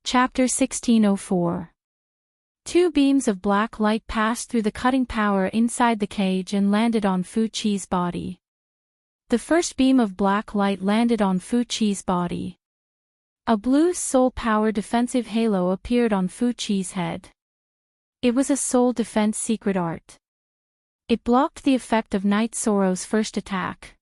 Chapter 1604. Two beams of black light passed through the cutting power inside the cage and landed on Fu Chi's body. The first beam of black light landed on Fu Chi's body. A blue soul power defensive halo appeared on Fu Chi's head. It was a soul defense secret art. It blocked the effect of Night Sorrow's first attack.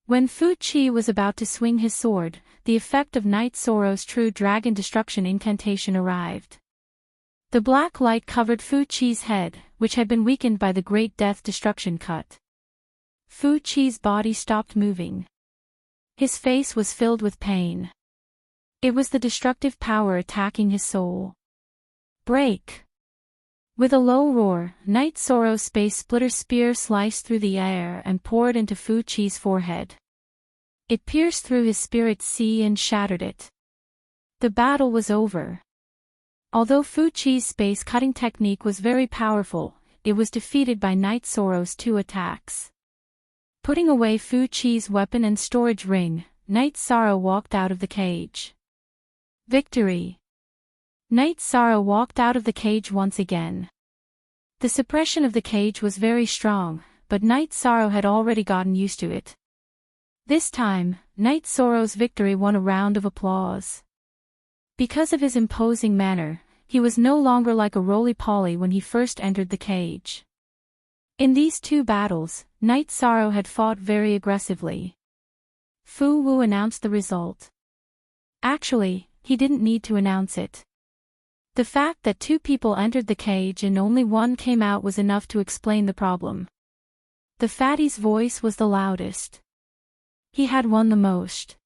When Fu Chi was about to swing his sword, the effect of Night Sorrow's true dragon destruction incantation arrived. The black light covered Fu Chi's head, which had been weakened by the great death destruction cut. Fu Chi's body stopped moving. His face was filled with pain. It was the destructive power attacking his soul. Break! With a low roar, Night Sorrow's space splitter spear sliced through the air and poured into Fu Chi's forehead. It pierced through his spirit sea and shattered it. The battle was over. Although Fu Chi's space-cutting technique was very powerful, it was defeated by Night Sorrow's two attacks. Putting away Fu Chi's weapon and storage ring, Night Sorrow walked out of the cage. Victory! Night Sorrow walked out of the cage once again. The suppression of the cage was very strong, but Night Sorrow had already gotten used to it. This time, Night Sorrow's victory won a round of applause. Because of his imposing manner, he was no longer like a roly-poly when he first entered the cage. In these two battles, Night Sorrow had fought very aggressively. Fu Wu announced the result. Actually, he didn't need to announce it. The fact that two people entered the cage and only one came out was enough to explain the problem. The fatty's voice was the loudest. He had won the most.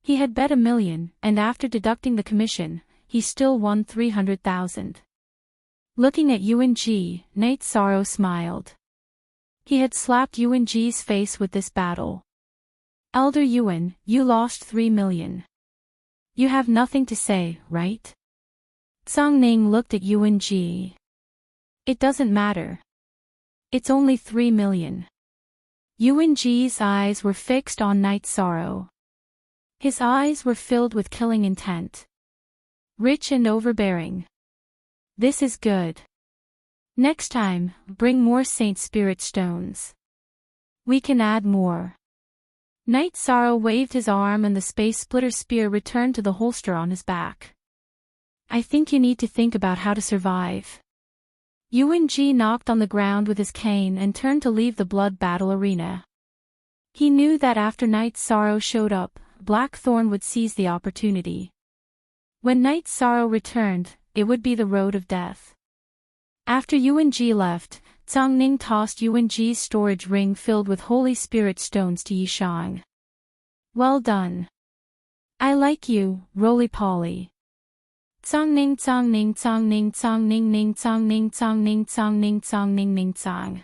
He had bet 1,000,000, and after deducting the commission, he still won 300,000. Looking at Yuan-Ji, Night Sorrow smiled. He had slapped Yuan-Ji's face with this battle. Elder Yuan, you lost 3,000,000. You have nothing to say, right? Zhang Ning looked at Yuan-Ji. It doesn't matter. It's only 3,000,000. Yuan-Ji's eyes were fixed on Night Sorrow. His eyes were filled with killing intent. Rich and overbearing. This is good. Next time, bring more Saint Spirit stones. We can add more. Night Sorrow waved his arm and the space splitter spear returned to the holster on his back. I think you need to think about how to survive. Yuan-Ji knocked on the ground with his cane and turned to leave the blood battle arena. He knew that after Night Sorrow showed up, Blackthorn would seize the opportunity. When Night Sorrow returned, it would be the road of death. After Yuan-Ji left, Zhang Ning tossed Yuan-Ji's storage ring filled with Holy Spirit stones to Yishang. Well done. I like you, roly-poly. Zhang Ning Zhang Ning Zhang Ning Zhang Ning Ning Zhang Ning Zhang Ning Zhang Ning Zhang Ning Ning Zhang.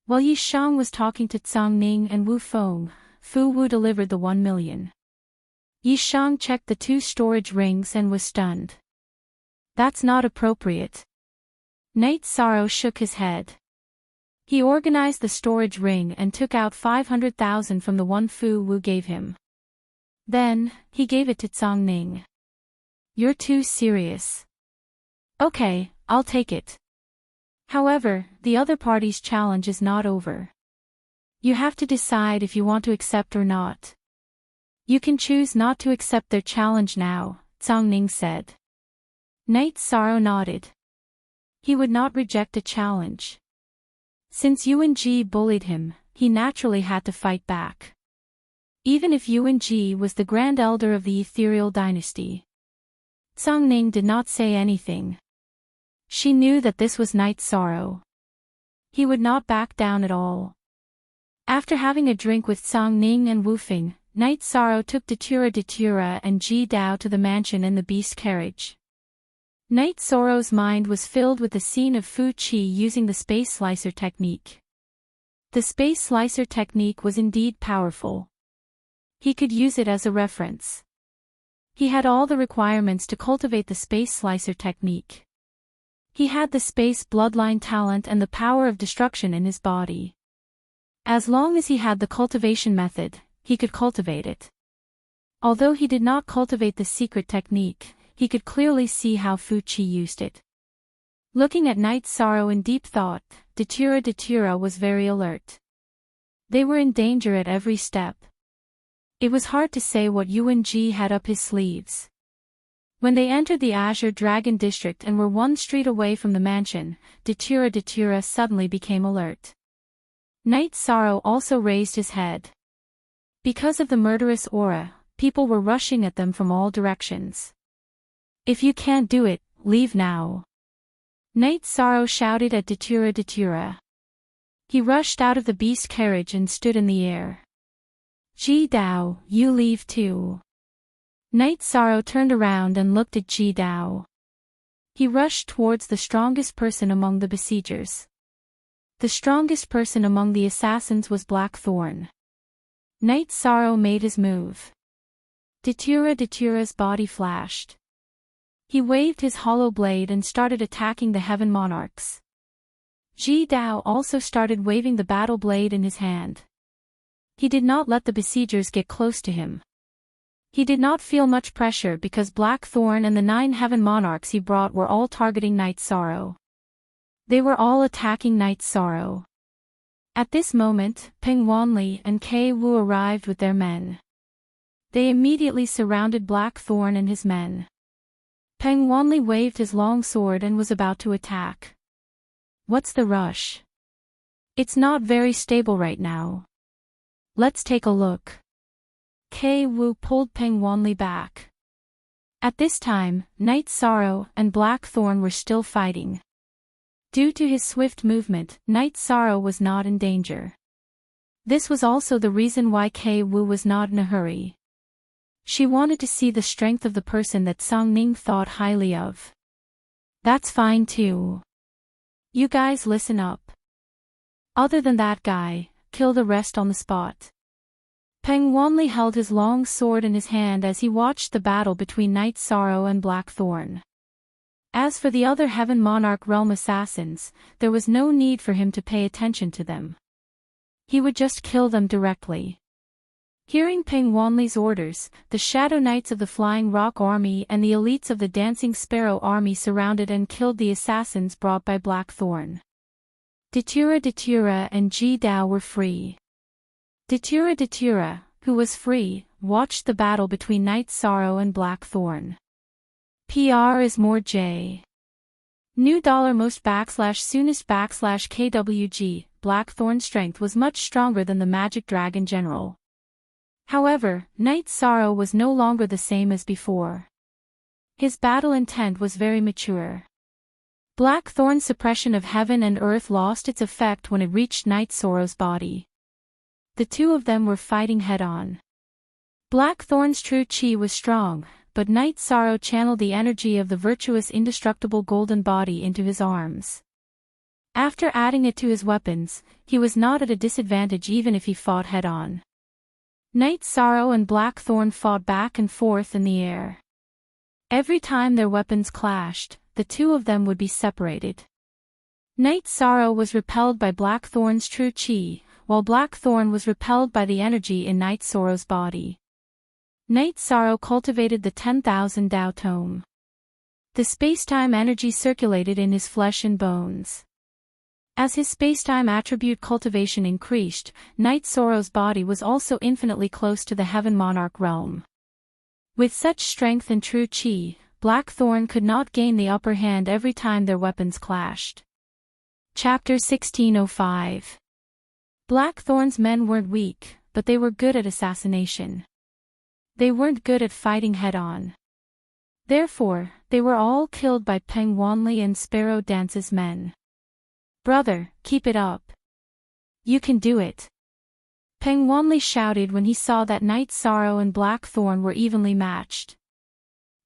While Yishang was talking to Zhang Ning and Wu Feng, Fu Wu delivered the 1,000,000. Yishang checked the two storage rings and was stunned. That's not appropriate. Night Sorrow shook his head. He organized the storage ring and took out 500,000 from the one Fu Wu gave him. Then, he gave it to Zhang Ning. You're too serious. Okay, I'll take it. However, the other party's challenge is not over. You have to decide if you want to accept or not. You can choose not to accept their challenge now, Zhang Ning said. Night Sorrow nodded. He would not reject a challenge. Since Yuan-Ji bullied him, he naturally had to fight back. Even if Yuan-Ji was the Grand Elder of the Ethereal Dynasty. Zhang Ning did not say anything. She knew that this was Night Sorrow. He would not back down at all. After having a drink with Zhang Ning and Wu Feng, Night Sorrow took Datura and Ji Dao to the mansion in the beast carriage. Night Sorrow's mind was filled with the scene of Fu Chi using the space slicer technique. The space slicer technique was indeed powerful. He could use it as a reference. He had all the requirements to cultivate the space slicer technique. He had the space bloodline talent and the power of destruction in his body. As long as he had the cultivation method, he could cultivate it. Although he did not cultivate the secret technique, he could clearly see how Fuchi used it. Looking at Night Sorrow in deep thought, Datura was very alert. They were in danger at every step. It was hard to say what Yuan Ji had up his sleeves. When they entered the Azure Dragon district and were one street away from the mansion, Datura suddenly became alert. Night Sorrow also raised his head. Because of the murderous aura, people were rushing at them from all directions. If you can't do it, leave now. Night Sorrow shouted at Datura. He rushed out of the beast carriage and stood in the air. Ji Dao, you leave too. Night Sorrow turned around and looked at Ji Dao. He rushed towards the strongest person among the besiegers. The strongest person among the assassins was Blackthorn. Night Sorrow made his move. Datura's body flashed. He waved his hollow blade and started attacking the Heaven Monarchs. Ji Dao also started waving the battle blade in his hand. He did not let the besiegers get close to him. He did not feel much pressure because Blackthorn and the 9 Heaven Monarchs he brought were all targeting Night Sorrow. They were all attacking Night Sorrow. At this moment, Peng Wanli and Kei Wu arrived with their men. They immediately surrounded Blackthorn and his men. Peng Wanli waved his long sword and was about to attack. What's the rush? It's not very stable right now. Let's take a look. Kei Wu pulled Peng Wanli back. At this time, Night Sorrow and Blackthorn were still fighting. Due to his swift movement, Night Sorrow was not in danger. This was also the reason why Kei Wu was not in a hurry. She wanted to see the strength of the person that Song Ning thought highly of. That's fine too. You guys listen up. Other than that guy, kill the rest on the spot. Peng Wanli held his long sword in his hand as he watched the battle between Night Sorrow and Blackthorn. As for the other Heaven Monarch realm assassins, there was no need for him to pay attention to them. He would just kill them directly. Hearing Peng Wanli's orders, the Shadow Knights of the Flying Rock Army and the elites of the Dancing Sparrow Army surrounded and killed the assassins brought by Blackthorn. Datura and Ji Dao were free. Datura, who was free, watched the battle between Night Sorrow and Blackthorn. PR is more J. New $most /soonest /KWG, Blackthorn's strength was much stronger than the Magic Dragon General. However, Night Sorrow was no longer the same as before. His battle intent was very mature. Blackthorn's suppression of heaven and earth lost its effect when it reached Night Sorrow's body. The two of them were fighting head-on. Blackthorn's true chi was strong, but Night Sorrow channeled the energy of the virtuous indestructible golden body into his arms. After adding it to his weapons, he was not at a disadvantage even if he fought head-on. Night Sorrow and Blackthorn fought back and forth in the air. Every time their weapons clashed, the two of them would be separated. Night Sorrow was repelled by Blackthorn's true chi, while Blackthorn was repelled by the energy in Night Sorrow's body. Night Sorrow cultivated the 10,000 Dao Tome. The spacetime energy circulated in his flesh and bones. As his spacetime attribute cultivation increased, Night Sorrow's body was also infinitely close to the Heaven Monarch realm. With such strength and true chi, Blackthorn could not gain the upper hand every time their weapons clashed. Chapter 1605. Blackthorn's men weren't weak, but they were good at assassination. They weren't good at fighting head-on. Therefore, they were all killed by Peng Wanli and Sparrow Dance's men. Brother, keep it up. You can do it. Peng Wanli shouted when he saw that Night Sorrow and Blackthorn were evenly matched.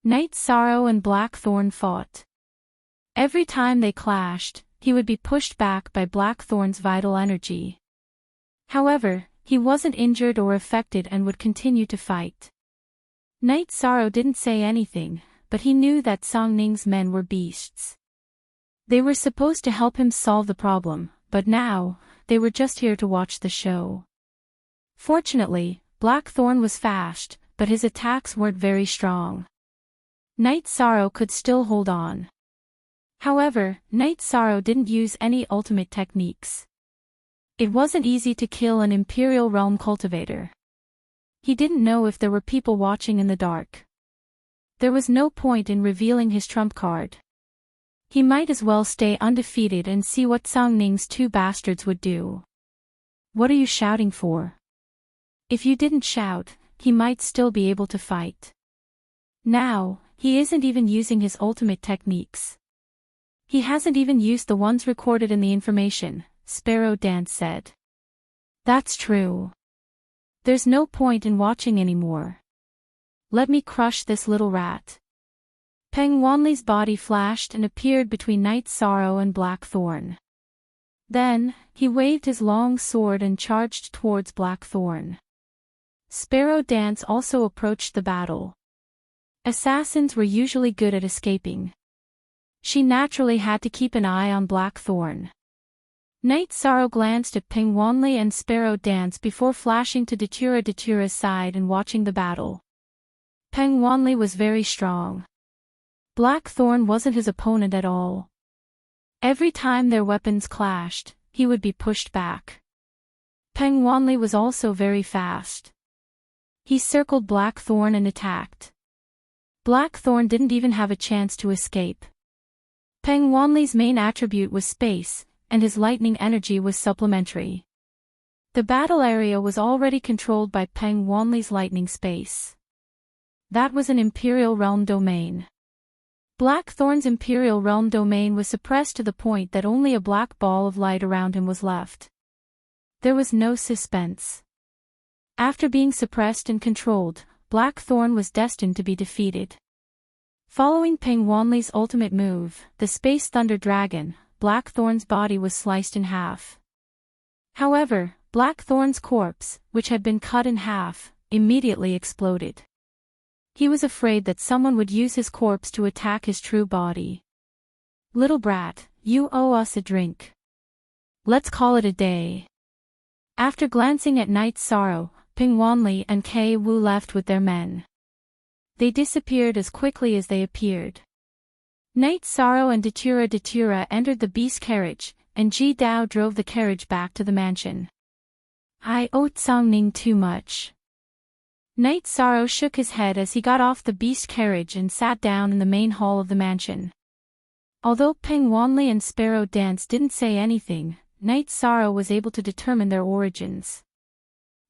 Night Sorrow and Blackthorn fought. Every time they clashed, he would be pushed back by Blackthorn's vital energy. However, he wasn't injured or affected and would continue to fight. Night Sorrow didn't say anything, but he knew that Song Ning's men were beasts. They were supposed to help him solve the problem, but now, they were just here to watch the show. Fortunately, Blackthorn was fast, but his attacks weren't very strong. Night Sorrow could still hold on. However, Night Sorrow didn't use any ultimate techniques. It wasn't easy to kill an Imperial Realm cultivator. He didn't know if there were people watching in the dark. There was no point in revealing his trump card. He might as well stay undefeated and see what Song Ning's two bastards would do. What are you shouting for? If you didn't shout, he might still be able to fight. Now, he isn't even using his ultimate techniques. He hasn't even used the ones recorded in the information, Sparrow Dance said. That's true. There's no point in watching anymore. Let me crush this little rat. Peng Wanli's body flashed and appeared between Night Sorrow and Blackthorn. Then, he waved his long sword and charged towards Blackthorn. Sparrow Dance also approached the battle. Assassins were usually good at escaping. She naturally had to keep an eye on Blackthorn. Night Sorrow glanced at Peng Wanli and Sparrow Dance before flashing to Datura's side and watching the battle. Peng Wanli was very strong. Blackthorn wasn't his opponent at all. Every time their weapons clashed, he would be pushed back. Peng Wanli was also very fast. He circled Blackthorn and attacked. Blackthorn didn't even have a chance to escape. Peng Wanli's main attribute was space, and his lightning energy was supplementary. The battle area was already controlled by Peng Wanli's lightning space. That was an Imperial Realm domain. Blackthorn's Imperial Realm domain was suppressed to the point that only a black ball of light around him was left. There was no suspense. After being suppressed and controlled, Blackthorn was destined to be defeated. Following Peng Wanli's ultimate move, the Space Thunder Dragon, Blackthorn's body was sliced in half. However, Blackthorn's corpse, which had been cut in half, immediately exploded. He was afraid that someone would use his corpse to attack his true body. Little brat, you owe us a drink. Let's call it a day. After glancing at Night Sorrow, Peng Wanli and Kei Wu left with their men. They disappeared as quickly as they appeared. Night Sorrow and Datura entered the beast carriage, and Ji Dao drove the carriage back to the mansion. I owe Song Ning too much. Night Sorrow shook his head as he got off the beast carriage and sat down in the main hall of the mansion. Although Peng Wanli and Sparrow Dance didn't say anything, Night Sorrow was able to determine their origins.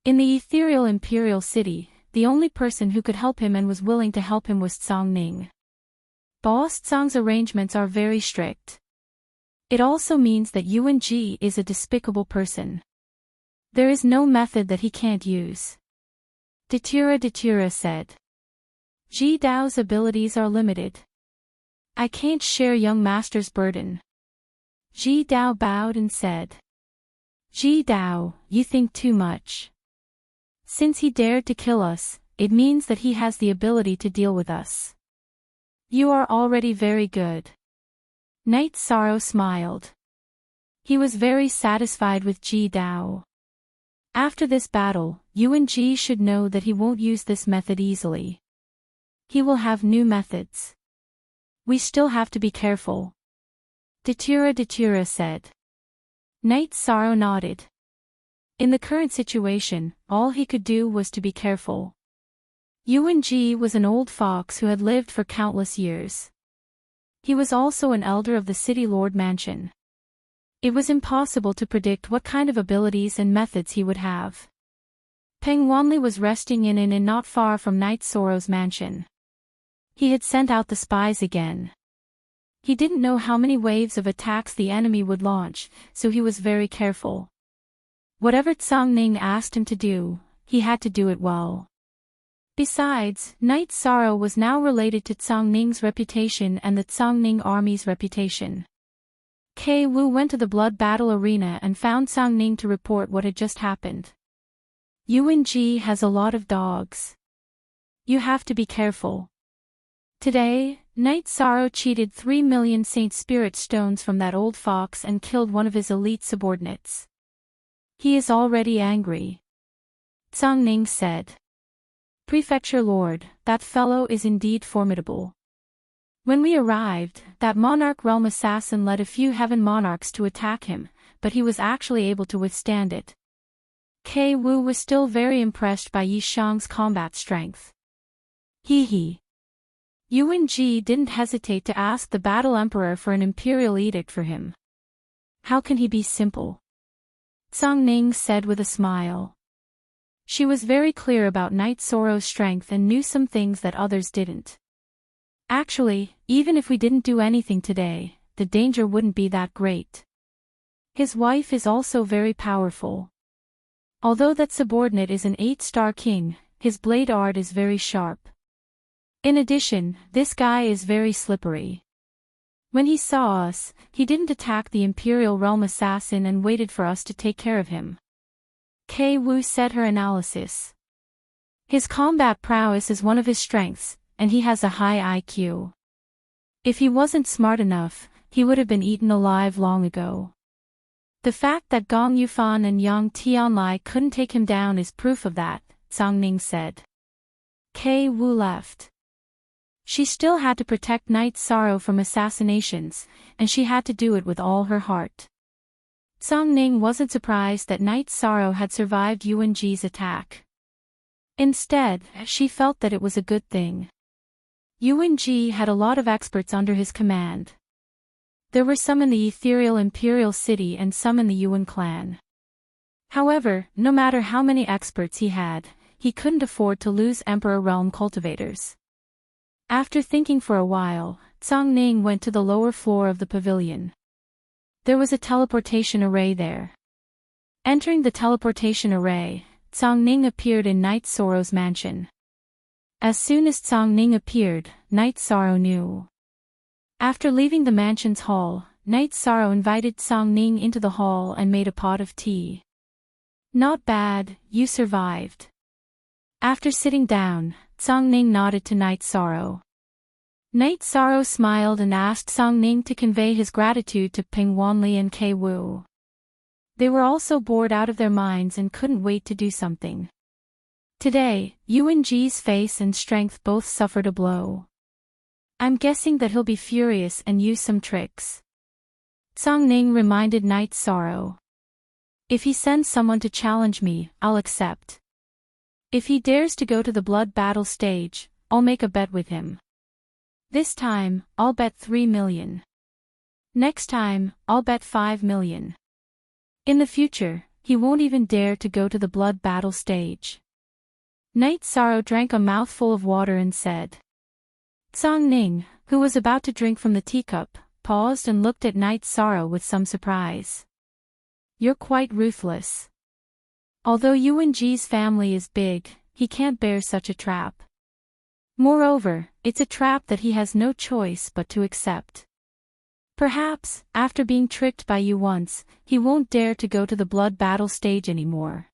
In the ethereal Imperial City, the only person who could help him and was willing to help him was Song Ning. Boss Song's arrangements are very strict. It also means that Yuan Ji is a despicable person. There is no method that he can't use. Datura said. Ji Dao's abilities are limited. I can't share young master's burden. Ji Dao bowed and said. Ji Dao, you think too much. Since he dared to kill us, it means that he has the ability to deal with us. You are already very good. Night Sorrow smiled. He was very satisfied with Ji Dao. After this battle, Yuan Ji should know that he won't use this method easily. He will have new methods. We still have to be careful. Datura said. Night Sorrow nodded. In the current situation, all he could do was to be careful. Yuan Ji was an old fox who had lived for countless years. He was also an elder of the City Lord Mansion. It was impossible to predict what kind of abilities and methods he would have. Peng Wanli was resting in an inn not far from Night Sorrow's mansion. He had sent out the spies again. He didn't know how many waves of attacks the enemy would launch, so he was very careful. Whatever Song Ning asked him to do, he had to do it well. Besides, Night Sorrow was now related to Song Ning's reputation and the Song Ning army's reputation. Kei Wu went to the blood battle arena and found Song Ning to report what had just happened. Yuan Ji has a lot of dogs. You have to be careful. Today, Night Sorrow cheated 3 million Saint Spirit stones from that old fox and killed one of his elite subordinates. He is already angry. Song Ning said. Prefecture Lord, that fellow is indeed formidable. When we arrived, that monarch realm assassin led a few heaven monarchs to attack him, but he was actually able to withstand it. Kei Wu was still very impressed by Yi Xiang's combat strength. Hee. Yuan Ji didn't hesitate to ask the Battle Emperor for an imperial edict for him. How can he be simple? Song Ning said with a smile. She was very clear about Knight Soro's strength and knew some things that others didn't. Actually, even if we didn't do anything today, the danger wouldn't be that great. His wife is also very powerful. Although that subordinate is an 8-star king, his blade art is very sharp. In addition, this guy is very slippery. When he saw us, he didn't attack the Imperial Realm assassin and waited for us to take care of him. Kei Wu said her analysis. His combat prowess is one of his strengths, and he has a high IQ. If he wasn't smart enough, he would have been eaten alive long ago. The fact that Gong Yufan and Yang Tianlai couldn't take him down is proof of that, Song Ning said. Kei Wu left. She still had to protect Knight Soro from assassinations, and she had to do it with all her heart. Song Ning wasn't surprised that Knight Soro had survived Yuan Ji's attack. Instead, she felt that it was a good thing. Yuan Ji had a lot of experts under his command. There were some in the ethereal imperial city and some in the Yuan clan. However, no matter how many experts he had, he couldn't afford to lose Emperor Realm cultivators. After thinking for a while, Song Ning went to the lower floor of the pavilion. There was a teleportation array there. Entering the teleportation array, Song Ning appeared in Knight Soro's mansion. As soon as Song Ning appeared, Knight Soro knew. After leaving the mansion's hall, Knight Soro invited Song Ning into the hall and made a pot of tea. Not bad, you survived. After sitting down, Song Ning nodded to Knight Soro. Knight Soro smiled and asked Song Ning to convey his gratitude to Ping Wanli and Kei Wu. They were also bored out of their minds and couldn't wait to do something. Today, Yuan Ji's face and strength both suffered a blow. I'm guessing that he'll be furious and use some tricks. Song Ning reminded Knight Soro. If he sends someone to challenge me, I'll accept. If he dares to go to the blood battle stage, I'll make a bet with him. This time, I'll bet 3 million. Next time, I'll bet 5 million. In the future, he won't even dare to go to the blood battle stage. Knight Soro drank a mouthful of water and said. Song Ning, who was about to drink from the teacup, paused and looked at Knight Soro with some surprise. You're quite ruthless. Although Yuan Ji's family is big, he can't bear such a trap. Moreover, it's a trap that he has no choice but to accept. Perhaps, after being tricked by you once, he won't dare to go to the blood battle stage anymore.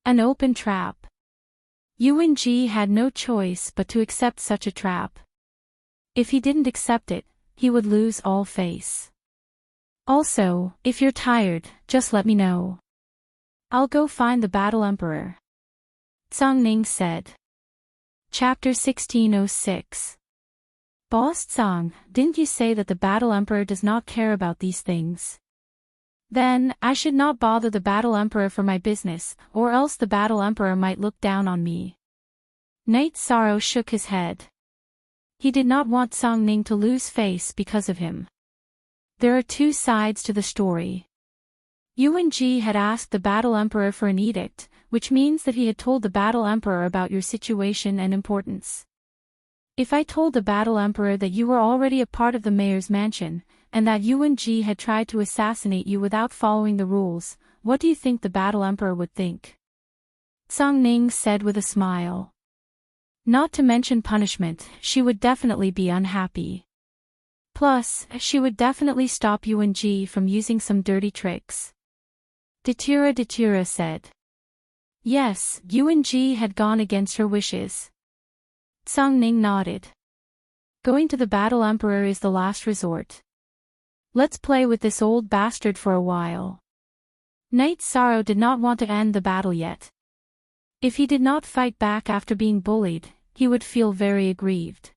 An open trap. Yuan Ji had no choice but to accept such a trap. If he didn't accept it, he would lose all face. Also, if you're tired, just let me know. I'll go find the Battle Emperor. Song Ning said. Chapter 1606. Boss Song, didn't you say that the Battle Emperor does not care about these things? Then, I should not bother the Battle Emperor for my business, or else the Battle Emperor might look down on me. Knight Soro shook his head. He did not want Song Ning to lose face because of him. There are two sides to the story. Yuan Ji had asked the Battle Emperor for an edict, which means that he had told the Battle Emperor about your situation and importance. If I told the Battle Emperor that you were already a part of the mayor's mansion, and that Yuan Ji had tried to assassinate you without following the rules, what do you think the Battle Emperor would think? Song Ning said with a smile. Not to mention punishment, she would definitely be unhappy. Plus, she would definitely stop Yuan Ji from using some dirty tricks. Datura said. Yes, Yuan Ji had gone against her wishes. Song Ning nodded. Going to the Battle Emperor is the last resort. Let's play with this old bastard for a while. Knight Soro did not want to end the battle yet. If he did not fight back after being bullied, he would feel very aggrieved.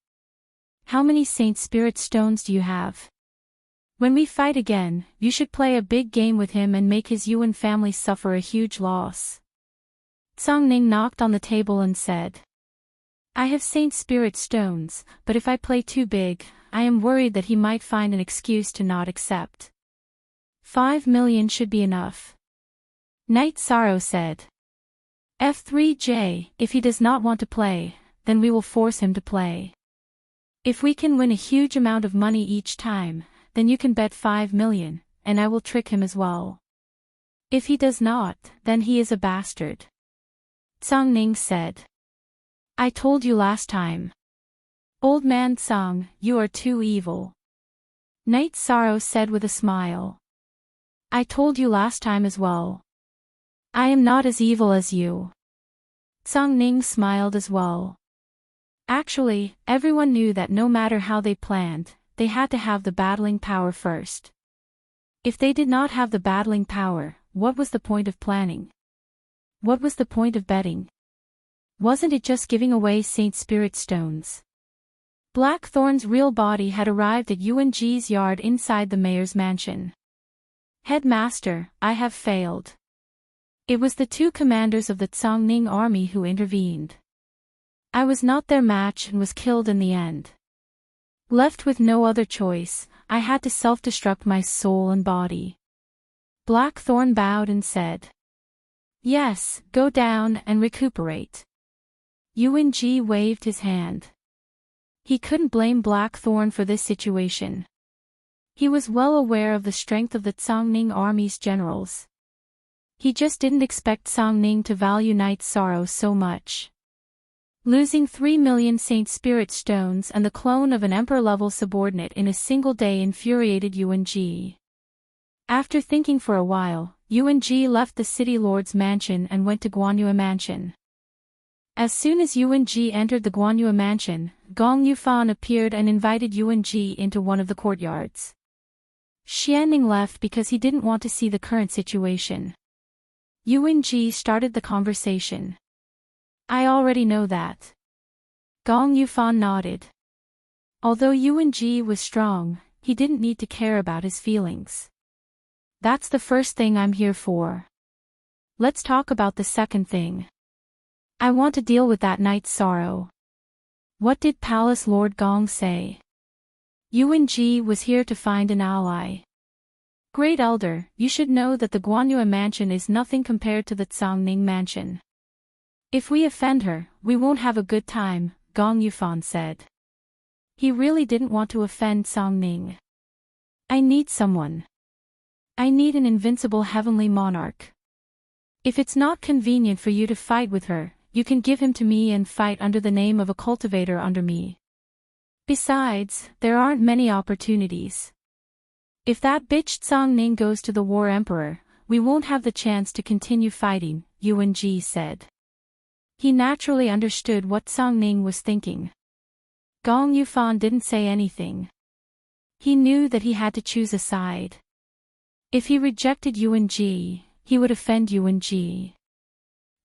How many Saint Spirit stones do you have? When we fight again, you should play a big game with him and make his Yuan family suffer a huge loss. Songning knocked on the table and said, I have Saint Spirit stones, but if I play too big, I am worried that he might find an excuse to not accept. 5 million should be enough. Knight Sorrow said. F3J, if he does not want to play, then we will force him to play. If we can win a huge amount of money each time, then you can bet 5 million, and I will trick him as well. If he does not, then he is a bastard. Songning said. I told you last time. Old man Song, you are too evil. Knight Sorrow said with a smile. I told you last time as well. I am not as evil as you. Songning smiled as well. Actually, everyone knew that no matter how they planned, they had to have the battling power first. If they did not have the battling power, what was the point of planning? What was the point of betting? Wasn't it just giving away Saint Spirit stones? Blackthorn's real body had arrived at Yuan-Ji's yard inside the mayor's mansion. Headmaster, I have failed. It was the two commanders of the Tsongning army who intervened. I was not their match and was killed in the end. Left with no other choice, I had to self-destruct my soul and body. Blackthorn bowed and said, Yes, go down and recuperate. Yuan-Ji waved his hand. He couldn't blame Blackthorn for this situation. He was well aware of the strength of the Tsongning army's generals. He just didn't expect Songning to value Knight Sorrow so much. Losing 3 million Saint Spirit stones and the clone of an emperor-level subordinate in a single day infuriated Yuan-Ji. After thinking for a while, Yuan-Ji left the city lord's mansion and went to Guanyue Mansion. As soon as Yuan-Ji entered the Guanyue Mansion, Gong Yufan appeared and invited Yuan-Ji into one of the courtyards. Xianning left because he didn't want to see the current situation. Yuan-Ji started the conversation. I already know that. Gong Yufan nodded. Although Yuan-Ji was strong, he didn't need to care about his feelings. That's the first thing I'm here for. Let's talk about the second thing. I want to deal with that Knight Sorrow. What did Palace Lord Gong say? Yuan-Ji was here to find an ally. Great Elder, you should know that the Guanyue Mansion is nothing compared to the Tsongning Mansion. If we offend her, we won't have a good time, Gong Yufan said. He really didn't want to offend Songning. I need someone. I need an invincible heavenly monarch. If it's not convenient for you to fight with her, you can give him to me and fight under the name of a cultivator under me. Besides, there aren't many opportunities. If that bitch Tsongning goes to the War Emperor, we won't have the chance to continue fighting, Yuan-Ji said. He naturally understood what Songning was thinking. Gong Yufan didn't say anything. He knew that he had to choose a side. If he rejected Yuan-Ji, he would offend Yuan-Ji.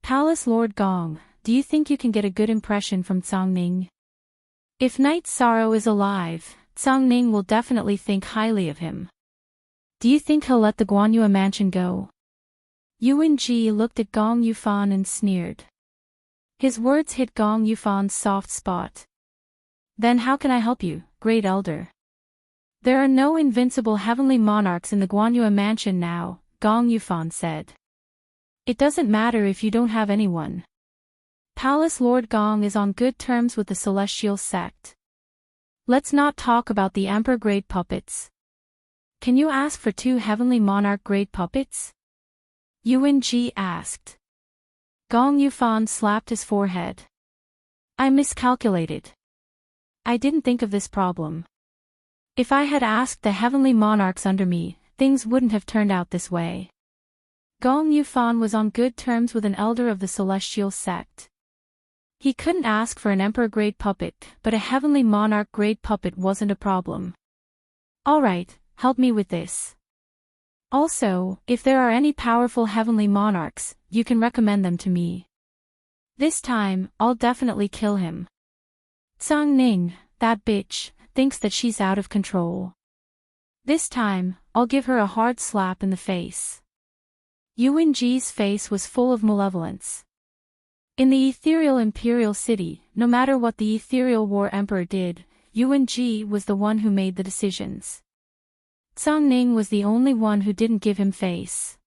Palace Lord Gong, do you think you can get a good impression from Songning? If Knight Sorrow is alive, Songning will definitely think highly of him. Do you think he'll let the Guanyue Mansion go? Yuan-Ji looked at Gong Yufan and sneered. His words hit Gong Yufan's soft spot. Then how can I help you, Great Elder? There are no invincible heavenly monarchs in the Guanyue Mansion now, Gong Yufan said. It doesn't matter if you don't have anyone. Palace Lord Gong is on good terms with the Celestial Sect. Let's not talk about the Emperor-grade puppets. Can you ask for 2 heavenly monarch-grade puppets? Yuan-Ji asked. Gong Yufan slapped his forehead. I miscalculated. I didn't think of this problem. If I had asked the heavenly monarchs under me, things wouldn't have turned out this way. Gong Yufan was on good terms with an elder of the Celestial Sect. He couldn't ask for an emperor-grade puppet, but a heavenly monarch-grade puppet wasn't a problem. Alright, help me with this. Also, if there are any powerful heavenly monarchs, you can recommend them to me. This time, I'll definitely kill him. Tsongning, that bitch, thinks that she's out of control. This time, I'll give her a hard slap in the face. Yuan-ji's face was full of malevolence. In the ethereal imperial city, no matter what the ethereal war emperor did, Yuan-ji was the one who made the decisions. Tsang-ning was the only one who didn't give him face.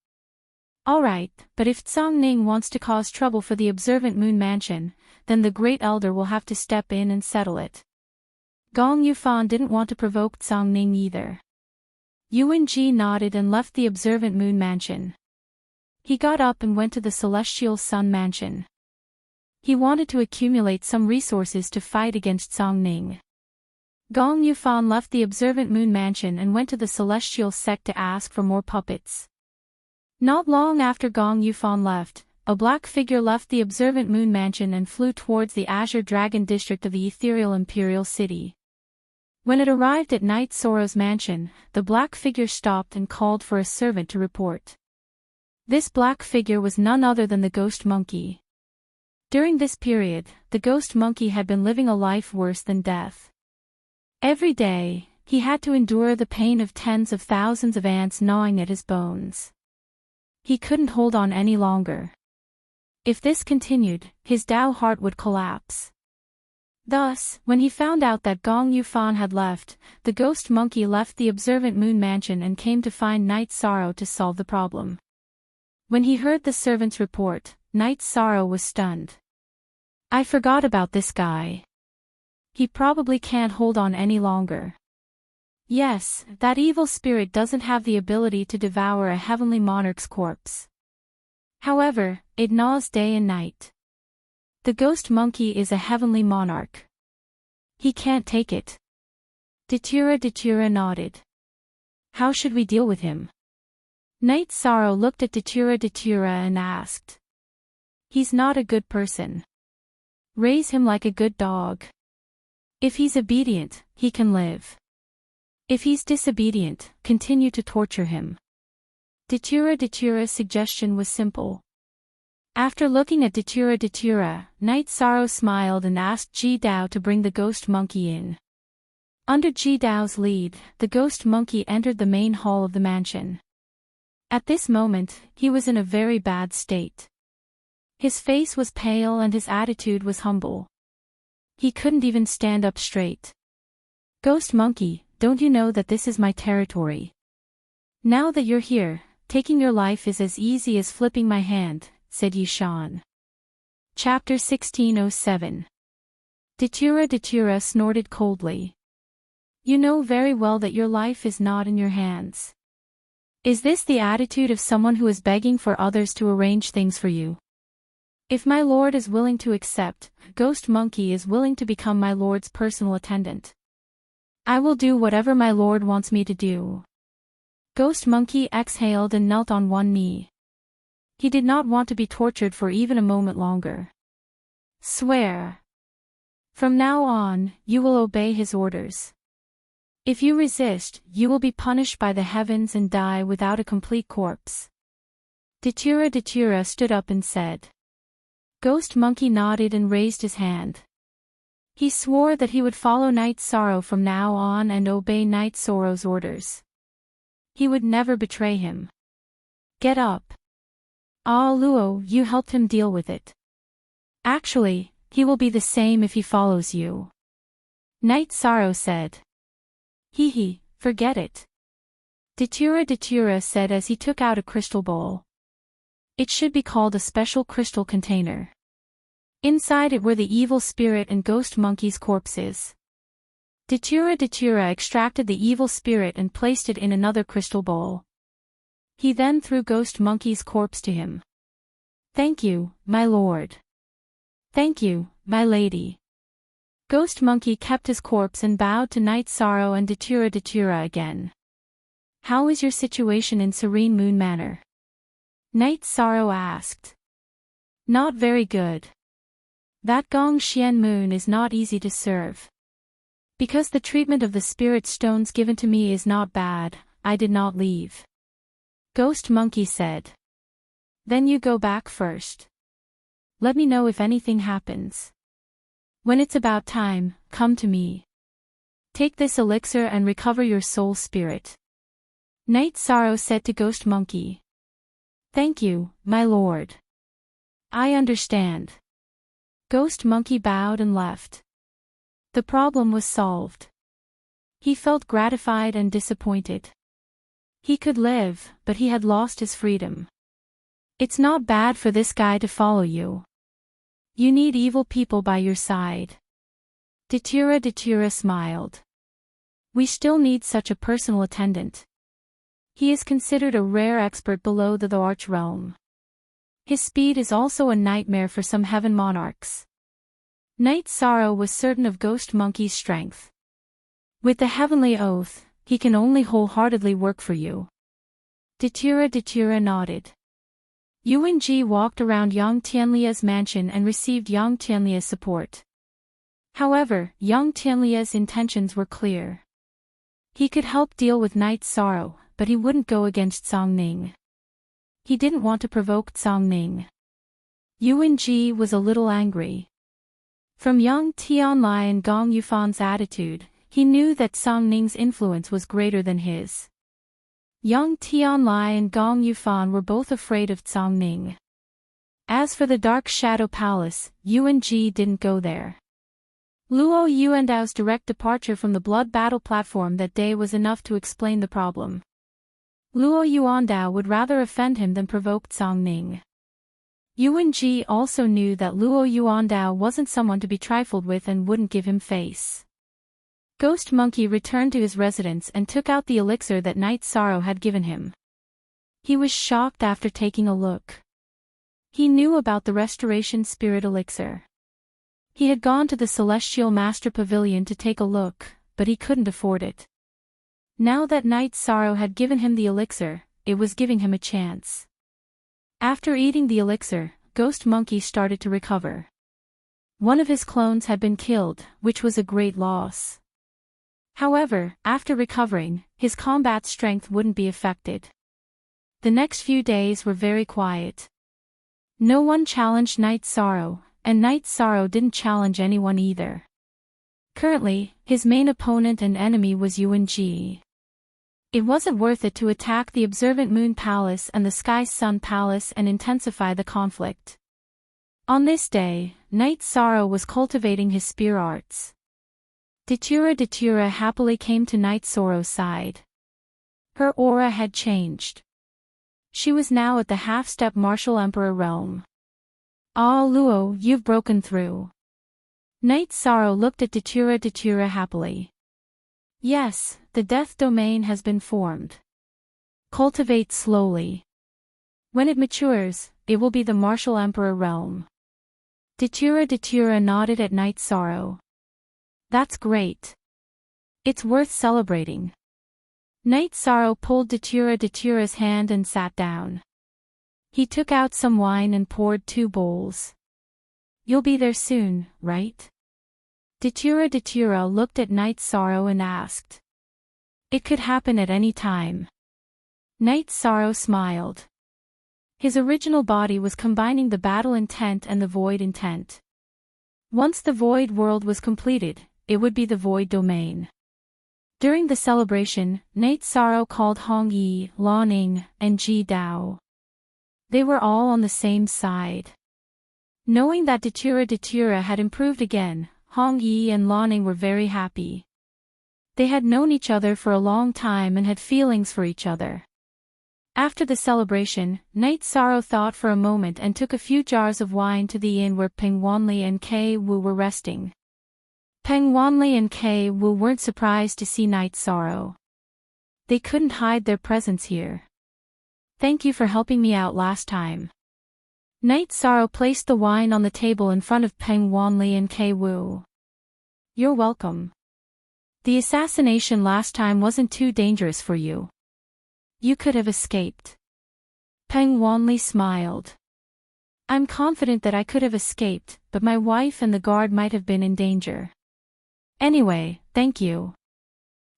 Alright, but if Tsang-ning wants to cause trouble for the observant moon mansion, then the great elder will have to step in and settle it. Gong Yufan didn't want to provoke Tsang-ning either. Yuan-ji nodded and left the observant moon mansion. He got up and went to the celestial sun mansion. He wanted to accumulate some resources to fight against Tsang-ning. Gong Yufan left the observant moon mansion and went to the celestial sect to ask for more puppets. Not long after Gong Yufan left, a black figure left the observant moon mansion and flew towards the Azure Dragon district of the ethereal imperial city. When it arrived at Knight Soro's mansion, the black figure stopped and called for a servant to report. This black figure was none other than the ghost monkey. During this period, the ghost monkey had been living a life worse than death. Every day, he had to endure the pain of tens of thousands of ants gnawing at his bones. He couldn't hold on any longer. If this continued, his Tao heart would collapse. Thus, when he found out that Gong Yufan had left, the ghost monkey left the observant moon mansion and came to find Knight Sorrow to solve the problem. When he heard the servant's report, Knight Sorrow was stunned. I forgot about this guy. He probably can't hold on any longer. Yes, that evil spirit doesn't have the ability to devour a heavenly monarch's corpse. However, it gnaws day and night. The ghost monkey is a heavenly monarch. He can't take it. Datura nodded. How should we deal with him? Knight Sorrow looked at Datura and asked. He's not a good person. Raise him like a good dog. If he's obedient, he can live. If he's disobedient, continue to torture him. Datura's suggestion was simple. After looking at Datura, Knight Sorrow smiled and asked Ji Dao to bring the ghost monkey in. Under Ji Dao's lead, the ghost monkey entered the main hall of the mansion. At this moment, he was in a very bad state. His face was pale and his attitude was humble. He couldn't even stand up straight. Ghost monkey, don't you know that this is my territory? Now that you're here, taking your life is as easy as flipping my hand, said Yishan. Chapter 1607. Datura snorted coldly. You know very well that your life is not in your hands. Is this the attitude of someone who is begging for others to arrange things for you? If my lord is willing to accept, Ghost Monkey is willing to become my lord's personal attendant. I will do whatever my lord wants me to do. Ghost Monkey exhaled and knelt on one knee. He did not want to be tortured for even a moment longer. Swear. From now on, you will obey his orders. If you resist, you will be punished by the heavens and die without a complete corpse. Datura stood up and said. Ghost Monkey nodded and raised his hand. He swore that he would follow Knight Sorrow from now on and obey Knight Sorrow's orders. He would never betray him. Get up. Ah Luo, you helped him deal with it. Actually, he will be the same if he follows you. Knight Sorrow said. Forget it. Datura said as he took out a crystal bowl. It should be called a special crystal container. Inside it were the evil spirit and Ghost Monkey's corpses. Datura extracted the evil spirit and placed it in another crystal bowl. He then threw Ghost Monkey's corpse to him. Thank you, my lord. Thank you, my lady. Ghost Monkey kept his corpse and bowed to Knight Sorrow and Datura again. How is your situation in Serene Moon Manor? Knight Sorrow asked. Not very good. That Gong Xian Moon is not easy to serve. Because the treatment of the spirit stones given to me is not bad, I did not leave. Ghost Monkey said. Then you go back first. Let me know if anything happens. When it's about time, come to me. Take this elixir and recover your soul spirit. Night Sorrow said to Ghost Monkey. Thank you, my lord. I understand. Ghost Monkey bowed and left. The problem was solved. He felt gratified and disappointed. He could live, but he had lost his freedom. It's not bad for this guy to follow you. You need evil people by your side. Datura smiled. We still need such a personal attendant. He is considered a rare expert below the arch realm. His speed is also a nightmare for some heaven monarchs. Night Sorrow was certain of Ghost Monkey's strength. With the heavenly oath, he can only wholeheartedly work for you. Datura nodded. Yuan Ji walked around Yang Tianlia's mansion and received Yang Tianlia's support. However, Yang Tianlia's intentions were clear. He could help deal with Night Sorrow, but he wouldn't go against Song Ning. He didn't want to provoke Song Ning. Yuan Ji was a little angry. From Yang Tianlai and Gong Yufan's attitude, he knew that Song Ning's influence was greater than his. Yang Tianlai and Gong Yufan were both afraid of Song Ning. As for the Dark Shadow Palace, Yuan Ji didn't go there. Luo Yuandao's direct departure from the blood battle platform that day was enough to explain the problem. Luo Yuandao would rather offend him than provoke Song Ning. Yuan Ji also knew that Luo Yuandao wasn't someone to be trifled with and wouldn't give him face. Ghost Monkey returned to his residence and took out the elixir that Night Sorrow had given him. He was shocked after taking a look. He knew about the Restoration Spirit elixir. He had gone to the Celestial Master Pavilion to take a look, but he couldn't afford it. Now that Night Sorrow had given him the elixir, it was giving him a chance. After eating the elixir, Ghost Monkey started to recover. One of his clones had been killed, which was a great loss. However, after recovering, his combat strength wouldn't be affected. The next few days were very quiet. No one challenged Night Sorrow, and Night Sorrow didn't challenge anyone either. Currently, his main opponent and enemy was Yuan Ji. It wasn't worth it to attack the Observant Moon Palace and the Sky Sun Palace and intensify the conflict. On this day, Night Sorrow was cultivating his spear arts. Datura happily came to Night Sorrow's side. Her aura had changed. She was now at the half-step martial emperor realm. Ah Luo, you've broken through. Night Sorrow looked at Datura happily. Yes, the death domain has been formed. Cultivate slowly. When it matures, it will be the martial emperor realm. Datura nodded at Night Sorrow. That's great. It's worth celebrating. Night Sorrow pulled Datura's hand and sat down. He took out some wine and poured 2 bowls. You'll be there soon, right? Datura looked at Night Sorrow and asked. It could happen at any time. Night Sorrow smiled. His original body was combining the battle intent and the void intent. Once the void world was completed, it would be the void domain. During the celebration, Night Sorrow called Hong Yi, Lan Ning, and Ji Dao. They were all on the same side. Knowing that Datura had improved again, Hong Yi and Lan Ning were very happy. They had known each other for a long time and had feelings for each other. After the celebration, Night Sorrow thought for a moment and took a few jars of wine to the inn where Peng Wanli and Kei Wu were resting. Peng Wanli and Kei Wu weren't surprised to see Night Sorrow. They couldn't hide their presence here. Thank you for helping me out last time. Night Sorrow placed the wine on the table in front of Peng Wanli and Kei Wu. You're welcome. The assassination last time wasn't too dangerous for you. You could have escaped. Peng Wanli smiled. I'm confident that I could have escaped, but my wife and the guard might have been in danger. Anyway, thank you.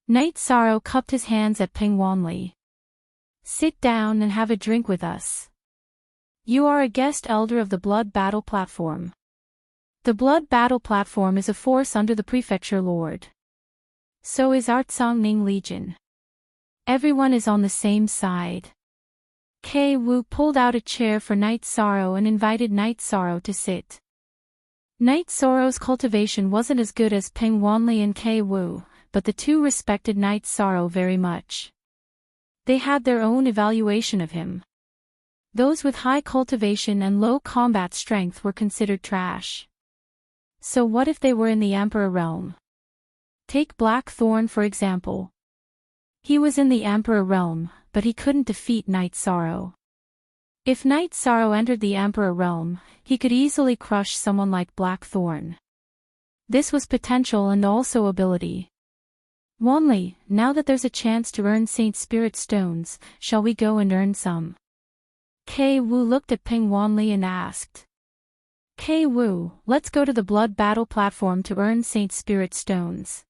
Night Sorrow cupped his hands at Peng Wanli. Sit down and have a drink with us. You are a guest elder of the Blood Battle Platform. The Blood Battle Platform is a force under the Prefecture Lord. So is Artsongning Legion. Everyone is on the same side. Kei Wu pulled out a chair for Night Sorrow and invited Night Sorrow to sit. Night Sorrow's cultivation wasn't as good as Peng Wanli and Kei Wu, but the two respected Night Sorrow very much. They had their own evaluation of him. Those with high cultivation and low combat strength were considered trash. So what if they were in the Emperor realm? Take Blackthorn for example. He was in the Emperor realm, but he couldn't defeat Night Sorrow. If Night Sorrow entered the Emperor realm, he could easily crush someone like Blackthorn. This was potential and also ability. Wanli, now that there's a chance to earn Saint Spirit Stones, shall we go and earn some? Kei Wu looked at Peng Wanli and asked. Kei Wu, let's go to the Blood Battle platform to earn Saint Spirit Stones.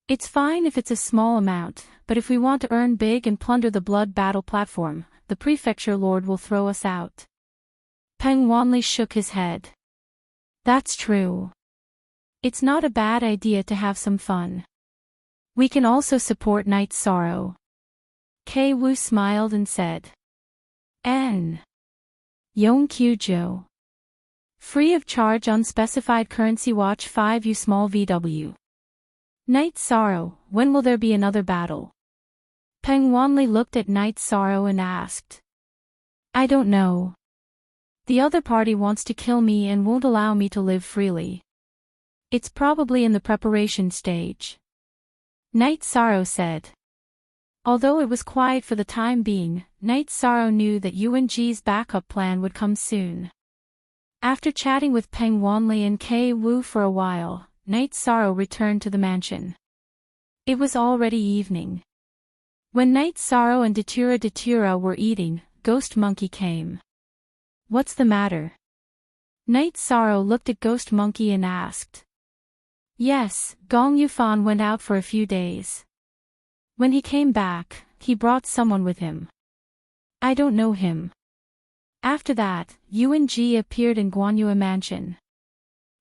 It's fine if it's a small amount, but if we want to earn big and plunder the Blood Battle platform, the Prefecture Lord will throw us out. Peng Wanli shook his head. That's true. It's not a bad idea to have some fun. We can also support Night Sorrow. Kei Wu smiled and said. N. Yongkyujo. Free of charge unspecified currency watch 5U small VW. Night Sorrow, when will there be another battle? Peng Wanli looked at Night Sorrow and asked. I don't know. The other party wants to kill me and won't allow me to live freely. It's probably in the preparation stage. Night Sorrow said. Although it was quiet for the time being, Night Sorrow knew that Yuanji's backup plan would come soon. After chatting with Peng Wanli and Kei Wu for a while, Night Sorrow returned to the mansion. It was already evening. When Night Sorrow and Datura were eating, Ghost Monkey came. What's the matter? Night Sorrow looked at Ghost Monkey and asked. Yes, Gong Yufan went out for a few days. When he came back, he brought someone with him. I don't know him. After that, Yuan-ji appeared in Guanyue Mansion.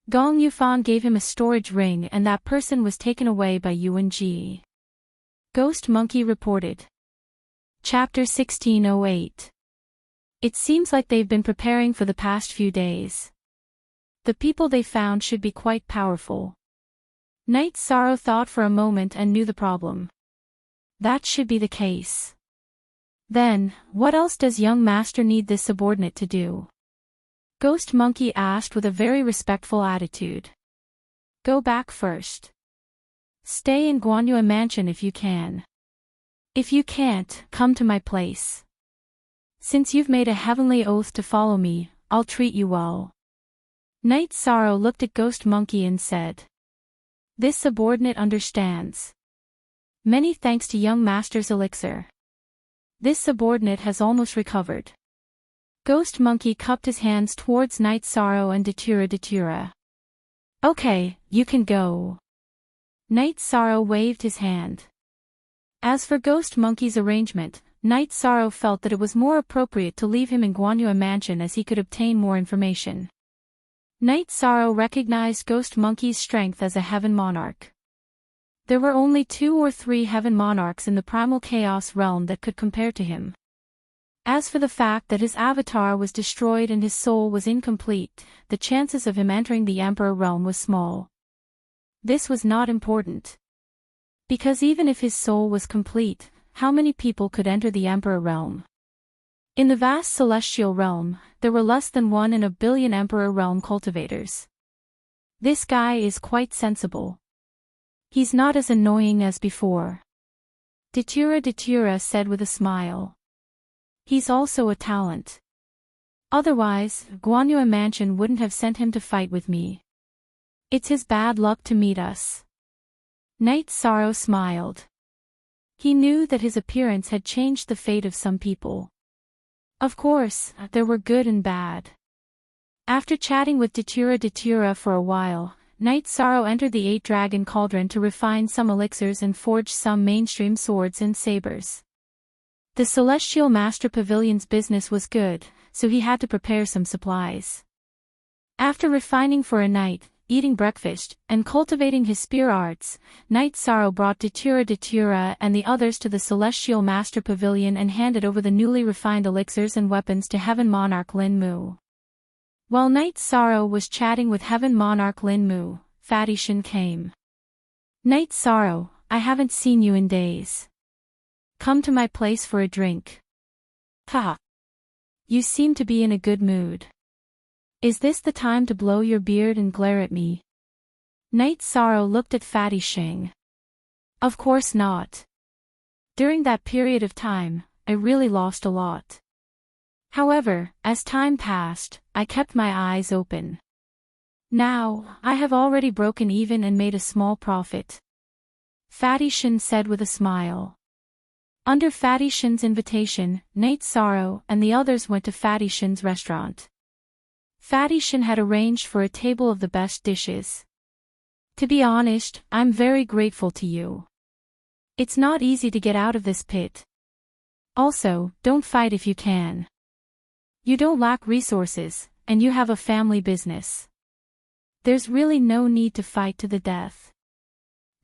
Gong Yufan gave him a storage ring and that person was taken away by Yuan-ji. Ghost Monkey reported. Chapter 1608. It seems like they've been preparing for the past few days. The people they found should be quite powerful. Night Sorrow thought for a moment and knew the problem. That should be the case. Then, what else does young master need this subordinate to do? Ghost Monkey asked with a very respectful attitude. Go back first. Stay in Guanyue Mansion if you can. If you can't, come to my place. Since you've made a heavenly oath to follow me, I'll treat you well. Night Sorrow looked at Ghost Monkey and said. This subordinate understands. Many thanks to young master's elixir. This subordinate has almost recovered. Ghost Monkey cupped his hands towards Night Sorrow and Datura. Okay, you can go. Night Sorrow waved his hand. As for Ghost Monkey's arrangement, Night Sorrow felt that it was more appropriate to leave him in Guanyue Mansion as he could obtain more information. Night Sorrow recognized Ghost Monkey's strength as a heaven monarch. There were only 2 or 3 heaven monarchs in the primal chaos realm that could compare to him. As for the fact that his avatar was destroyed and his soul was incomplete, the chances of him entering the Emperor realm was small. This was not important. Because even if his soul was complete, how many people could enter the Emperor realm? In the vast celestial realm, there were less than 1 in a billion Emperor realm cultivators. This guy is quite sensible. He's not as annoying as before. Datura said with a smile. He's also a talent. Otherwise, Guanyue Mansion wouldn't have sent him to fight with me. It's his bad luck to meet us. Night Sorrow smiled. He knew that his appearance had changed the fate of some people. Of course, there were good and bad. After chatting with Datura for a while, Night Sorrow entered the 8-dragon cauldron to refine some elixirs and forge some mainstream swords and sabers. The Celestial Master Pavilion's business was good, so he had to prepare some supplies. After refining for a night, eating breakfast, and cultivating his spear arts, Night Sorrow brought Datura and the others to the Celestial Master Pavilion and handed over the newly refined elixirs and weapons to Heaven Monarch Lin Mu. While Night Sorrow was chatting with Heaven Monarch Lin Mu, Fatty Shin came. Night Sorrow, I haven't seen you in days. Come to my place for a drink. Ha! You seem to be in a good mood. Is this the time to blow your beard and glare at me? Night Sorrow looked at Fatty Shing. Of course not. During that period of time, I really lost a lot. However, as time passed, I kept my eyes open. Now, I have already broken even and made a small profit. Fatty Shin said with a smile. Under Fatty Shin's invitation, Night Sorrow and the others went to Fatty Shin's restaurant. Fatty Shin had arranged for a table of the best dishes. To be honest, I'm very grateful to you. It's not easy to get out of this pit. Also, don't fight if you can. You don't lack resources, and you have a family business. There's really no need to fight to the death.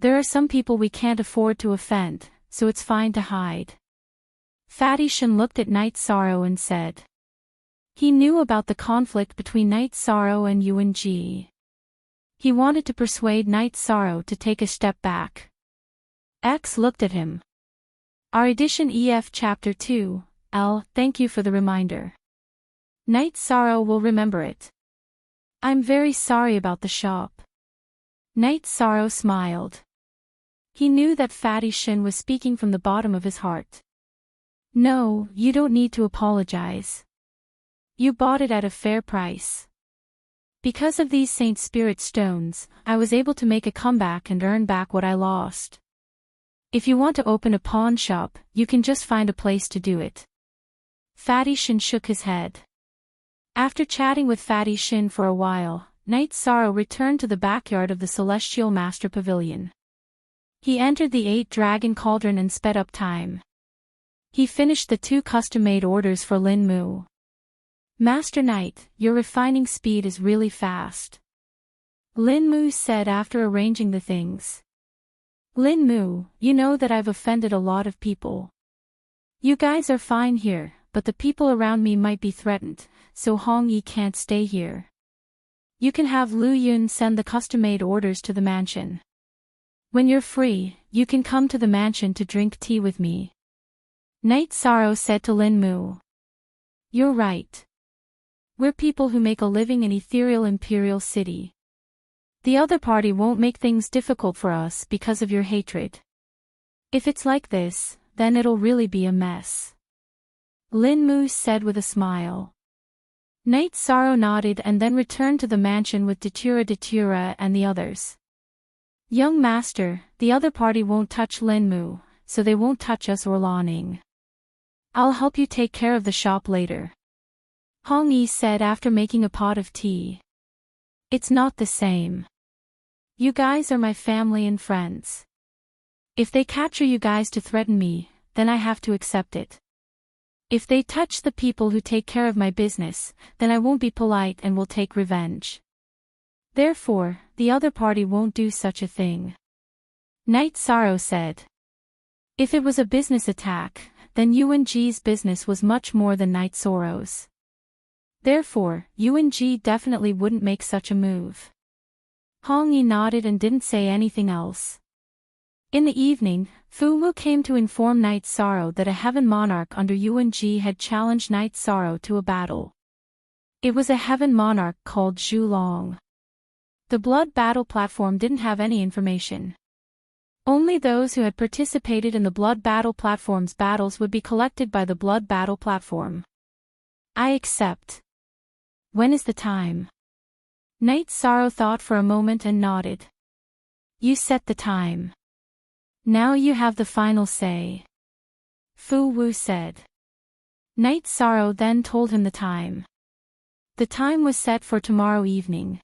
There are some people we can't afford to offend, so it's fine to hide. Fatty Shin looked at Night Sorrow and said. He knew about the conflict between Night Sorrow and Yuan Ji. He wanted to persuade Night Sorrow to take a step back. X looked at him. Our edition EF Chapter 2, L. Thank you for the reminder. Night Sorrow will remember it. I'm very sorry about the shop. Night Sorrow smiled. He knew that Fatty Shin was speaking from the bottom of his heart. No, you don't need to apologize. You bought it at a fair price. Because of these Saint Spirit stones, I was able to make a comeback and earn back what I lost. If you want to open a pawn shop, you can just find a place to do it. Fatty Shin shook his head. After chatting with Fatty Shin for a while, Night Sorrow returned to the backyard of the Celestial Master Pavilion. He entered the 8-dragon cauldron and sped up time. He finished the 2 custom-made orders for Lin Mu. Master Knight, your refining speed is really fast. Lin Mu said after arranging the things. Lin Mu, you know that I've offended a lot of people. You guys are fine here, but the people around me might be threatened, so Hong Yi can't stay here. You can have Lu Yun send the custom-made orders to the mansion. When you're free, you can come to the mansion to drink tea with me. Night Sorrow said to Lin Mu. You're right. We're people who make a living in ethereal imperial city. The other party won't make things difficult for us because of your hatred. If it's like this, then it'll really be a mess. Lin Mu said with a smile. Night Sorrow nodded and then returned to the mansion with Datura and the others. Young Master, the other party won't touch Lin Mu, so they won't touch us or Lanning. I'll help you take care of the shop later. Hong Yi said after making a pot of tea. It's not the same. You guys are my family and friends. If they capture you guys to threaten me, then I have to accept it. If they touch the people who take care of my business, then I won't be polite and will take revenge. Therefore, the other party won't do such a thing. Night Sorrow said. If it was a business attack, then Yuan Ji's business was much more than Night Sorrow's. Therefore, Yuan Ji definitely wouldn't make such a move. Hong Yi nodded and didn't say anything else. In the evening, Fu Wu came to inform Night Sorrow that a heaven monarch under Yuan Ji had challenged Night Sorrow to a battle. It was a heaven monarch called Zhu Long. The blood battle platform didn't have any information. Only those who had participated in the blood battle platform's battles would be collected by the blood battle platform. I accept. When is the time? Night Sorrow thought for a moment and nodded. You set the time. Now you have the final say. Fu Wu said. Night Sorrow then told him the time. The time was set for tomorrow evening.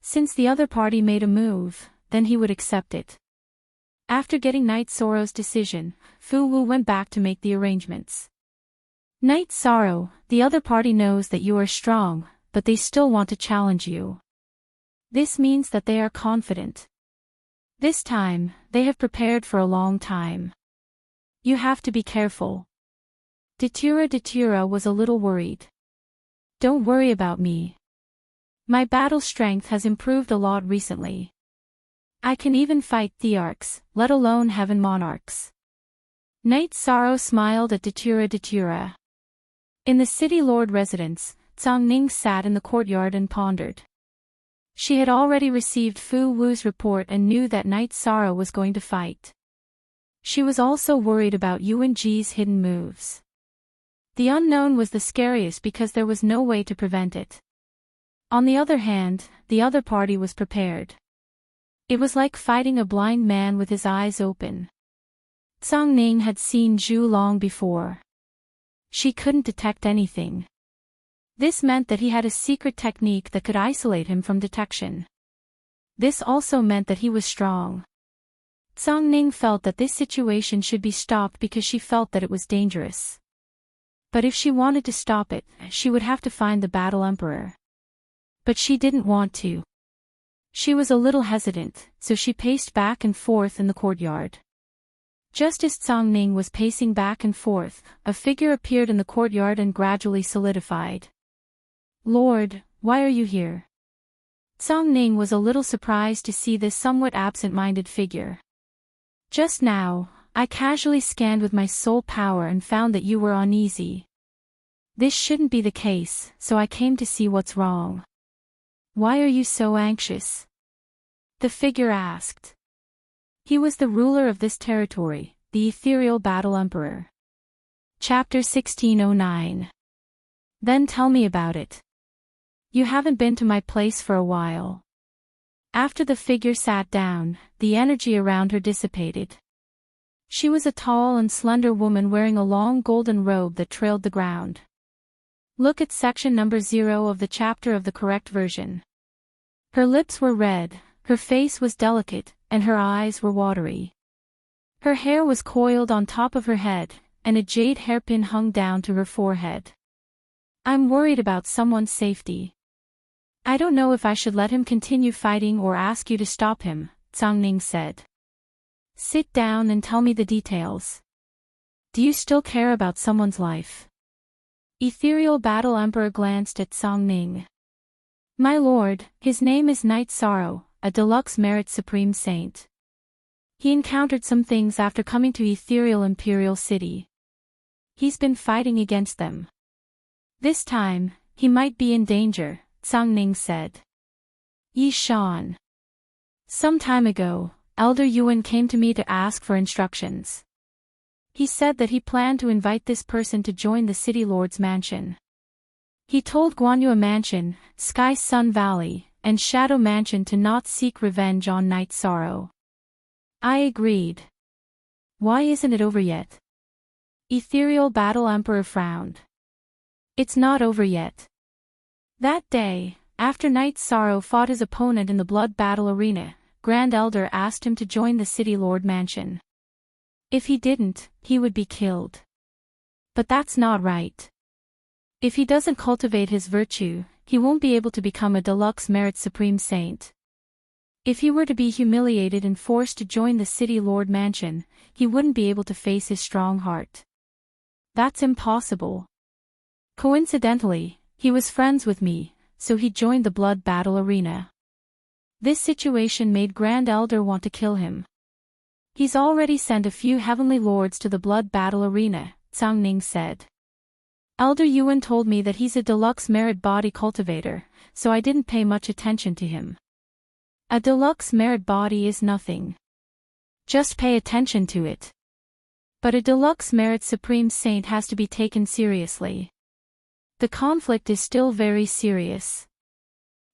Since the other party made a move, then he would accept it. After getting Night Sorrow's decision, Fu Wu went back to make the arrangements. Night Sorrow, the other party knows that you are strong, but they still want to challenge you. This means that they are confident. This time, they have prepared for a long time. You have to be careful. Datura was a little worried. Don't worry about me. My battle strength has improved a lot recently. I can even fight thearchs, let alone heaven monarchs. Knight Sorrow smiled at Datura. In the city lord residence, Tsang-Ning sat in the courtyard and pondered. She had already received Fu Wu's report and knew that Knight Sorrow was going to fight. She was also worried about Yuan Ji's hidden moves. The unknown was the scariest because there was no way to prevent it. On the other hand, the other party was prepared. It was like fighting a blind man with his eyes open. Tsang-Ning had seen Zhu long before. She couldn't detect anything. This meant that he had a secret technique that could isolate him from detection. This also meant that he was strong. Tsang-Ning felt that this situation should be stopped because she felt that it was dangerous. But if she wanted to stop it, she would have to find the Battle Emperor. But she didn't want to. She was a little hesitant, so she paced back and forth in the courtyard. Just as Tsang-Ning was pacing back and forth, a figure appeared in the courtyard and gradually solidified. Lord, why are you here? Tsang-Ning was a little surprised to see this somewhat absent-minded figure. Just now, I casually scanned with my soul power and found that you were uneasy. This shouldn't be the case, so I came to see what's wrong. Why are you so anxious? The figure asked. He was the ruler of this territory, the ethereal Battle Emperor. Chapter 1609. Then tell me about it. You haven't been to my place for a while. After the figure sat down, the energy around her dissipated. She was a tall and slender woman wearing a long golden robe that trailed the ground. Look at section number 0 of the chapter of the correct version. Her lips were red, her face was delicate, and her eyes were watery. Her hair was coiled on top of her head, and a jade hairpin hung down to her forehead. I'm worried about someone's safety. I don't know if I should let him continue fighting or ask you to stop him, Tsang-Ning said. Sit down and tell me the details. Do you still care about someone's life? Ethereal Battle Emperor glanced at Tsang-Ning. My lord, his name is Knight Sorrow, a deluxe merit supreme saint. He encountered some things after coming to Ethereal Imperial City. He's been fighting against them. This time, he might be in danger, Tsang-Ning said. Yi Shan. Some time ago, Elder Yuan came to me to ask for instructions. He said that he planned to invite this person to join the City Lord's mansion. He told Guanyu Mansion, Sky Sun Valley, and Shadow Mansion to not seek revenge on Knight Sorrow. I agreed. Why isn't it over yet? Ethereal Battle Emperor frowned. It's not over yet. That day, after Knight Sorrow fought his opponent in the blood battle arena, Grand Elder asked him to join the City Lord Mansion. If he didn't, he would be killed. But that's not right. If he doesn't cultivate his virtue, he won't be able to become a deluxe merit supreme saint. If he were to be humiliated and forced to join the City Lord Mansion, he wouldn't be able to face his strong heart. That's impossible. Coincidentally, he was friends with me, so he joined the blood battle arena. This situation made Grand Elder want to kill him. He's already sent a few heavenly lords to the blood battle arena, Tsang-Ning said. Elder Yuan told me that he's a deluxe merit body cultivator, so I didn't pay much attention to him. A deluxe merit body is nothing. Just pay attention to it. But a deluxe merit supreme saint has to be taken seriously. The conflict is still very serious.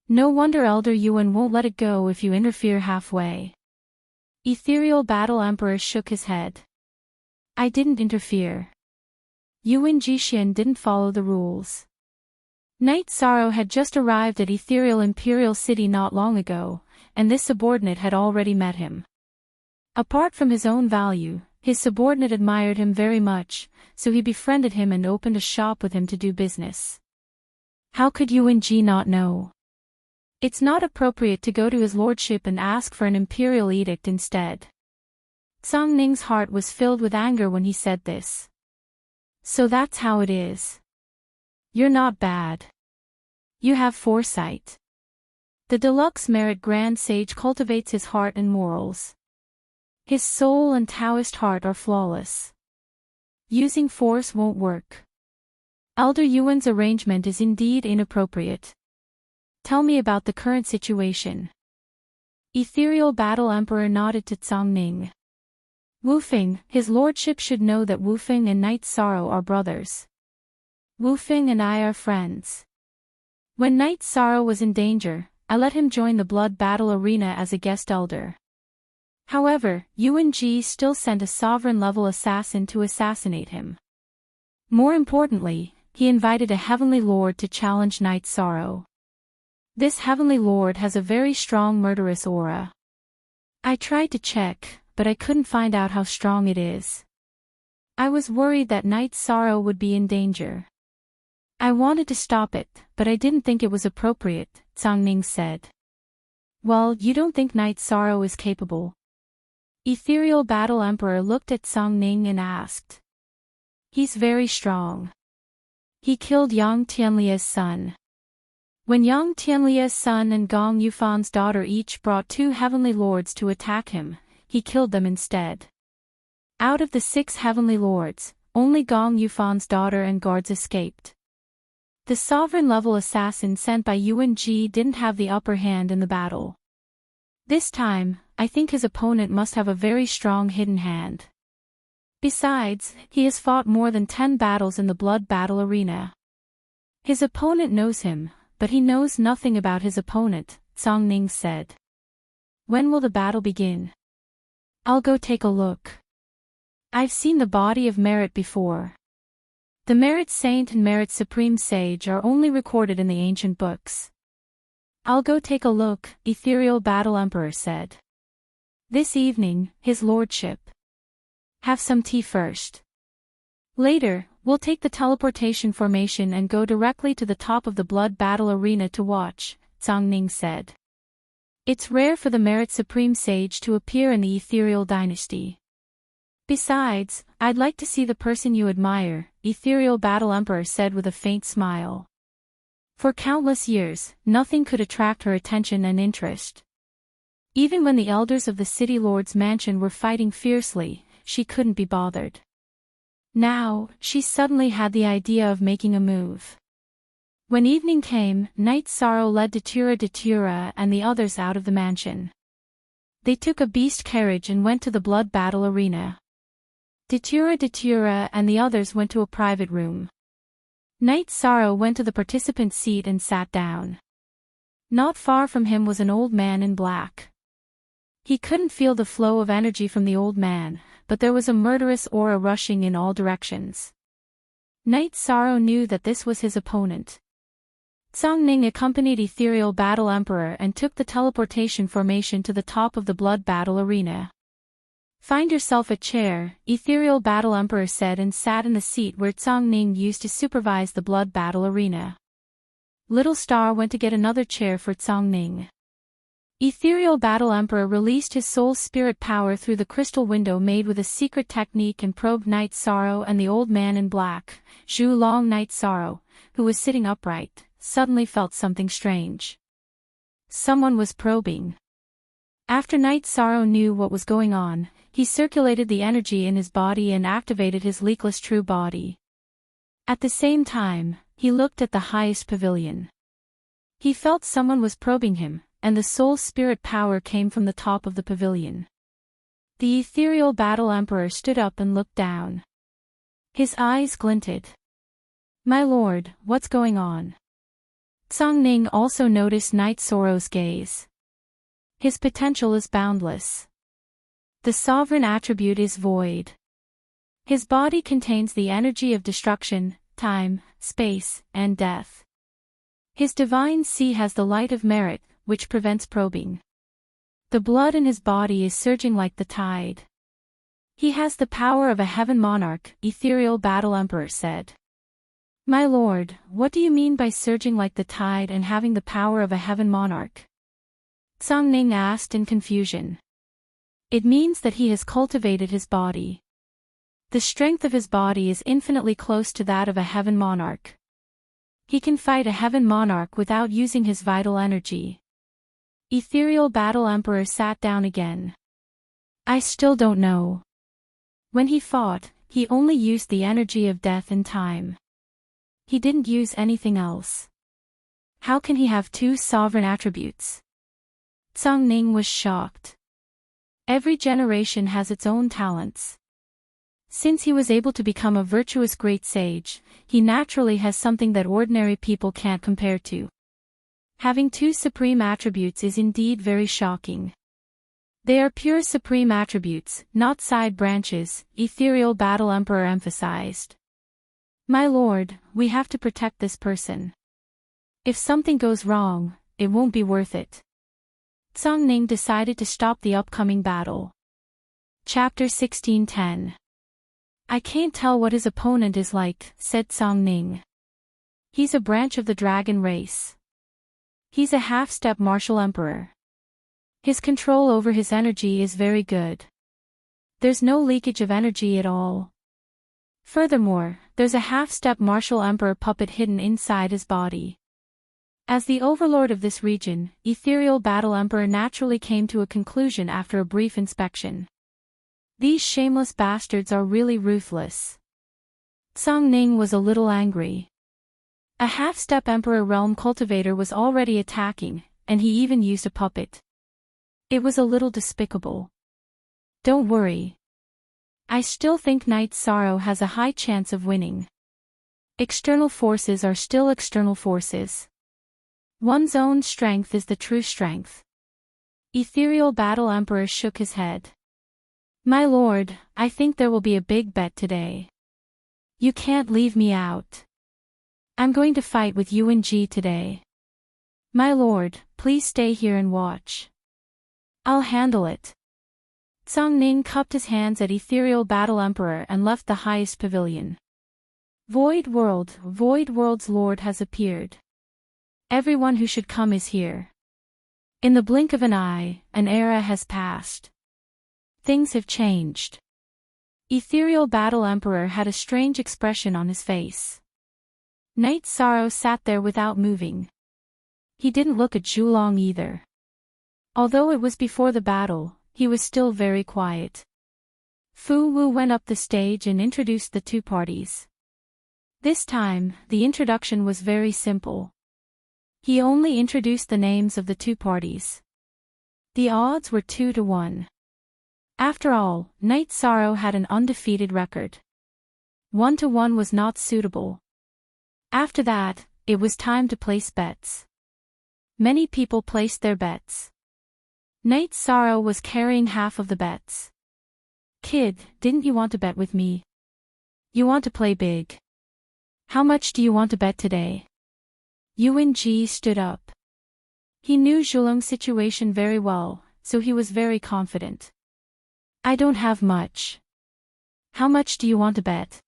No wonder Elder Yuan won't let it go if you interfere halfway. Ethereal Battle Emperor shook his head. I didn't interfere. Yuan Jixian didn't follow the rules. Knight Sorrow had just arrived at Ethereal Imperial City not long ago, and this subordinate had already met him. Apart from his own value, his subordinate admired him very much, so he befriended him and opened a shop with him to do business. How could Yuan Ji not know? It's not appropriate to go to his lordship and ask for an imperial edict instead. Tsang Ning's heart was filled with anger when he said this. So that's how it is. You're not bad. You have foresight. The deluxe merit grand sage cultivates his heart and morals. His soul and Taoist heart are flawless. Using force won't work. Elder Yuan's arrangement is indeed inappropriate. Tell me about the current situation. Ethereal Battle Emperor nodded to Tsang Ning. Wufeng, his lordship should know that Wufeng and Night Sorrow are brothers. Wufeng and I are friends. When Night Sorrow was in danger, I let him join the blood battle arena as a guest elder. However, Yuan Ji still sent a sovereign-level assassin to assassinate him. More importantly, he invited a heavenly lord to challenge Night Sorrow. This heavenly lord has a very strong murderous aura. I tried to check, but I couldn't find out how strong it is. I was worried that Night Sorrow would be in danger. I wanted to stop it, but I didn't think it was appropriate, Tsang Ning said. Well, you don't think Night Sorrow is capable? Ethereal Battle Emperor looked at Tsang Ning and asked. He's very strong. He killed Yang Tianlia's son. When Yang Tianlia's son and Gong Yufan's daughter each brought 2 heavenly lords to attack him, he killed them instead. Out of the 6 heavenly lords, only Gong Yufan's daughter and guards escaped. The sovereign-level assassin sent by Yuan Ji didn't have the upper hand in the battle. This time, I think his opponent must have a very strong hidden hand. Besides, he has fought more than 10 battles in the blood battle arena. His opponent knows him, but he knows nothing about his opponent, Tsang Ning said. When will the battle begin? I'll go take a look. I've seen the body of merit before. The merit saint and merit supreme sage are only recorded in the ancient books. I'll go take a look, Ethereal Battle Emperor said. This evening, his lordship. Have some tea first. Later, we'll take the teleportation formation and go directly to the top of the blood battle arena to watch, Tsang Ning said. It's rare for the merit supreme sage to appear in the ethereal dynasty. Besides, I'd like to see the person you admire, Ethereal Battle Emperor said with a faint smile. For countless years, nothing could attract her attention and interest. Even when the elders of the City Lord's mansion were fighting fiercely, she couldn't be bothered. Now, she suddenly had the idea of making a move. When evening came, Night Sorrow led Datura and the others out of the mansion. They took a beast carriage and went to the blood battle arena. Datura and the others went to a private room. Night Sorrow went to the participant seat and sat down. Not far from him was an old man in black. He couldn't feel the flow of energy from the old man, but there was a murderous aura rushing in all directions. Night Sorrow knew that this was his opponent. Tsang Ning accompanied Ethereal Battle Emperor and took the teleportation formation to the top of the blood battle arena. Find yourself a chair, Ethereal Battle Emperor said and sat in the seat where Tsang Ning used to supervise the blood battle arena. Little Star went to get another chair for Tsang Ning. Ethereal Battle Emperor released his soul spirit power through the crystal window made with a secret technique and probed Night Sorrow and the old man in black, Zhu Long. Night Sorrow, who was sitting upright, suddenly felt something strange. Someone was probing. After Night Sorrow knew what was going on, he circulated the energy in his body and activated his leakless true body. At the same time, he looked at the highest pavilion. He felt someone was probing him, and the soul spirit power came from the top of the pavilion. The Ethereal Battle Emperor stood up and looked down. His eyes glinted. My lord, what's going on? Tsang Ning also noticed Night Sorrow's gaze. His potential is boundless. The sovereign attribute is void. His body contains the energy of destruction, time, space, and death. His divine sea has the light of merit, which prevents probing. The blood in his body is surging like the tide. He has the power of a heaven monarch, Ethereal Battle Emperor said. My lord, what do you mean by surging like the tide and having the power of a heaven monarch? Tsang Ning asked in confusion. It means that he has cultivated his body. The strength of his body is infinitely close to that of a heaven monarch. He can fight a heaven monarch without using his vital energy. Ethereal Battle Emperor sat down again. I still don't know. When he fought, he only used the energy of death and time. He didn't use anything else. How can he have two sovereign attributes? Tsang Ning was shocked. Every generation has its own talents. Since he was able to become a virtuous great sage, he naturally has something that ordinary people can't compare to. Having two supreme attributes is indeed very shocking. They are pure supreme attributes, not side branches, Ethereal Battle Emperor emphasized. My lord, we have to protect this person. If something goes wrong, it won't be worth it. Tsang Ning decided to stop the upcoming battle. Chapter 1610. I can't tell what his opponent is like, said Tsang Ning. He's a branch of the dragon race. He's a half-step martial emperor. His control over his energy is very good. There's no leakage of energy at all. Furthermore, there's a half-step martial emperor puppet hidden inside his body. As the overlord of this region, Ethereal Battle Emperor naturally came to a conclusion after a brief inspection. These shameless bastards are really ruthless. Tsang Ning was a little angry. A half-step Emperor Realm Cultivator was already attacking, and he even used a puppet. It was a little despicable. Don't worry. I still think Knight Sorrow has a high chance of winning. External forces are still external forces. One's own strength is the true strength. Ethereal Battle Emperor shook his head. My lord, I think there will be a big bet today. You can't leave me out. I'm going to fight with Yuan Ji today. My lord, please stay here and watch. I'll handle it. Tsang Ning cupped his hands at Ethereal Battle Emperor and left the highest pavilion. Void World's lord has appeared. Everyone who should come is here. In the blink of an eye, an era has passed. Things have changed. Ethereal Battle Emperor had a strange expression on his face. Knight Sorrow sat there without moving. He didn't look at Zhulong either. Although it was before the battle, he was still very quiet. Fu Wu went up the stage and introduced the two parties. This time, the introduction was very simple. He only introduced the names of the two parties. The odds were 2-1. After all, Knight Sorrow had an undefeated record. 1-1 was not suitable. After that, it was time to place bets. Many people placed their bets. Knight Sorrow was carrying half of the bets. Kid, didn't you want to bet with me? You want to play big. How much do you want to bet today? Yuan Ji stood up. He knew Zhulong's situation very well, so he was very confident. I don't have much. How much do you want to bet?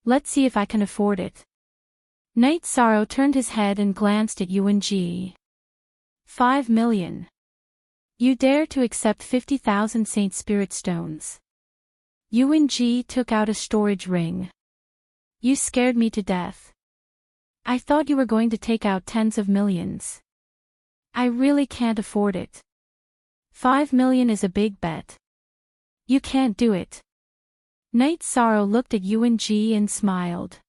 Let's see if I can afford it. Knight Sorrow turned his head and glanced at Yuan Ji. 5 million. You dare to accept 50,000 Saint Spirit Stones. Yuan Ji took out a storage ring. You scared me to death. I thought you were going to take out tens of millions. I really can't afford it. 5 million is a big bet. You can't do it. Knight Sorrow looked at Yuan Ji and smiled.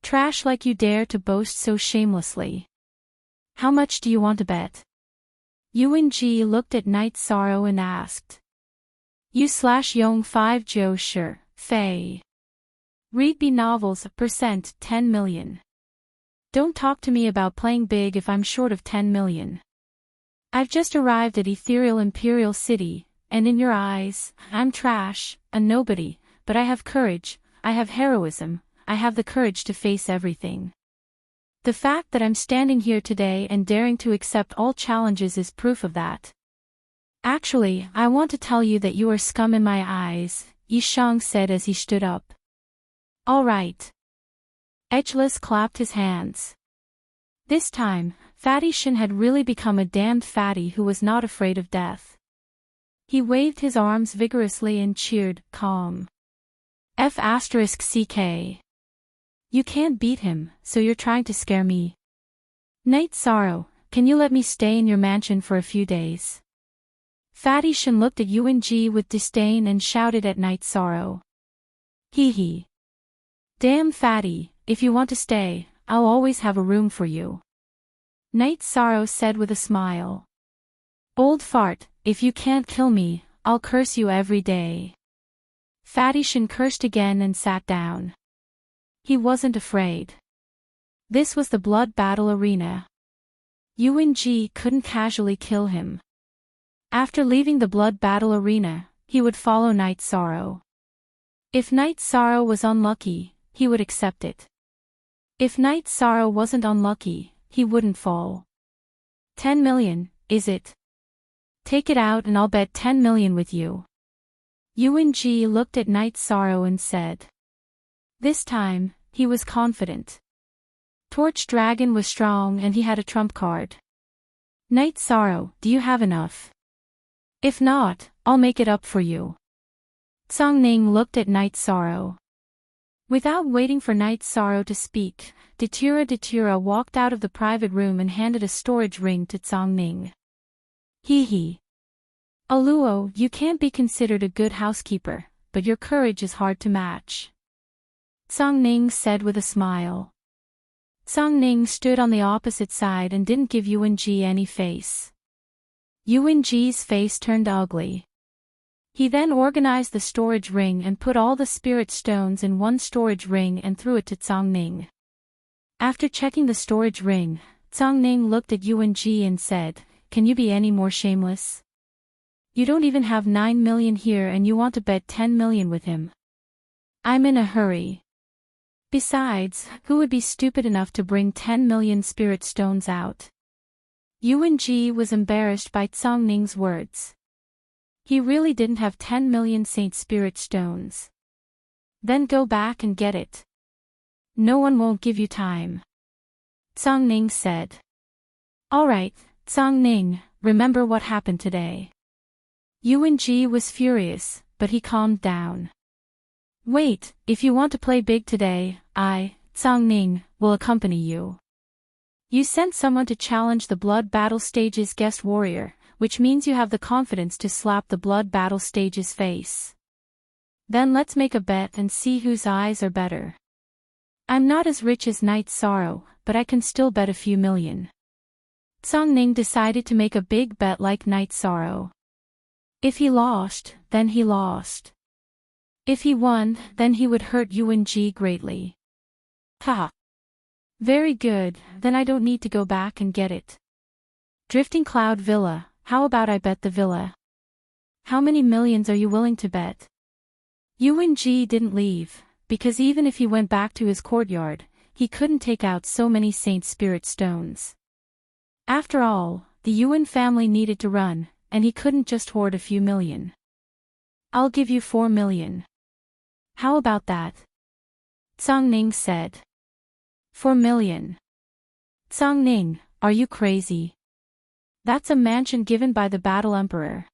Trash like you dare to boast so shamelessly. How much do you want to bet? Yuan Ji looked at Knight Sorrow and asked. You/Yong 5 Joe sure, Fei. Read B novels, percent 10 million. Don't talk to me about playing big if I'm short of 10 million. I've just arrived at Ethereal Imperial City, and in your eyes, I'm trash, a nobody, but I have courage, I have heroism, I have the courage to face everything. The fact that I'm standing here today and daring to accept all challenges is proof of that. Actually, I want to tell you that you are scum in my eyes, Yi Shang said as he stood up. All right. Edgeless clapped his hands. This time, Fatty Shin had really become a damned fatty who was not afraid of death. He waved his arms vigorously and cheered, calm. F***ck. You can't beat him, so you're trying to scare me. Night Sorrow, can you let me stay in your mansion for a few days? Fatty Shin looked at Yuan-ji with disdain and shouted at Night Sorrow. Hee hee. Damn Fatty, if you want to stay, I'll always have a room for you. Night Sorrow said with a smile. Old fart, if you can't kill me, I'll curse you every day. Fatty Shin cursed again and sat down. He wasn't afraid. This was the blood battle arena. Yuan-ji couldn't casually kill him. After leaving the blood battle arena, he would follow Night Sorrow. If Night Sorrow was unlucky, he would accept it. If Night Sorrow wasn't unlucky, he wouldn't fall. 10 million, is it? Take it out and I'll bet 10 million with you. Yuan-ji looked at Night Sorrow and said. This time, he was confident. Torch Dragon was strong and he had a trump card. Night Sorrow, do you have enough? If not, I'll make it up for you. Tsang Ning looked at Night Sorrow. Without waiting for Night Sorrow to speak, Datura walked out of the private room and handed a storage ring to Tsang Ning. Hee hee. Aluo, you can't be considered a good housekeeper, but your courage is hard to match. Tsang Ning said with a smile. Tsang Ning stood on the opposite side and didn't give Yuan-ji any face. Yuan-ji's face turned ugly. He then organized the storage ring and put all the spirit stones in one storage ring and threw it to Tsang Ning. After checking the storage ring, Tsang Ning looked at Yuan-ji and said, Can you be any more shameless? You don't even have 9 million here and you want to bet 10 million with him. I'm in a hurry. Besides, who would be stupid enough to bring 10 million spirit stones out? Yuan-ji was embarrassed by Tsang Ning's words. He really didn't have 10 million saint spirit stones. Then go back and get it. No one won't give you time. Tsang Ning said. Alright, Tsang Ning, remember what happened today. Yuan-ji was furious, but he calmed down. Wait, if you want to play big today, I, Tsang Ning, will accompany you. You sent someone to challenge the blood battle stage's guest warrior, which means you have the confidence to slap the blood battle stage's face. Then let's make a bet and see whose eyes are better. I'm not as rich as Night Sorrow, but I can still bet a few million. Tsang Ning decided to make a big bet like Night Sorrow. If he lost, then he lost. If he won, then he would hurt Yuan-ji greatly. Ha! Very good, then I don't need to go back and get it. Drifting Cloud Villa, how about I bet the villa? How many millions are you willing to bet? Yuan-ji didn't leave, because even if he went back to his courtyard, he couldn't take out so many saint spirit stones. After all, the Yuan family needed to run, and he couldn't just hoard a few million. I'll give you 4 million. How about that? Tsang Ning said. 4 million. Tsang Ning, are you crazy? That's a mansion given by the Battle Emperor.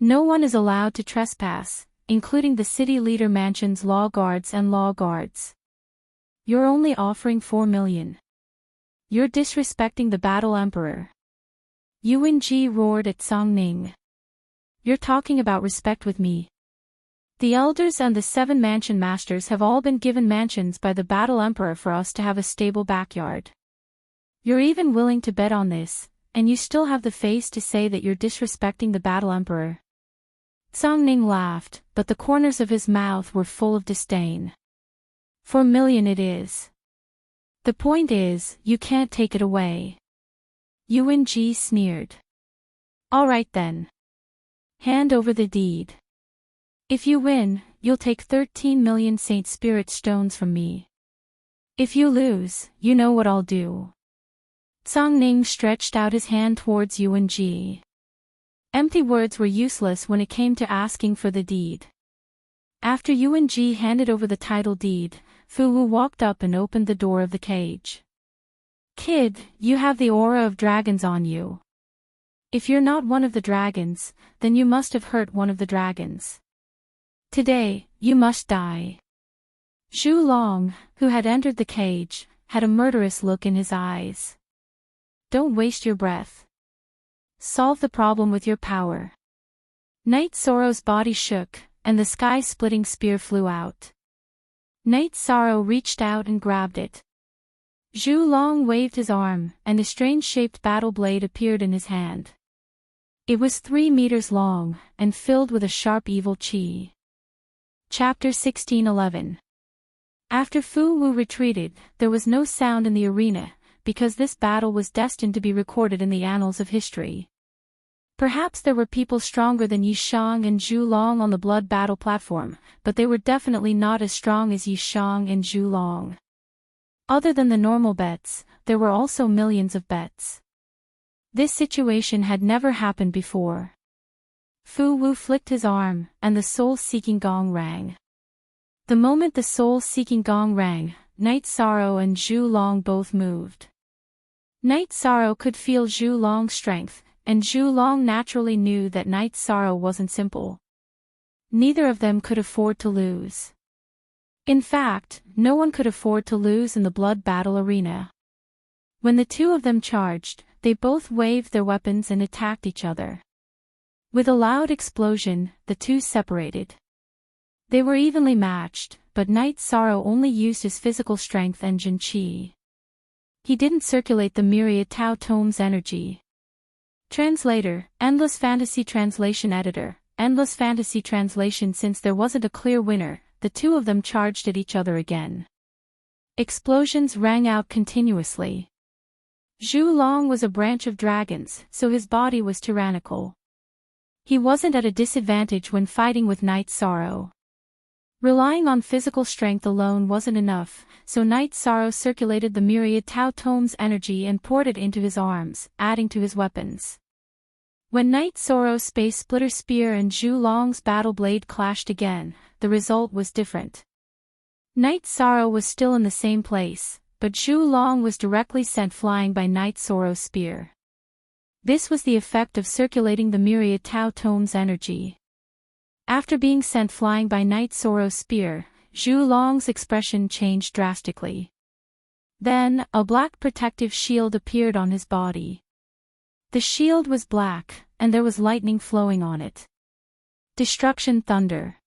No one is allowed to trespass, including the city leader mansion's law guards and law guards. You're only offering 4 million. You're disrespecting the Battle Emperor. Yuan-ji roared at Tsang Ning. You're talking about respect with me. The elders and the 7 mansion masters have all been given mansions by the Battle Emperor for us to have a stable backyard. You're even willing to bet on this, and you still have the face to say that you're disrespecting the Battle Emperor. Tsang Ning laughed, but the corners of his mouth were full of disdain. 4 million it is. The point is, you can't take it away. Yuan-ji sneered. All right then. Hand over the deed. If you win, you'll take 13 million saint spirit stones from me. If you lose, you know what I'll do. Tsang Ning stretched out his hand towards Yuan-ji. Empty words were useless when it came to asking for the deed. After Yuan Ji handed over the title deed, Fu Wu walked up and opened the door of the cage. "Kid, you have the aura of dragons on you. If you're not one of the dragons, then you must have hurt one of the dragons. Today, you must die." Zhu Long, who had entered the cage, had a murderous look in his eyes. "Don't waste your breath. Solve the problem with your power." Night Sorrow's body shook, and the sky-splitting spear flew out. Night Sorrow reached out and grabbed it. Zhu Long waved his arm, and a strange-shaped battle blade appeared in his hand. It was 3 meters long, and filled with a sharp evil qi. Chapter 1611. After Fu Wu retreated, there was no sound in the arena, because this battle was destined to be recorded in the annals of history. Perhaps there were people stronger than Yi Shang and Zhu Long on the blood battle platform, but they were definitely not as strong as Yi Shang and Zhu Long. Other than the normal bets, there were also millions of bets. This situation had never happened before. Fu Wu flicked his arm, and the soul-seeking gong rang. The moment the soul-seeking gong rang, Night Sorrow and Zhu Long both moved. Night Sorrow could feel Zhu Long's strength, and Zhu Long naturally knew that Night Sorrow wasn't simple. Neither of them could afford to lose. In fact, no one could afford to lose in the blood battle arena. When the two of them charged, they both waved their weapons and attacked each other. With a loud explosion, the two separated. They were evenly matched, but Night Sorrow only used his physical strength and Jin Qi. He didn't circulate the myriad Tao Tome's energy. Translator, Endless Fantasy Translation Editor, Endless Fantasy Translation. Since there wasn't a clear winner, the two of them charged at each other again. Explosions rang out continuously. Zhu Long was a branch of dragons, so his body was tyrannical. He wasn't at a disadvantage when fighting with Night Sorrow. Relying on physical strength alone wasn't enough, so Night Sorrow circulated the myriad Tao Tome's energy and poured it into his arms, adding to his weapons. When Night Sorrow's Space Splitter Spear and Zhu Long's Battle Blade clashed again, the result was different. Night Sorrow was still in the same place, but Zhu Long was directly sent flying by Night Sorrow's spear. This was the effect of circulating the myriad Tao Tome's energy. After being sent flying by Night Sorrow's spear, Zhu Long's expression changed drastically. Then, a black protective shield appeared on his body. The shield was black, and there was lightning flowing on it. Destruction Thunder.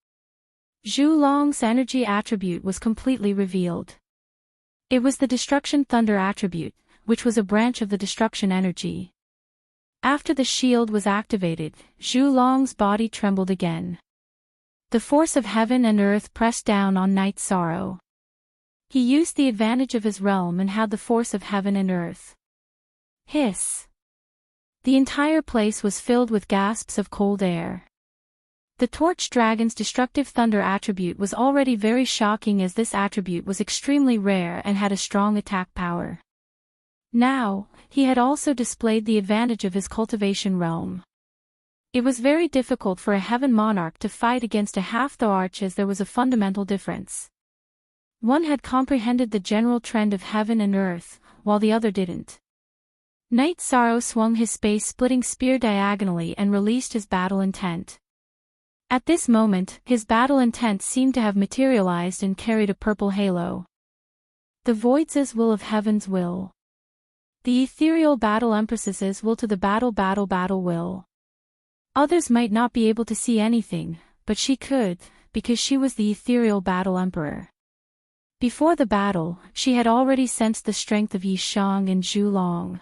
Zhu Long's energy attribute was completely revealed. It was the Destruction Thunder attribute, which was a branch of the destruction energy. After the shield was activated, Zhu Long's body trembled again. The force of heaven and earth pressed down on Night Sorrow. He used the advantage of his realm and had the force of heaven and earth. Hiss. The entire place was filled with gasps of cold air. The Torch Dragon's destructive thunder attribute was already very shocking, as this attribute was extremely rare and had a strong attack power. Now, he had also displayed the advantage of his cultivation realm. It was very difficult for a heaven monarch to fight against a half-the-arch, as there was a fundamental difference. One had comprehended the general trend of heaven and earth, while the other didn't. Night Sorrow swung his space-splitting spear diagonally and released his battle intent. At this moment, his battle intent seemed to have materialized and carried a purple halo. The Void's will of heaven's will. The ethereal battle empress's will to the battle will. Others might not be able to see anything, but she could, because she was the ethereal battle emperor. Before the battle, she had already sensed the strength of Yi Shang and Zhu Long.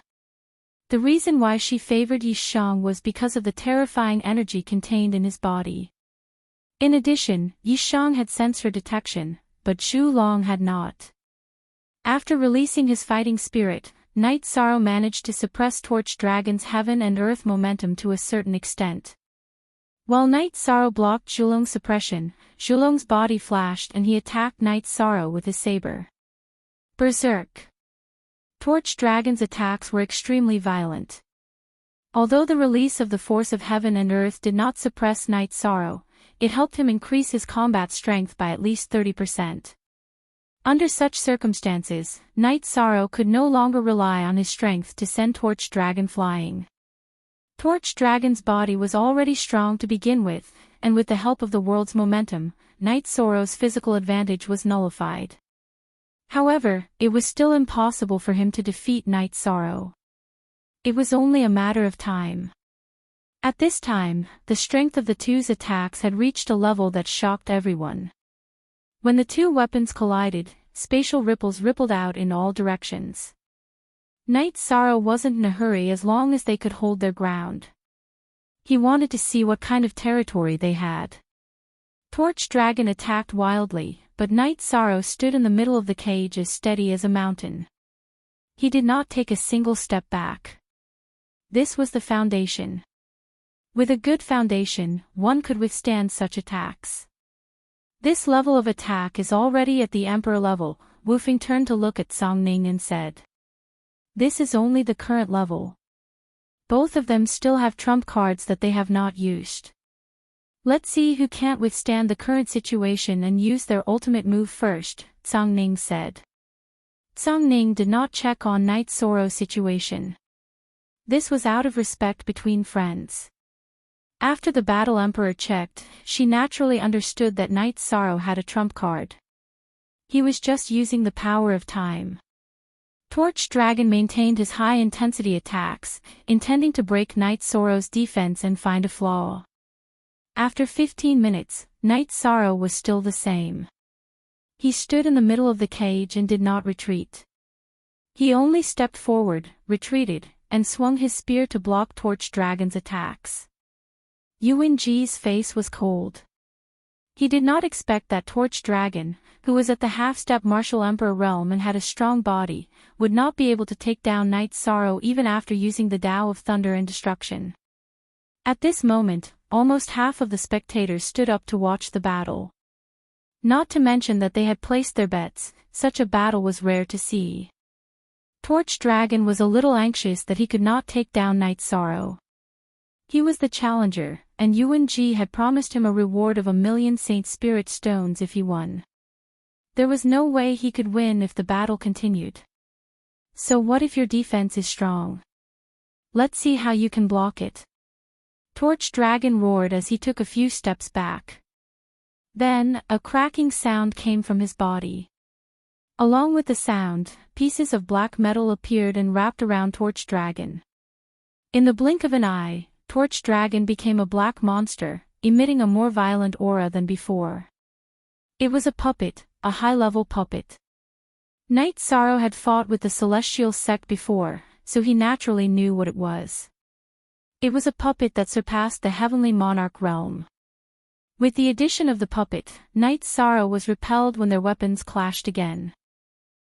The reason why she favored Yi Shang was because of the terrifying energy contained in his body. In addition, Yi Shang had sensed her detection, but Zhu Long had not. After releasing his fighting spirit, Night Sorrow managed to suppress Torch Dragon's heaven and earth momentum to a certain extent. While Night Sorrow blocked Zhulong's suppression, Zhulong's body flashed and he attacked Night Sorrow with his saber. Berserk. Torch Dragon's attacks were extremely violent. Although the release of the force of heaven and earth did not suppress Night Sorrow, it helped him increase his combat strength by at least 30%. Under such circumstances, Night Sorrow could no longer rely on his strength to send Torch Dragon flying. Torch Dragon's body was already strong to begin with, and with the help of the world's momentum, Night Sorrow's physical advantage was nullified. However, it was still impossible for him to defeat Night Sorrow. It was only a matter of time. At this time, the strength of the two's attacks had reached a level that shocked everyone. When the two weapons collided, spatial ripples rippled out in all directions. Night Sorrow wasn't in a hurry as long as they could hold their ground. He wanted to see what kind of territory they had. Torch Dragon attacked wildly, but Night Sorrow stood in the middle of the cage as steady as a mountain. He did not take a single step back. This was the foundation. With a good foundation, one could withstand such attacks. This level of attack is already at the Emperor level. Wufeng turned to look at Song Ning and said, "This is only the current level. Both of them still have trump cards that they have not used. Let's see who can't withstand the current situation and use their ultimate move first," Song Ning said. Song Ning did not check on Night Sorrow's situation. This was out of respect between friends. After the battle Emperor checked, she naturally understood that Night Sorrow had a trump card. He was just using the power of time. Torch Dragon maintained his high-intensity attacks, intending to break Night Sorrow's defense and find a flaw. After 15 minutes, Night Sorrow was still the same. He stood in the middle of the cage and did not retreat. He only stepped forward, retreated, and swung his spear to block Torch Dragon's attacks. Yuan Ji's face was cold. He did not expect that Torch Dragon, who was at the half-step martial emperor realm and had a strong body, would not be able to take down Night Sorrow even after using the Tao of Thunder and Destruction. At this moment, almost half of the spectators stood up to watch the battle. Not to mention that they had placed their bets. Such a battle was rare to see. Torch Dragon was a little anxious that he could not take down Night Sorrow. He was the challenger, and Yuan Ji had promised him a reward of 1,000,000 Saint Spirit Stones if he won. There was no way he could win if the battle continued. So what if your defense is strong? Let's see how you can block it. Torch Dragon roared as he took a few steps back. Then, a cracking sound came from his body. Along with the sound, pieces of black metal appeared and wrapped around Torch Dragon. In the blink of an eye, Torch Dragon became a black monster, emitting a more violent aura than before. It was a puppet, a high-level puppet. Night Sorrow had fought with the Celestial Sect before, so he naturally knew what it was. It was a puppet that surpassed the Heavenly Monarch realm. With the addition of the puppet, Night Sorrow was repelled when their weapons clashed again.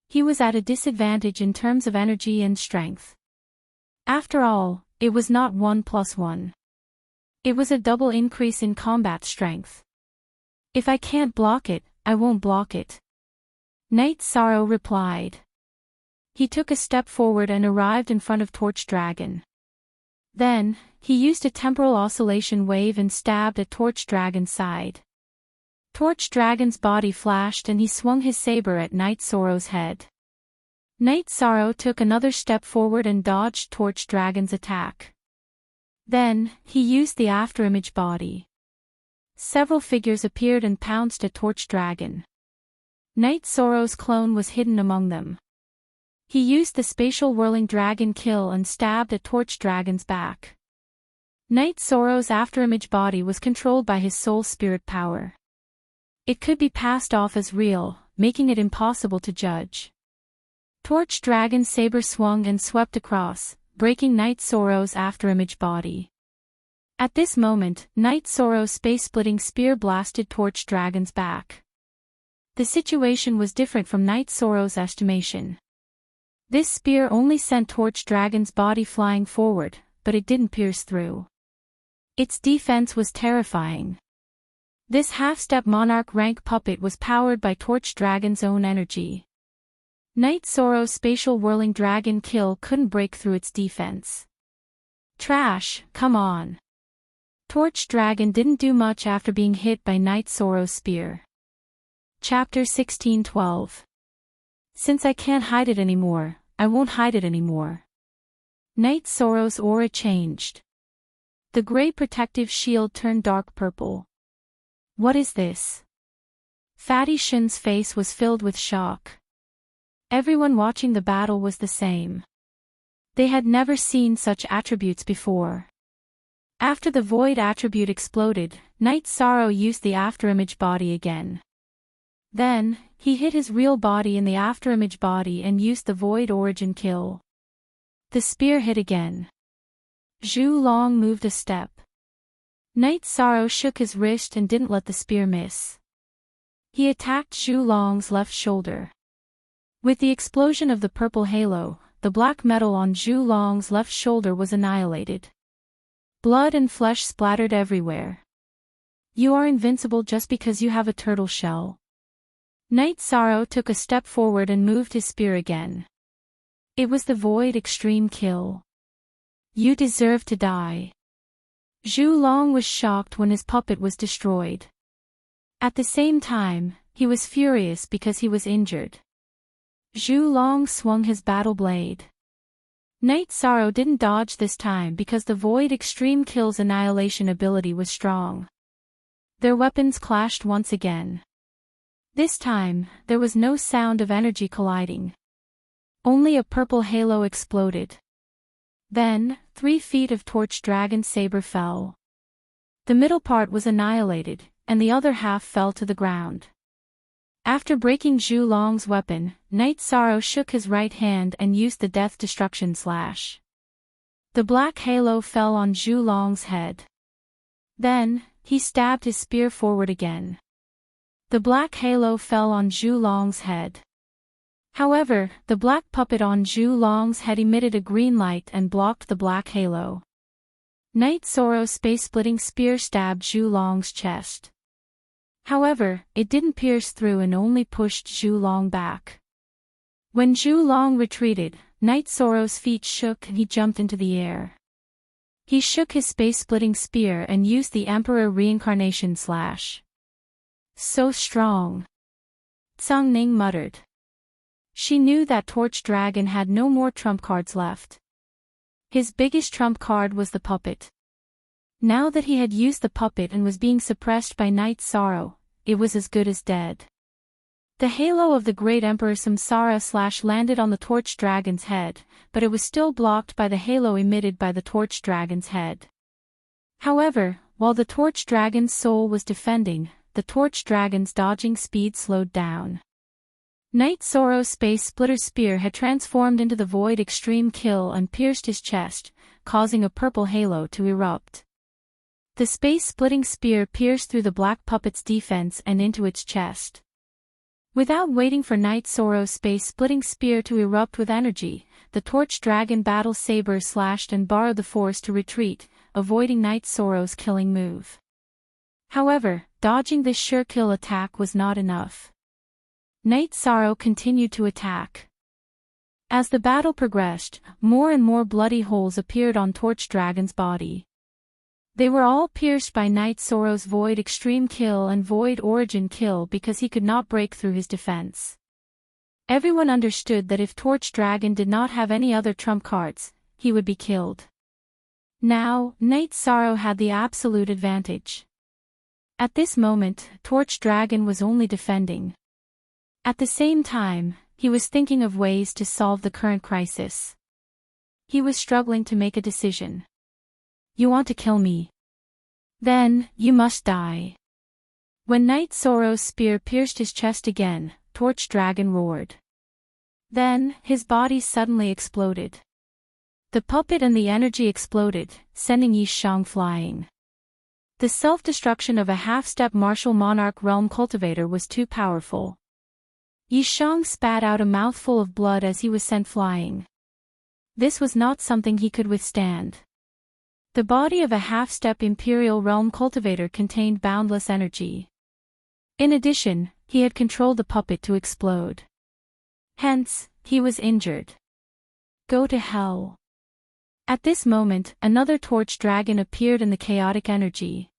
He was at a disadvantage in terms of energy and strength. After all, it was not 1 + 1. It was a double increase in combat strength. If I can't block it, I won't block it. Night Sorrow replied. He took a step forward and arrived in front of Torch Dragon. Then, he used a temporal oscillation wave and stabbed at Torch Dragon's side. Torch Dragon's body flashed and he swung his saber at Night Sorrow's head. Night Sorrow took another step forward and dodged Torch Dragon's attack. Then, he used the afterimage body. Several figures appeared and pounced at Torch Dragon. Night Sorrow's clone was hidden among them. He used the spatial whirling dragon kill and stabbed at Torch Dragon's back. Night Sorrow's afterimage body was controlled by his soul spirit power. It could be passed off as real, making it impossible to judge. Torch Dragon's saber swung and swept across, breaking Night Sorrow's afterimage body. At this moment, Night Sorrow's space-splitting spear blasted Torch Dragon's back. The situation was different from Night Sorrow's estimation. This spear only sent Torch Dragon's body flying forward, but it didn't pierce through. Its defense was terrifying. This half-step monarch rank puppet was powered by Torch Dragon's own energy. Night Sorrow's spatial whirling dragon kill couldn't break through its defense. Trash, come on. Torch Dragon didn't do much after being hit by Night Sorrow's spear. Chapter 16:12. Since I can't hide it anymore, I won't hide it anymore. Night Sorrow's aura changed. The gray protective shield turned dark purple. What is this? Fatty Shun's face was filled with shock. Everyone watching the battle was the same. They had never seen such attributes before. After the void attribute exploded, Night Sorrow used the afterimage body again. Then, he hit his real body in the afterimage body and used the void origin kill. The spear hit again. Zhu Long moved a step. Night Sorrow shook his wrist and didn't let the spear miss. He attacked Zhu Long's left shoulder. With the explosion of the purple halo, the black metal on Zhu Long's left shoulder was annihilated. Blood and flesh splattered everywhere. You are invincible just because you have a turtle shell. Night Sorrow took a step forward and moved his spear again. It was the void extreme kill. You deserve to die. Zhu Long was shocked when his puppet was destroyed. At the same time, he was furious because he was injured. Zhu Long swung his battle blade. Night Sorrow didn't dodge this time because the void extreme kill's annihilation ability was strong. Their weapons clashed once again. This time, there was no sound of energy colliding. Only a purple halo exploded. Then, 3 feet of Torch Dragon saber fell. The middle part was annihilated, and the other half fell to the ground. After breaking Zhu Long's weapon, Night Sorrow shook his right hand and used the Death Destruction Slash. The black halo fell on Zhu Long's head. Then, he stabbed his spear forward again. The black halo fell on Zhu Long's head. However, the black puppet on Zhu Long's head emitted a green light and blocked the black halo. Night Sorrow's space-splitting spear stabbed Zhu Long's chest. However, it didn't pierce through and only pushed Zhu Long back. When Zhu Long retreated, Night Sorrow's feet shook and he jumped into the air. He shook his space-splitting spear and used the Emperor Reincarnation Slash. So strong. Tsang Ning muttered. She knew that Torch Dragon had no more trump cards left. His biggest trump card was the puppet. Now that he had used the puppet and was being suppressed by Night Sorrow, it was as good as dead. The halo of the Great Emperor Samsara Slash landed on the Torch Dragon's head, but it was still blocked by the halo emitted by the Torch Dragon's head. However, while the Torch Dragon's soul was defending, the Torch Dragon's dodging speed slowed down. Night Sorrow's Space Splitter Spear had transformed into the Void Extreme Kill and pierced his chest, causing a purple halo to erupt. The space-splitting spear pierced through the black puppet's defense and into its chest. Without waiting for Night Sorrow's space-splitting spear to erupt with energy, the Torch Dragon battle saber slashed and borrowed the force to retreat, avoiding Night Sorrow's killing move. However, dodging this sure kill attack was not enough. Night Sorrow continued to attack. As the battle progressed, more and more bloody holes appeared on Torch Dragon's body. They were all pierced by Night Sorrow's Void Extreme Kill and Void Origin Kill because he could not break through his defense. Everyone understood that if Torch Dragon did not have any other trump cards, he would be killed. Now, Night Sorrow had the absolute advantage. At this moment, Torch Dragon was only defending. At the same time, he was thinking of ways to solve the current crisis. He was struggling to make a decision. You want to kill me? Then, you must die. When Night Sorrow's spear pierced his chest again, Torch Dragon roared. Then, his body suddenly exploded. The puppet and the energy exploded, sending Yi Shang flying. The self-destruction of a half-step martial monarch realm cultivator was too powerful. Yi Shang spat out a mouthful of blood as he was sent flying. This was not something he could withstand. The body of a half-step Imperial Realm cultivator contained boundless energy. In addition, he had controlled the puppet to explode. Hence, he was injured. Go to hell. At this moment, another torch dragon appeared in the chaotic energy.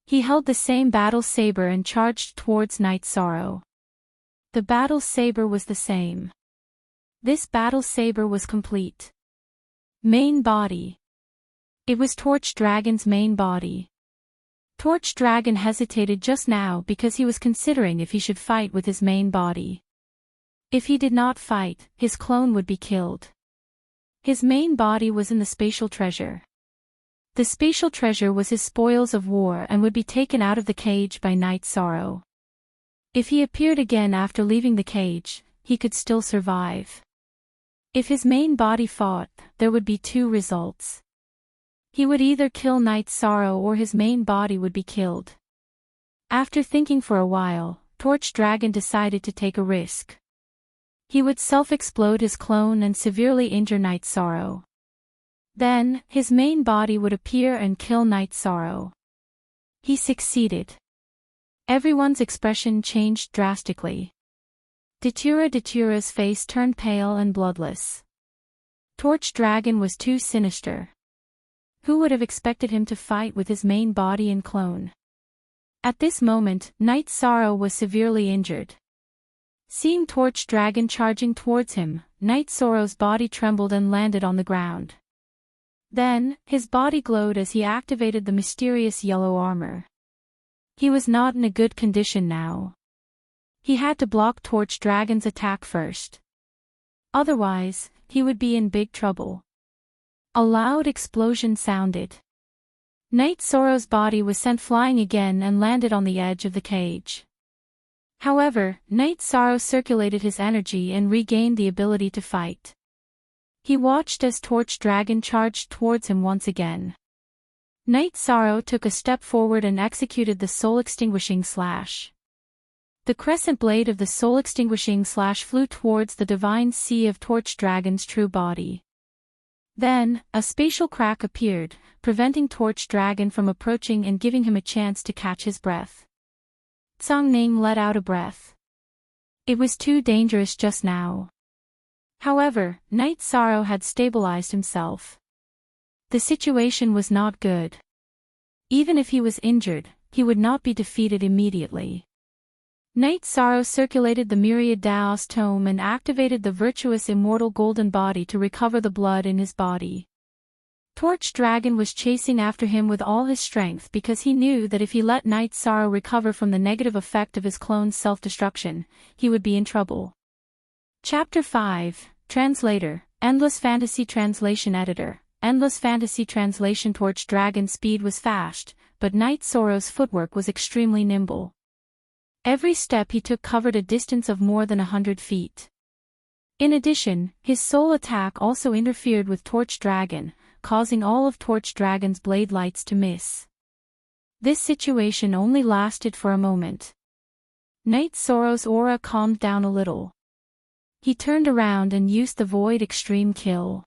He held the same battle saber and charged towards Night Sorrow. The battle saber was the same. This battle saber was complete. Main body. It was Torch Dragon's main body. Torch Dragon hesitated just now because he was considering if he should fight with his main body. If he did not fight, his clone would be killed. His main body was in the spatial treasure. The spatial treasure was his spoils of war and would be taken out of the cage by Night Sorrow. If he appeared again after leaving the cage, he could still survive. If his main body fought, there would be two results. He would either kill Night Sorrow or his main body would be killed. After thinking for a while, Torch Dragon decided to take a risk. He would self-explode his clone and severely injure Night Sorrow. Then, his main body would appear and kill Night Sorrow. He succeeded. Everyone's expression changed drastically. Datura's face turned pale and bloodless. Torch Dragon was too sinister. Who would have expected him to fight with his main body and clone? At this moment, Night Sorrow was severely injured. Seeing Torch Dragon charging towards him, Night Sorrow's body trembled and landed on the ground. Then, his body glowed as he activated the mysterious yellow armor. He was not in a good condition now. He had to block Torch Dragon's attack first. Otherwise, he would be in big trouble. A loud explosion sounded. Night Sorrow's body was sent flying again and landed on the edge of the cage. However, Night Sorrow circulated his energy and regained the ability to fight. He watched as Torch Dragon charged towards him once again. Night Sorrow took a step forward and executed the soul-extinguishing slash. The crescent blade of the soul-extinguishing slash flew towards the divine sea of Torch Dragon's true body. Then, a spatial crack appeared, preventing Torch Dragon from approaching and giving him a chance to catch his breath. Tsang-Ning let out a breath. It was too dangerous just now. However, Night Sorrow had stabilized himself. The situation was not good. Even if he was injured, he would not be defeated immediately. Night Sorrow circulated the myriad Daos tome and activated the virtuous immortal golden body to recover the blood in his body. Torch Dragon was chasing after him with all his strength because he knew that if he let Night Sorrow recover from the negative effect of his clone's self-destruction, he would be in trouble. Chapter 5, Translator, Endless Fantasy Translation Editor, Endless Fantasy Translation. Torch Dragon's speed was fast, but Night Sorrow's footwork was extremely nimble. Every step he took covered a distance of more than 100 feet. In addition, his soul attack also interfered with Torch Dragon, causing all of Torch Dragon's blade lights to miss. This situation only lasted for a moment. Night Sorrow's aura calmed down a little. He turned around and used the Void Extreme Kill.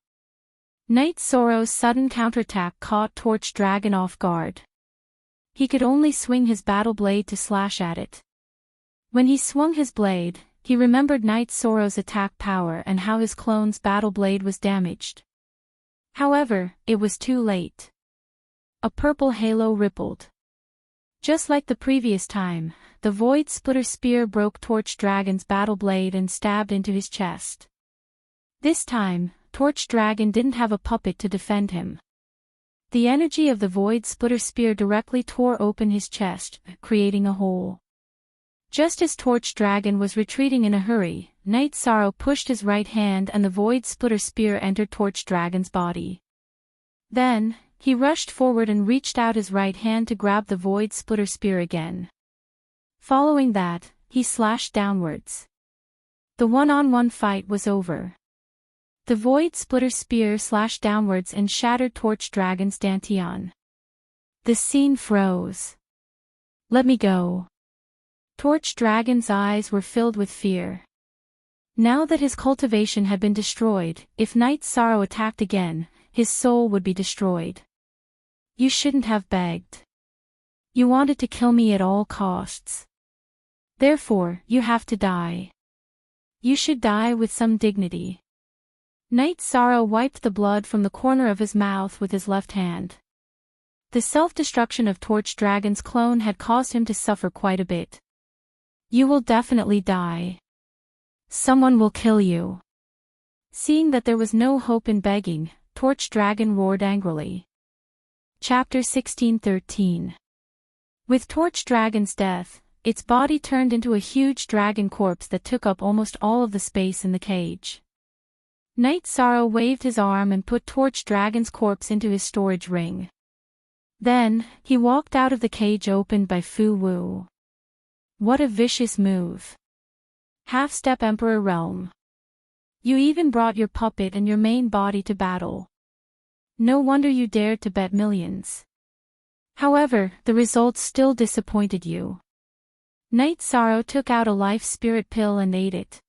Night Sorrow's sudden counterattack caught Torch Dragon off guard. He could only swing his battle blade to slash at it. When he swung his blade, he remembered Night Sorrow's attack power and how his clone's battle blade was damaged. However, it was too late. A purple halo rippled. Just like the previous time, the Void Splitter Spear broke Torch Dragon's battle blade and stabbed into his chest. This time, Torch Dragon didn't have a puppet to defend him. The energy of the Void Splitter Spear directly tore open his chest, creating a hole. Just as Torch Dragon was retreating in a hurry, Night Sorrow pushed his right hand and the Void Splitter Spear entered Torch Dragon's body. Then, he rushed forward and reached out his right hand to grab the Void Splitter Spear again. Following that, he slashed downwards. The one-on-one fight was over. The Void Splitter Spear slashed downwards and shattered Torch Dragon's dantian. The scene froze. "Let me go." Torch Dragon's eyes were filled with fear. Now that his cultivation had been destroyed, if Night Sorrow attacked again, his soul would be destroyed. "You shouldn't have begged. You wanted to kill me at all costs. Therefore, you have to die. You should die with some dignity." Night Sorrow wiped the blood from the corner of his mouth with his left hand. The self-destruction of Torch Dragon's clone had caused him to suffer quite a bit. You will definitely die. Someone will kill you. Seeing that there was no hope in begging, Torch Dragon roared angrily. Chapter 1613. With Torch Dragon's death, its body turned into a huge dragon corpse that took up almost all of the space in the cage. Night Sorrow waved his arm and put Torch Dragon's corpse into his storage ring. Then, he walked out of the cage opened by Fu Wu. What a vicious move. Half-step Emperor Realm. You even brought your puppet and your main body to battle. No wonder you dared to bet millions. However, the results still disappointed you. Night Sorrow took out a life spirit pill and ate it.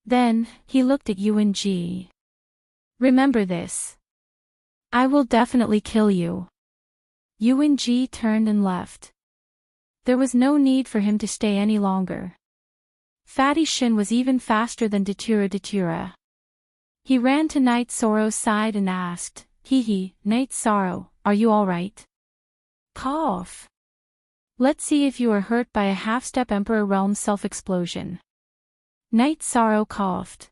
Then, he looked at Yuan Ji. Remember this. I will definitely kill you. Yuan Ji turned and left. There was no need for him to stay any longer. Fatty Shin was even faster than Datura. He ran to Night Sorrow's side and asked, Night Sorrow, are you alright? Cough. Let's see if you are hurt by a half-step Emperor Realm self-explosion. Night Sorrow coughed.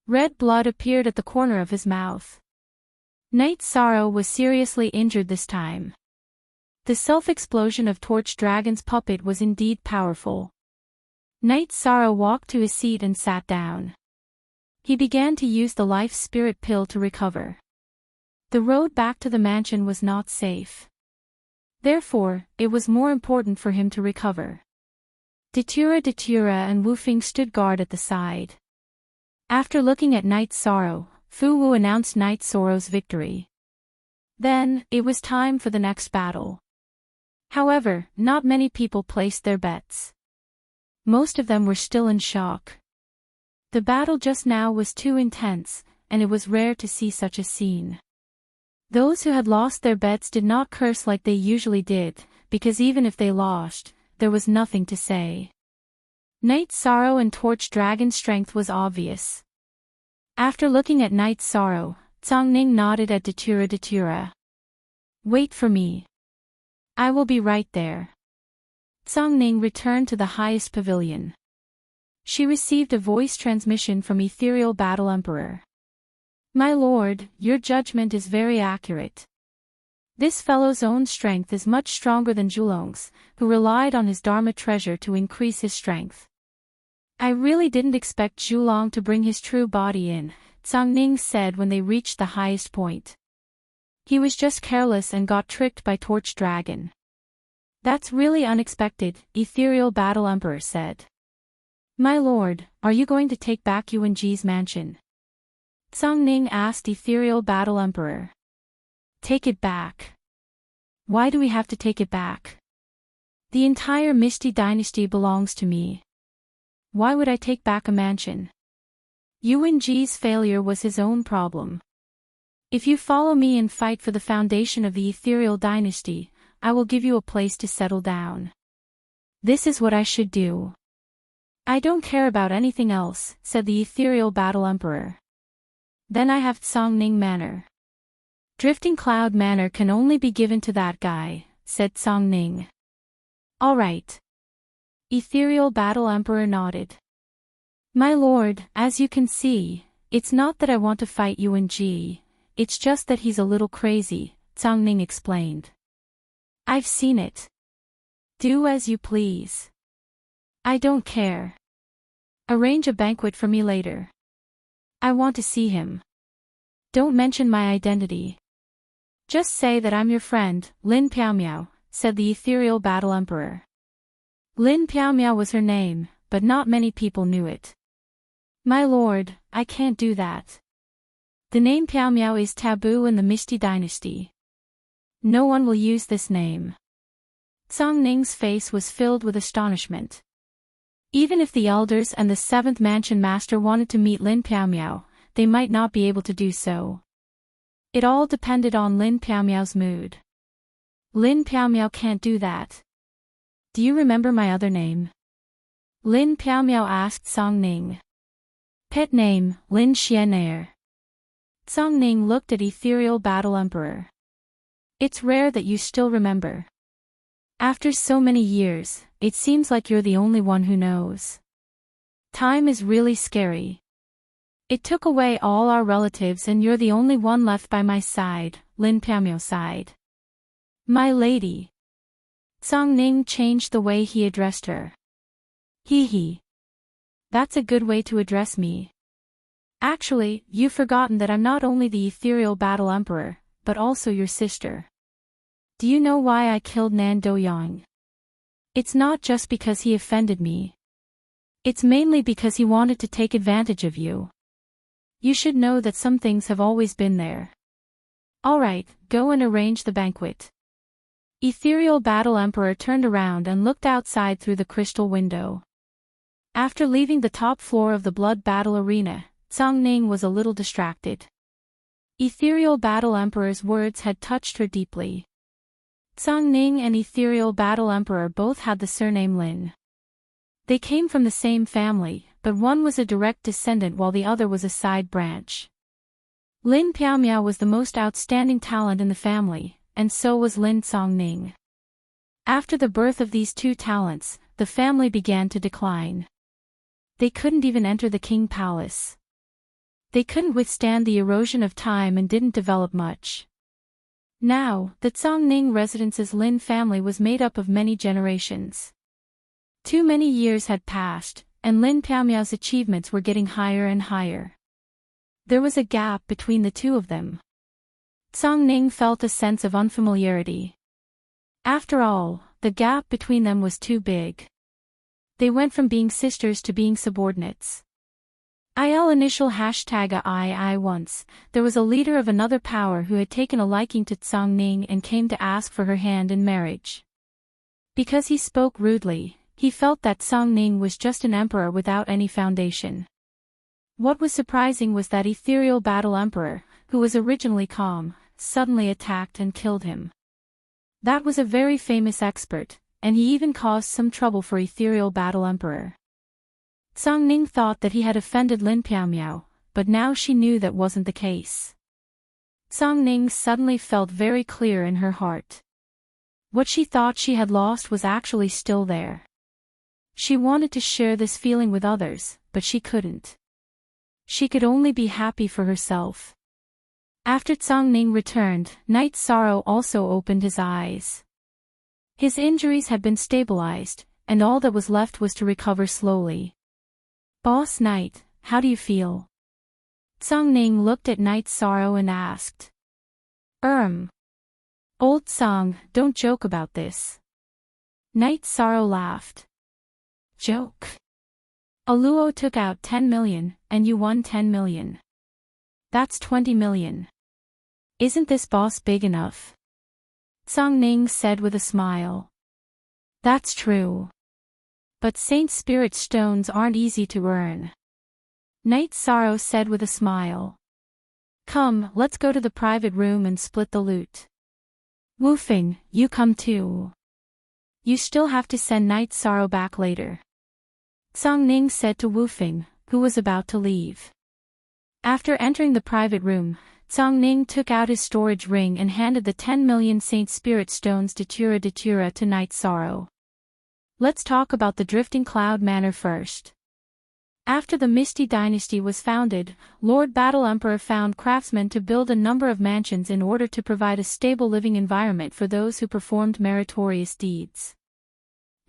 Red blood appeared at the corner of his mouth. Night Sorrow was seriously injured this time. The self-explosion of Torch Dragon's puppet was indeed powerful. Night Sorrow walked to his seat and sat down. He began to use the life spirit pill to recover. The road back to the mansion was not safe. Therefore, it was more important for him to recover. Datura and Wu Fing stood guard at the side. After looking at Night Sorrow, Fu Wu announced Night Sorrow's victory. Then, it was time for the next battle. However, not many people placed their bets. Most of them were still in shock. The battle just now was too intense, and it was rare to see such a scene. Those who had lost their bets did not curse like they usually did, because even if they lost, there was nothing to say. Night Sorrow and Torch Dragon's strength was obvious. After looking at Night Sorrow, Tsangning nodded at Datura. Wait for me. I will be right there. Tsangning returned to the highest pavilion. She received a voice transmission from Ethereal Battle Emperor. My lord, your judgment is very accurate. This fellow's own strength is much stronger than Zhulong's, who relied on his Dharma treasure to increase his strength. I really didn't expect Zhulong to bring his true body in, Tsangning said when they reached the highest point. He was just careless and got tricked by Torch Dragon. That's really unexpected, Ethereal Battle Emperor said. My lord, are you going to take back Yuan Ji's mansion? Tsangning asked Ethereal Battle Emperor. Take it back. Why do we have to take it back? The entire Misty Dynasty belongs to me. Why would I take back a mansion? Yuan Ji's failure was his own problem. If you follow me and fight for the foundation of the Ethereal Dynasty, I will give you a place to settle down. This is what I should do. I don't care about anything else, said the Ethereal Battle Emperor. Then I have Tsangning Manor. Drifting Cloud Manor can only be given to that guy, said Tsangning. All right. Ethereal Battle Emperor nodded. My lord, as you can see, it's not that I want to fight Yuan Ji, it's just that he's a little crazy, Tsangning explained. I've seen it. Do as you please. I don't care. Arrange a banquet for me later. I want to see him. Don't mention my identity. Just say that I'm your friend, Lin Piaomiao, said the Ethereal Battle Emperor. Lin Piaomiao was her name, but not many people knew it. My lord, I can't do that. The name Piaomiao is taboo in the Misty Dynasty. No one will use this name. Tsongning's face was filled with astonishment. Even if the elders and the 7th Mansion Master wanted to meet Lin Piaomiao, they might not be able to do so. It all depended on Lin Piaomiao's mood. Lin Piaomiao can't do that. Do you remember my other name? Lin Piaomiao asked Tsangning. Pet name, Lin Xianair, Songning looked at Ethereal Battle Emperor. It's rare that you still remember. After so many years, it seems like you're the only one who knows. Time is really scary. It took away all our relatives and you're the only one left by my side, Lin Piamyo sighed. My lady. Songning changed the way he addressed her. Hee hee. That's a good way to address me. Actually, you've forgotten that I'm not only the Ethereal Battle Emperor, but also your sister. Do you know why I killed Nan Do-yang? It's not just because he offended me. It's mainly because he wanted to take advantage of you. You should know that some things have always been there. Alright, go and arrange the banquet. Ethereal Battle Emperor turned around and looked outside through the crystal window. After leaving the top floor of the blood battle arena, Songning was a little distracted. Ethereal Battle Emperor's words had touched her deeply. Songning and Ethereal Battle Emperor both had the surname Lin. They came from the same family, but one was a direct descendant while the other was a side branch. Lin Piaomiao was the most outstanding talent in the family, and so was Lin Songning. After the birth of these two talents, the family began to decline. They couldn't even enter the king palace. They couldn't withstand the erosion of time and didn't develop much. Now, the Songning residence's Lin family was made up of many generations. Too many years had passed, and Lin Piaomiao's achievements were getting higher and higher. There was a gap between the two of them. Songning felt a sense of unfamiliarity. After all, the gap between them was too big. They went from being sisters to being subordinates. Initial hashtag I once, there was a leader of another power who had taken a liking to Songning and came to ask for her hand in marriage. Because he spoke rudely, he felt that Songning was just an emperor without any foundation. What was surprising was that Ethereal Battle Emperor, who was originally calm, suddenly attacked and killed him. That was a very famous expert, and he even caused some trouble for Ethereal Battle Emperor. Songning thought that he had offended Lin Piaomiao, but now she knew that wasn't the case. Songning suddenly felt very clear in her heart. What she thought she had lost was actually still there. She wanted to share this feeling with others, but she couldn't. She could only be happy for herself. After Songning returned, Night Sorrow also opened his eyes. His injuries had been stabilized, and all that was left was to recover slowly. Boss Night, how do you feel? Songning looked at Night Sorrow and asked. Old Song, don't joke about this. Night Sorrow laughed. Joke? Aluo took out 10 million, and you won 10 million. That's 20 million. Isn't this boss big enough? Songning said with a smile. That's true. But Saint Spirit stones aren't easy to earn. Night Sorrow said with a smile. Come, let's go to the private room and split the loot. Woofing, you come too. You still have to send Night Sorrow back later. Songning said to Woofing, who was about to leave. After entering the private room, Songning took out his storage ring and handed the 10 million Saint Spirit stones Datura to Night Sorrow. Let's talk about the Drifting Cloud Manor first. After the Misty Dynasty was founded, Lord Battle Emperor found craftsmen to build a number of mansions in order to provide a stable living environment for those who performed meritorious deeds.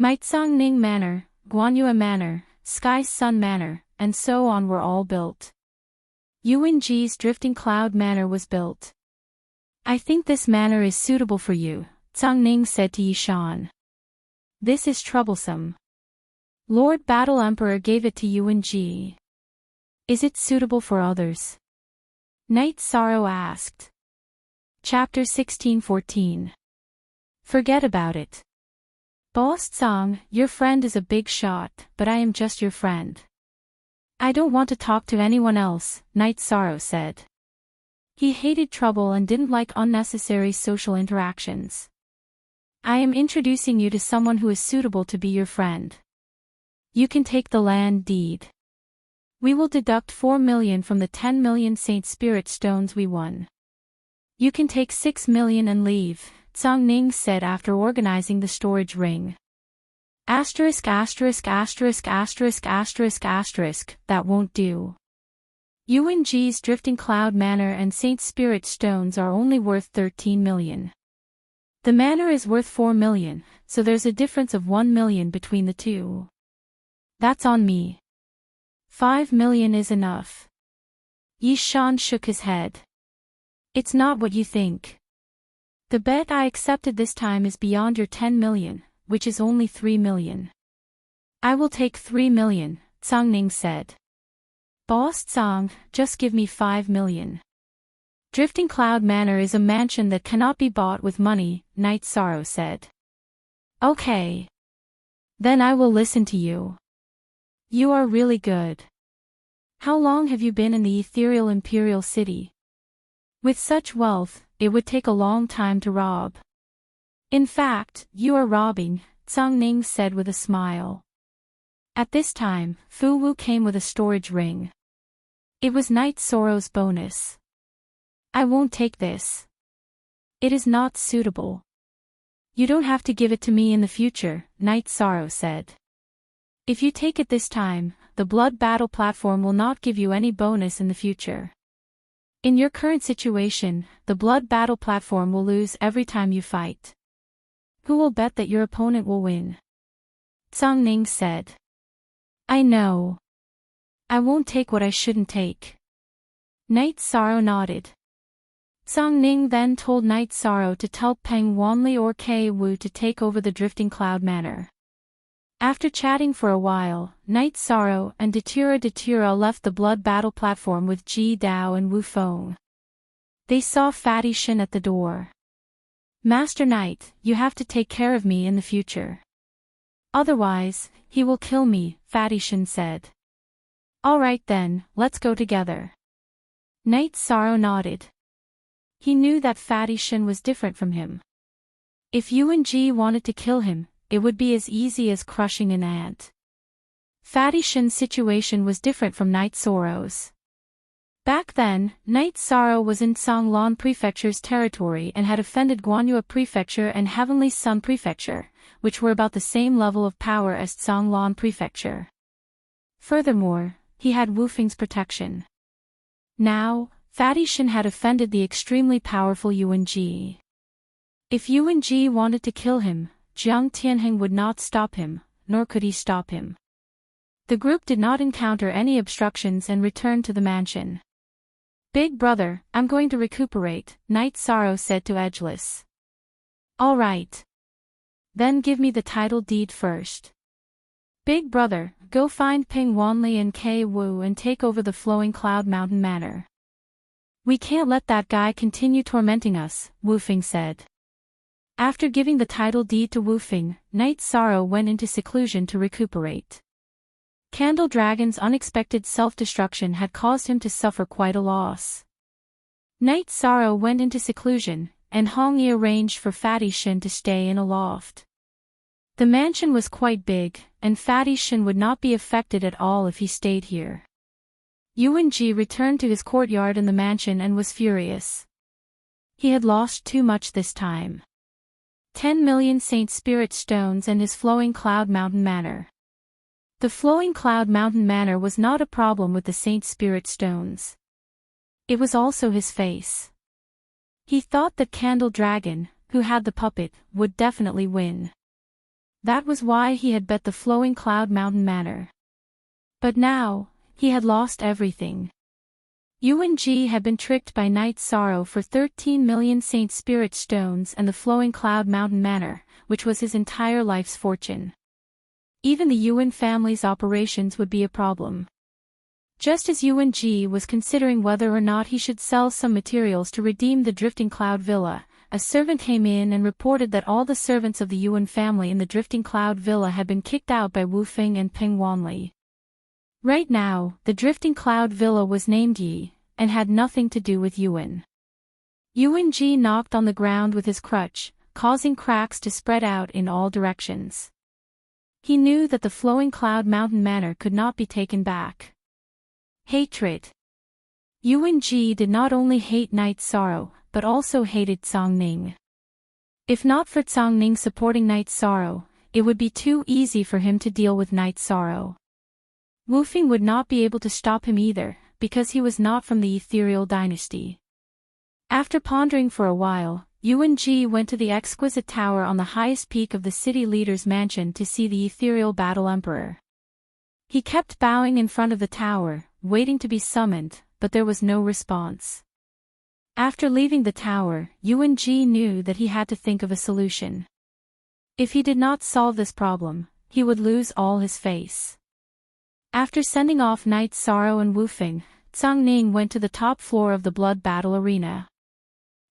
Maitsongning Manor, Guanyue Manor, Sky Sun Manor, and so on were all built. Yuanji's Drifting Cloud Manor was built. I think this manor is suitable for you, Songning said to Yishan. This is troublesome. Lord Battle Emperor gave it to Yuanji. Is it suitable for others? Night Sorrow asked. Chapter 1614. Forget about it. Boss Song, your friend is a big shot, but I am just your friend. I don't want to talk to anyone else, Night Sorrow said. He hated trouble and didn't like unnecessary social interactions. I am introducing you to someone who is suitable to be your friend. You can take the land deed. We will deduct 4 million from the 10 million Saint Spirit stones we won. You can take 6 million and leave, Tsang Ning said after organizing the storage ring. Asterisk asterisk asterisk asterisk asterisk asterisk, that won't do. UNG's Drifting Cloud Manor and Saint Spirit stones are only worth 13 million. The manor is worth 4 million, so there's a difference of 1 million between the two. That's on me. 5 million is enough. Yi Shan shook his head. It's not what you think. The bet I accepted this time is beyond your 10 million, which is only 3 million. I will take 3 million, Tsang Ning said. Boss Tsang, just give me 5 million. Drifting Cloud Manor is a mansion that cannot be bought with money, Night Sorrow said. Okay. Then I will listen to you. You are really good. How long have you been in the ethereal imperial city? With such wealth, it would take a long time to rob. In fact, you are robbing, Tsang Ning said with a smile. At this time, Fu Wu came with a storage ring. It was Night Sorrow's bonus. I won't take this. It is not suitable. You don't have to give it to me in the future, Night Sorrow said. If you take it this time, the blood battle platform will not give you any bonus in the future. In your current situation, the blood battle platform will lose every time you fight. Who will bet that your opponent will win? Tsang Ning said. I know. I won't take what I shouldn't take. Night Sorrow nodded. Tsang Ning then told Night Sorrow to tell Peng Wanli or Kei Wu to take over the Drifting Cloud Manor. After chatting for a while, Night Sorrow and Datura left the blood battle platform with Ji Dao and Wu Feng. They saw Fatty Shin at the door. Master Knight, you have to take care of me in the future. Otherwise, he will kill me, Fatty Shin said. Alright then, let's go together. Night Sorrow nodded. He knew that Fatty Shin was different from him. If UNG wanted to kill him, it would be as easy as crushing an ant. Fatty Shin's situation was different from Night Sorrow's. Back then, Night Sorrow was in Songlan Prefecture's territory and had offended Guanyue Prefecture and Heavenly Sun Prefecture, which were about the same level of power as Songlan Prefecture. Furthermore, he had Wu Feng's protection. Now, Fatty Shin had offended the extremely powerful UNG. If UNG wanted to kill him, Jiang Tianheng would not stop him, nor could he stop him. The group did not encounter any obstructions and returned to the mansion. Big brother, I'm going to recuperate, Night Sorrow said to Edgeless. All right. Then give me the title deed first. Big brother, go find Ping Wanli and Kei Wu and take over the Flowing Cloud Mountain Manor. We can't let that guy continue tormenting us, Wu Feng said. After giving the title deed to Wu Feng, Night Sorrow went into seclusion to recuperate. Candle Dragon's unexpected self-destruction had caused him to suffer quite a loss. Night Sorrow went into seclusion, and Hong Yi arranged for Fatty Shin to stay in a loft. The mansion was quite big, and Fatty Shin would not be affected at all if he stayed here. UNG returned to his courtyard in the mansion and was furious. He had lost too much this time. 10 million Saint Spirit stones and his Flowing Cloud Mountain Manor. The Flowing Cloud Mountain Manor was not a problem with the Saint Spirit stones. It was also his face. He thought that Candle Dragon, who had the puppet, would definitely win. That was why he had bet the Flowing Cloud Mountain Manor. But now, he had lost everything. UNG had been tricked by Night Sorrow for 13 million Saint Spirit stones and the Flowing Cloud Mountain Manor, which was his entire life's fortune. Even the Yuan family's operations would be a problem. Just as UNG was considering whether or not he should sell some materials to redeem the Drifting Cloud Villa, a servant came in and reported that all the servants of the Yuan family in the Drifting Cloud Villa had been kicked out by Wu Feng and Peng Wanli. Right now, the Drifting Cloud Villa was named Yi, and had nothing to do with Yuan. UNG knocked on the ground with his crutch, causing cracks to spread out in all directions. He knew that the Flowing Cloud Mountain Manor could not be taken back. Hatred. Yuan Ji did not only hate Night Sorrow, but also hated Cang Ning. If not for Cang Ning supporting Night Sorrow, it would be too easy for him to deal with Night Sorrow. Wu Fing would not be able to stop him either, because he was not from the ethereal dynasty. After pondering for a while, Yuan Ji went to the exquisite tower on the highest peak of the city leader's mansion to see the ethereal battle emperor. He kept bowing in front of the tower, waiting to be summoned, but there was no response. After leaving the tower, Yuan Ji knew that he had to think of a solution. If he did not solve this problem, he would lose all his face. After sending off Night Sorrow and Wu Fing, Cang Ning went to the top floor of the blood battle arena.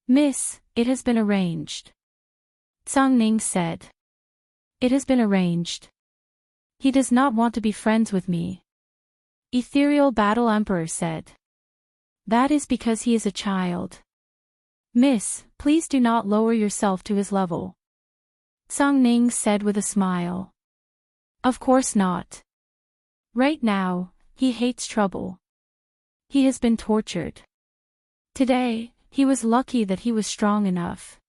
"Miss, it has been arranged," Cang Ning said. "It has been arranged. He does not want to be friends with me," Ethereal Battle Emperor said. "That is because he is a child. Miss, please do not lower yourself to his level," Cang Ning said with a smile. "Of course not. Right now, he hates trouble. He has been tortured. Today, he was lucky that he was strong enough.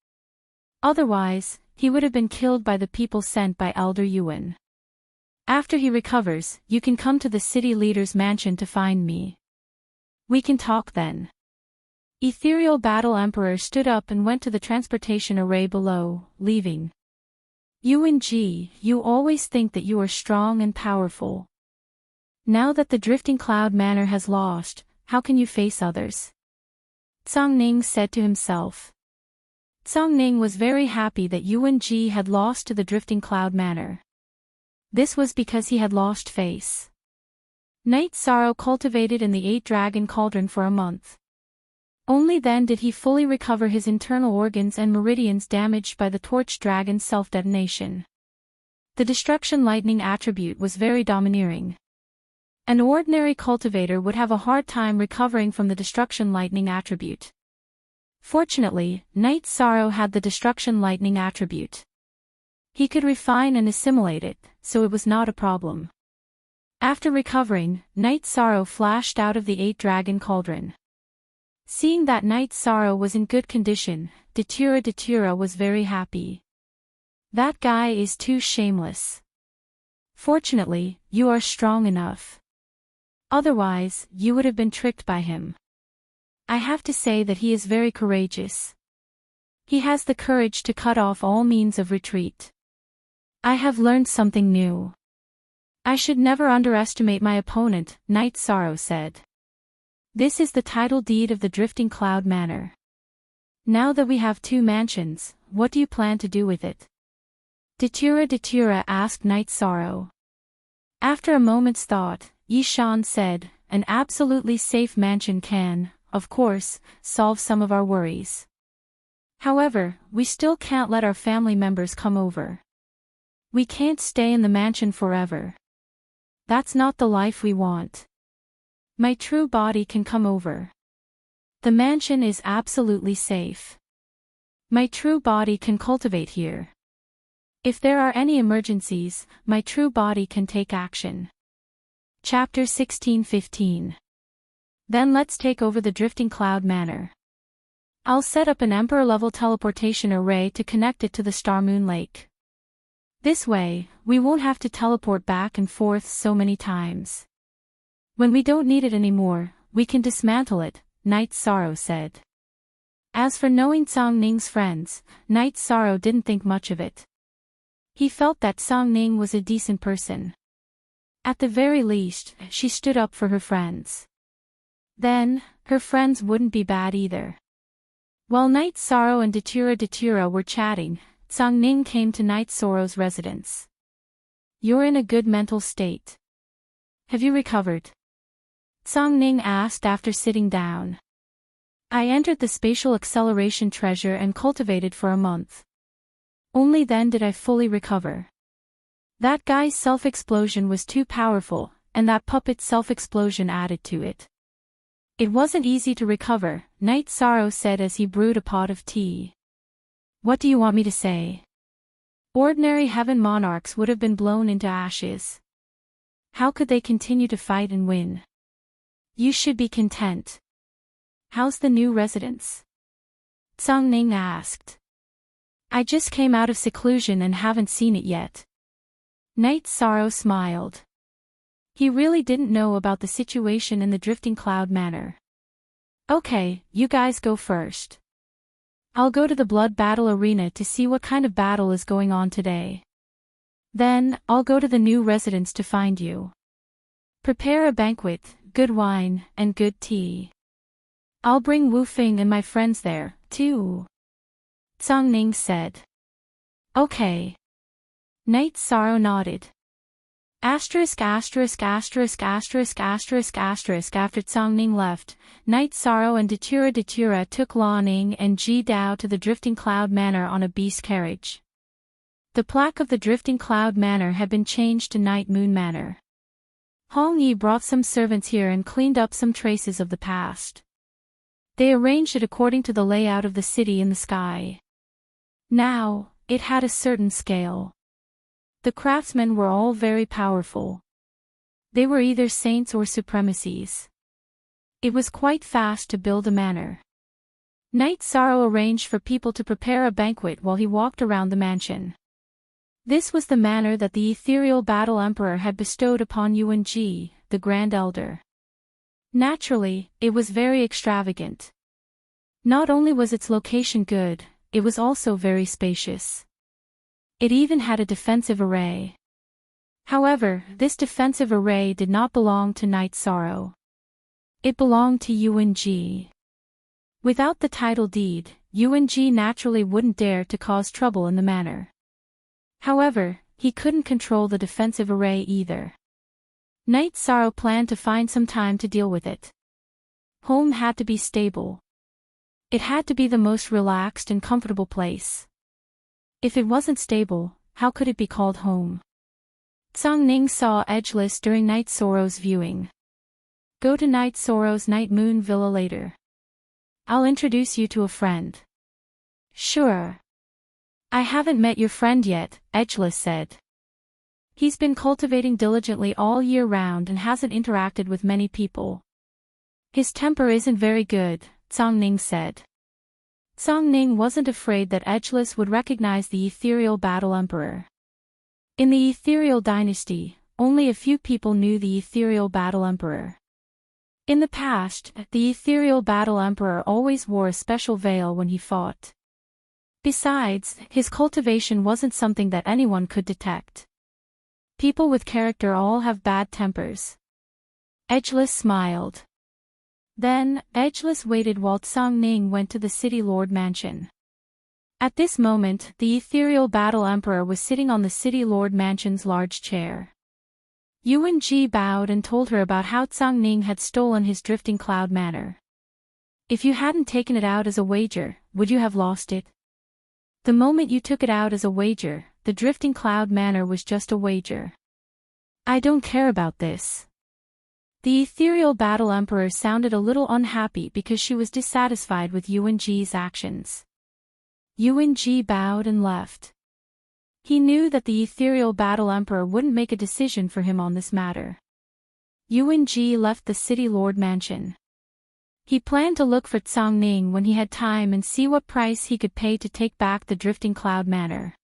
Otherwise, he would have been killed by the people sent by Elder Yuan. After he recovers, you can come to the city leader's mansion to find me. We can talk then." Ethereal Battle Emperor stood up and went to the transportation array below, leaving. "Yuan Ji, you always think that you are strong and powerful. Now that the Drifting Cloud Manor has lost, how can you face others?" Cang Ning said to himself. Cang Ning was very happy that Yuan Ji had lost to the Drifting Cloud Manor. This was because he had lost face. Night Sorrow cultivated in the 8-dragon cauldron for a month. Only then did he fully recover his internal organs and meridians damaged by the torch dragon's self-detonation. The destruction lightning attribute was very domineering. An ordinary cultivator would have a hard time recovering from the destruction lightning attribute. Fortunately, Night Sorrow had the destruction lightning attribute. He could refine and assimilate it, so it was not a problem. After recovering, Night Sorrow flashed out of the 8-dragon cauldron. Seeing that Night Sorrow was in good condition, Datura was very happy. "That guy is too shameless. Fortunately, you are strong enough. Otherwise, you would have been tricked by him. I have to say that he is very courageous. He has the courage to cut off all means of retreat. I have learned something new. I should never underestimate my opponent," Night Sorrow said. "This is the title deed of the Drifting Cloud Manor. Now that we have 2 mansions, what do you plan to do with it?" Datura asked Night Sorrow. After a moment's thought, Yishan said, "An absolutely safe mansion can, of course, solve some of our worries. However, we still can't let our family members come over. We can't stay in the mansion forever. That's not the life we want. My true body can come over. The mansion is absolutely safe. My true body can cultivate here. If there are any emergencies, my true body can take action." Chapter 16:15. Then let's take over the Drifting Cloud Manor. I'll set up an Emperor-level teleportation array to connect it to the Star Moon Lake. This way, we won't have to teleport back and forth so many times. When we don't need it anymore, we can dismantle it, Night Sorrow said. As for knowing Cang Ning's friends, Night Sorrow didn't think much of it. He felt that Cang Ning was a decent person. At the very least, she stood up for her friends. Then, her friends wouldn't be bad either. While Night Sorrow and Datura were chatting, Cang Ning came to Night Sorrow's residence. "You're in a good mental state. Have you recovered?" Cang Ning asked after sitting down. "I entered the spatial acceleration treasure and cultivated for a month. Only then did I fully recover. That guy's self-explosion was too powerful, and that puppet's self-explosion added to it. It wasn't easy to recover," Night Sorrow said as he brewed a pot of tea. "What do you want me to say? Ordinary heaven monarchs would have been blown into ashes. How could they continue to fight and win? You should be content. How's the new residence? Tsang Ning asked. I just came out of seclusion and haven't seen it yet. Night Sorrow smiled. He really didn't know about the situation in the Drifting Cloud Manor. Okay, you guys go first. I'll go to the Blood Battle Arena to see what kind of battle is going on today. Then, I'll go to the new residence to find you. Prepare a banquet, good wine, and good tea. I'll bring Wu Fing and my friends there, too. Tsang Ning said. Okay. Night Sorrow nodded. After Tsang Ning left, Night Sorrow and Datura took Lan Ning and Ji Dao to the Drifting Cloud Manor on a beast carriage. The plaque of the Drifting Cloud Manor had been changed to Night Moon Manor. Hong Yi brought some servants here and cleaned up some traces of the past. They arranged it according to the layout of the city in the sky. Now, it had a certain scale. The craftsmen were all very powerful. They were either saints or supremacies. It was quite fast to build a manor. Night Sorrow arranged for people to prepare a banquet while he walked around the mansion. This was the manor that the ethereal battle emperor had bestowed upon Yuan Ji, the Grand Elder. Naturally, it was very extravagant. Not only was its location good, it was also very spacious. It even had a defensive array. However, this defensive array did not belong to Night Sorrow. It belonged to Yuan Ji. Without the title deed, Yuan Ji naturally wouldn't dare to cause trouble in the manor. However, he couldn't control the defensive array either. Night Sorrow planned to find some time to deal with it. Home had to be stable. It had to be the most relaxed and comfortable place. If it wasn't stable, how could it be called home? Tsang Ning saw Edgeless during Night Sorrow's viewing. Go to Night Sorrow's Night Moon Villa later. I'll introduce you to a friend. Sure. I haven't met your friend yet, Edgeless said. He's been cultivating diligently all year round and hasn't interacted with many people. His temper isn't very good, Tsang Ning said. Tsang Ning wasn't afraid that Edgeless would recognize the ethereal battle emperor. In the ethereal dynasty, only a few people knew the ethereal battle emperor. In the past, the ethereal battle emperor always wore a special veil when he fought. Besides, his cultivation wasn't something that anyone could detect. People with character all have bad tempers. Edgeless smiled. Then, Edgeless waited while Tsang Ning went to the City Lord Mansion. At this moment, the ethereal battle emperor was sitting on the City Lord Mansion's large chair. Yuan Ji bowed and told her about how Tsang Ning had stolen his Drifting Cloud Manor. If you hadn't taken it out as a wager, would you have lost it? The moment you took it out as a wager, the Drifting Cloud Manor was just a wager. I don't care about this. The ethereal battle emperor sounded a little unhappy because she was dissatisfied with Yuan Ji's actions. Yuan Ji bowed and left. He knew that the ethereal battle emperor wouldn't make a decision for him on this matter. Yuan Ji left the City Lord Mansion. He planned to look for Tsang Ning when he had time and see what price he could pay to take back the Drifting Cloud Manor.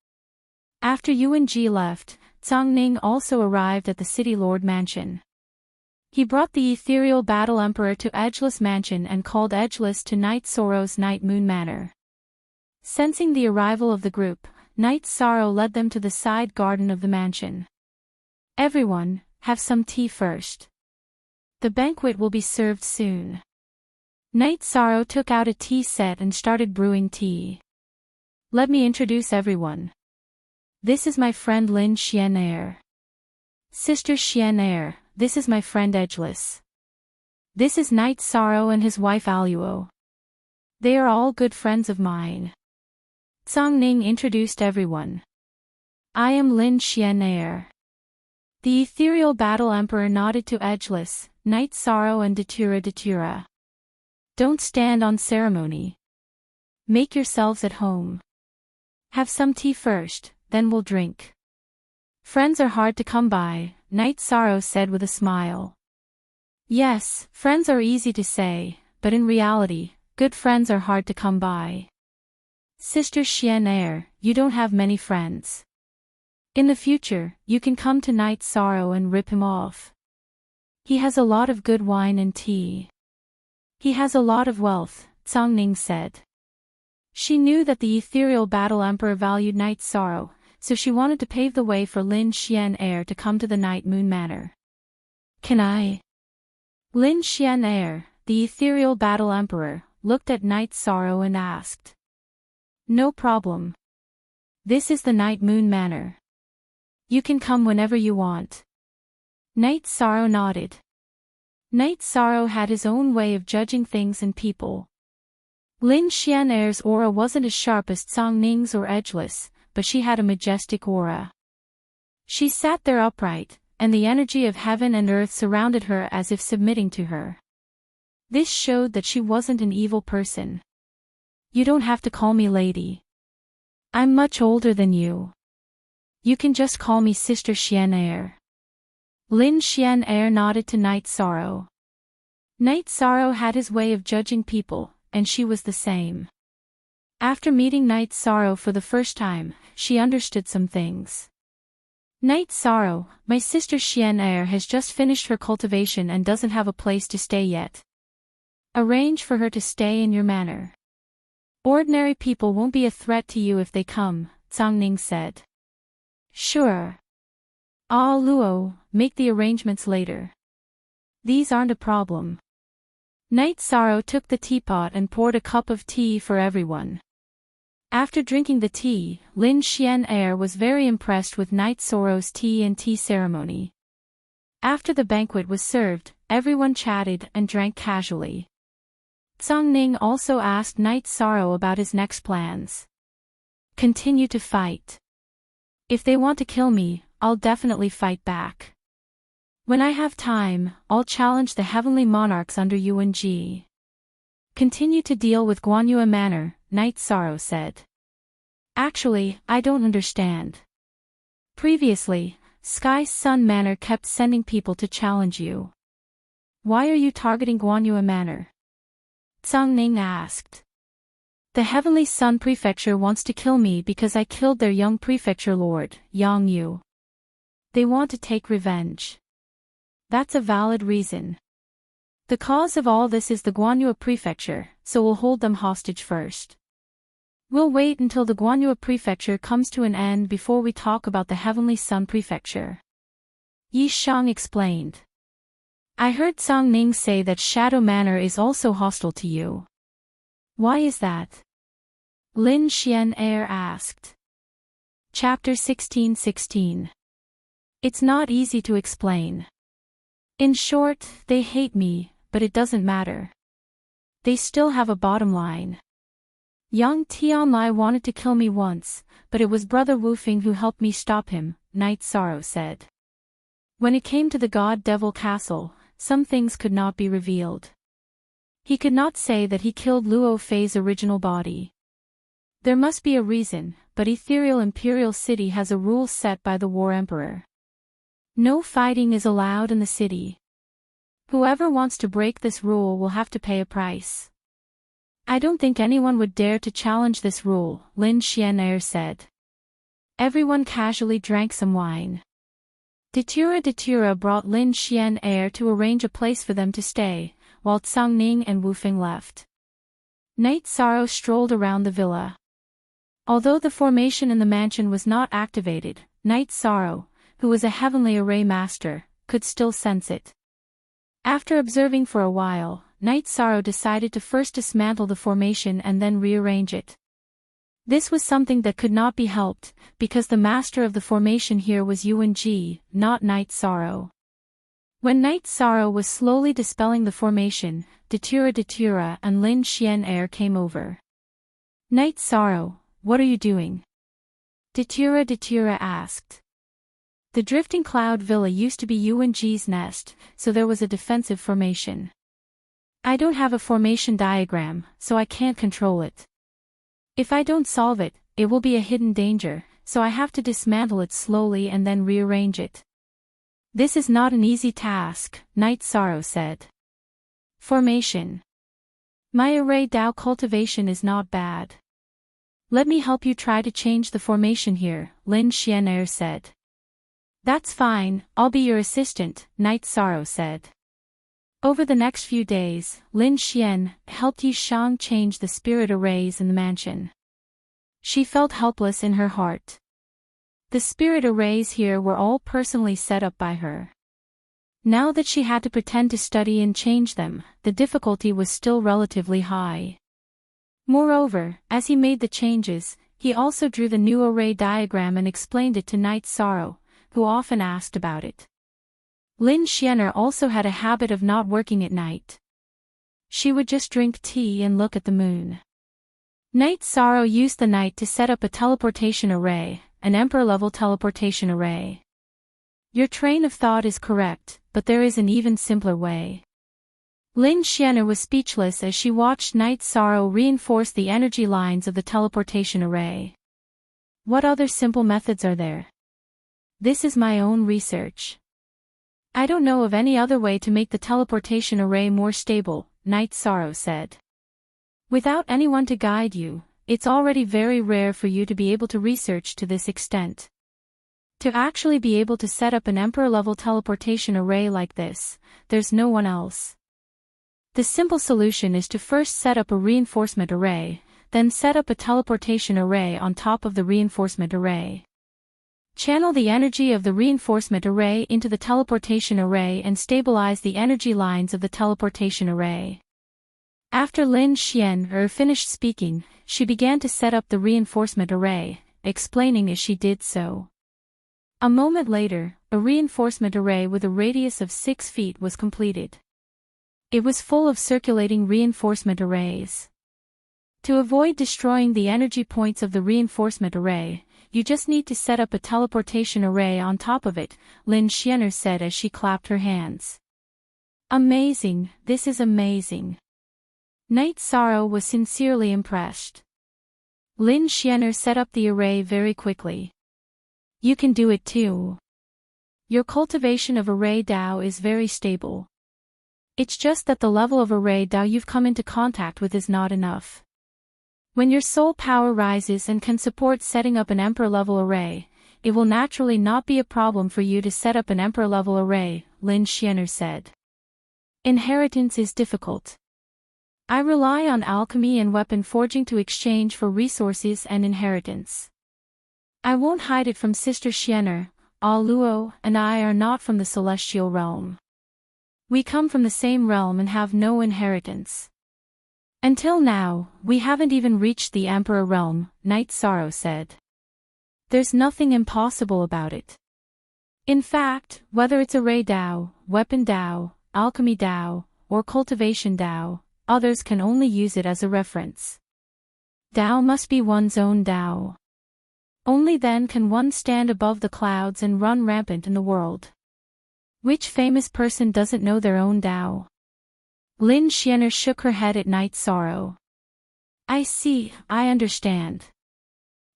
After Yuan Ji left, Tsang Ning also arrived at the City Lord Mansion. He brought the ethereal battle emperor to Edgeless Mansion and called Edgeless to Night Sorrow's Night Moon Manor. Sensing the arrival of the group, Night Sorrow led them to the side garden of the mansion. Everyone, have some tea first. The banquet will be served soon. Night Sorrow took out a tea set and started brewing tea. Let me introduce everyone. This is my friend Lin Xianair. Sister Xianair, this is my friend Edgeless. This is Night Sorrow and his wife Aluo. They are all good friends of mine. Tsang Ning introduced everyone. I am Lin Xianair. The ethereal battle emperor nodded to Edgeless, Night Sorrow and Datura. Don't stand on ceremony. Make yourselves at home. Have some tea first, then we'll drink. Friends are hard to come by, Night Sorrow said with a smile. Yes, friends are easy to say, but in reality, good friends are hard to come by. Sister Xian Er, you don't have many friends. In the future, you can come to Night Sorrow and rip him off. He has a lot of good wine and tea. He has a lot of wealth, Tsang Ning said. She knew that the ethereal battle emperor valued Night Sorrow, so she wanted to pave the way for Lin Xian Er to come to the Night Moon Manor. Can I? Lin Xian Er, the ethereal battle emperor, looked at Night Sorrow and asked. No problem. This is the Night Moon Manor. You can come whenever you want. Night Sorrow nodded. Night Sorrow had his own way of judging things and people. Lin Xian Er's aura wasn't as sharp as Tsang Ning's or edgeless, but she had a majestic aura. She sat there upright, and the energy of heaven and earth surrounded her as if submitting to her. This showed that she wasn't an evil person. You don't have to call me lady. I'm much older than you. You can just call me Sister Xian Er. Lin Xian Er nodded to Night Sorrow. Night Sorrow had his way of judging people, and she was the same. After meeting Night Sorrow for the first time, she understood some things. Night Sorrow, my sister Xian Er has just finished her cultivation and doesn't have a place to stay yet. Arrange for her to stay in your manor. Ordinary people won't be a threat to you if they come, Tsang Ning said. Sure. Ah Luo, make the arrangements later. These aren't a problem. Night Sorrow took the teapot and poured a cup of tea for everyone. After drinking the tea, Lin Xian Er was very impressed with Night Sorrow's tea and tea ceremony. After the banquet was served, everyone chatted and drank casually. Tsang Ning also asked Night Sorrow about his next plans. Continue to fight. If they want to kill me, I'll definitely fight back. When I have time, I'll challenge the heavenly monarchs under Yuan Ji. Continue to deal with Guanyue Manor, Night Sorrow said. Actually, I don't understand. Previously, Sky Sun Manor kept sending people to challenge you. Why are you targeting Guanyue Manor? Tsang Ning asked. The Heavenly Sun Prefecture wants to kill me because I killed their young prefecture lord, Yang Yu. They want to take revenge. That's a valid reason. The cause of all this is the Guanyue Prefecture, so we'll hold them hostage first. We'll wait until the Guanyue Prefecture comes to an end before we talk about the Heavenly Sun Prefecture. Yi Shang explained. I heard Tsang Ning say that Shadow Manor is also hostile to you. Why is that? Lin Xian Er asked. Chapter 16:16. It's not easy to explain. In short, they hate me, but it doesn't matter. They still have a bottom line. Yang Tianlai wanted to kill me once, but it was Brother Wufing who helped me stop him, Night Sorrow said. When it came to the God Devil Castle, some things could not be revealed. He could not say that he killed Luo Fei's original body. There must be a reason, but Ethereal Imperial City has a rule set by the War Emperor. No fighting is allowed in the city. Whoever wants to break this rule will have to pay a price. I don't think anyone would dare to challenge this rule, Lin Xian Er said. Everyone casually drank some wine. Datura brought Lin Xian Er to arrange a place for them to stay, while Tsang Ning and Wufing left. Night Sorrow strolled around the villa. Although the formation in the mansion was not activated, Night Sorrow, who was a heavenly array master, could still sense it. After observing for a while, Night Sorrow decided to first dismantle the formation and then rearrange it. This was something that could not be helped, because the master of the formation here was Yuan Ji, not Night Sorrow. When Night Sorrow was slowly dispelling the formation, Datura and Lin Xian Er came over. Night Sorrow, what are you doing? Datura asked. The drifting cloud villa used to be Yuan Ji's nest, so there was a defensive formation. I don't have a formation diagram, so I can't control it. If I don't solve it, it will be a hidden danger, so I have to dismantle it slowly and then rearrange it. This is not an easy task, Night Sorrow said. Formation. My array Tao cultivation is not bad. Let me help you try to change the formation here, Lin Xian'er said. That's fine, I'll be your assistant, Night Sorrow said. Over the next few days, Lin Xian helped Yi Shang change the spirit arrays in the mansion. She felt helpless in her heart. The spirit arrays here were all personally set up by her. Now that she had to pretend to study and change them, the difficulty was still relatively high. Moreover, as he made the changes, he also drew the new array diagram and explained it to Night Sorrow, who often asked about it. Lin Xian'er also had a habit of not working at night. She would just drink tea and look at the moon. Night Sorrow used the night to set up a teleportation array, an emperor-level teleportation array. Your train of thought is correct, but there is an even simpler way. Lin Xian'er was speechless as she watched Night Sorrow reinforce the energy lines of the teleportation array. What other simple methods are there? This is my own research. I don't know of any other way to make the teleportation array more stable, Night Sorrow said. Without anyone to guide you, it's already very rare for you to be able to research to this extent. To actually be able to set up an emperor-level teleportation array like this, there's no one else. The simple solution is to first set up a reinforcement array, then set up a teleportation array on top of the reinforcement array. Channel the energy of the reinforcement array into the teleportation array and stabilize the energy lines of the teleportation array. After Lin Xian'er finished speaking, she began to set up the reinforcement array, explaining as she did so. A moment later, a reinforcement array with a radius of 6 feet was completed. It was full of circulating reinforcement arrays. To avoid destroying the energy points of the reinforcement array, you just need to set up a teleportation array on top of it, Lin Xian'er said as she clapped her hands. Amazing, this is amazing. Night Sorrow was sincerely impressed. Lin Xian'er set up the array very quickly. You can do it too. Your cultivation of array Tao is very stable. It's just that the level of array Tao you've come into contact with is not enough. When your soul power rises and can support setting up an emperor-level array, it will naturally not be a problem for you to set up an emperor-level array, Lin Xian'er said. Inheritance is difficult. I rely on alchemy and weapon forging to exchange for resources and inheritance. I won't hide it from Sister Xian'er, Luo and I are not from the celestial realm. We come from the same realm and have no inheritance. Until now, we haven't even reached the Emperor realm, Night Sorrow said. There's nothing impossible about it. In fact, whether it's array Tao, weapon Tao, alchemy Tao, or cultivation Tao, others can only use it as a reference. Tao must be one's own Tao. Only then can one stand above the clouds and run rampant in the world. Which famous person doesn't know their own Tao? Lin Xian'er shook her head at Night Sorrow. I see, I understand.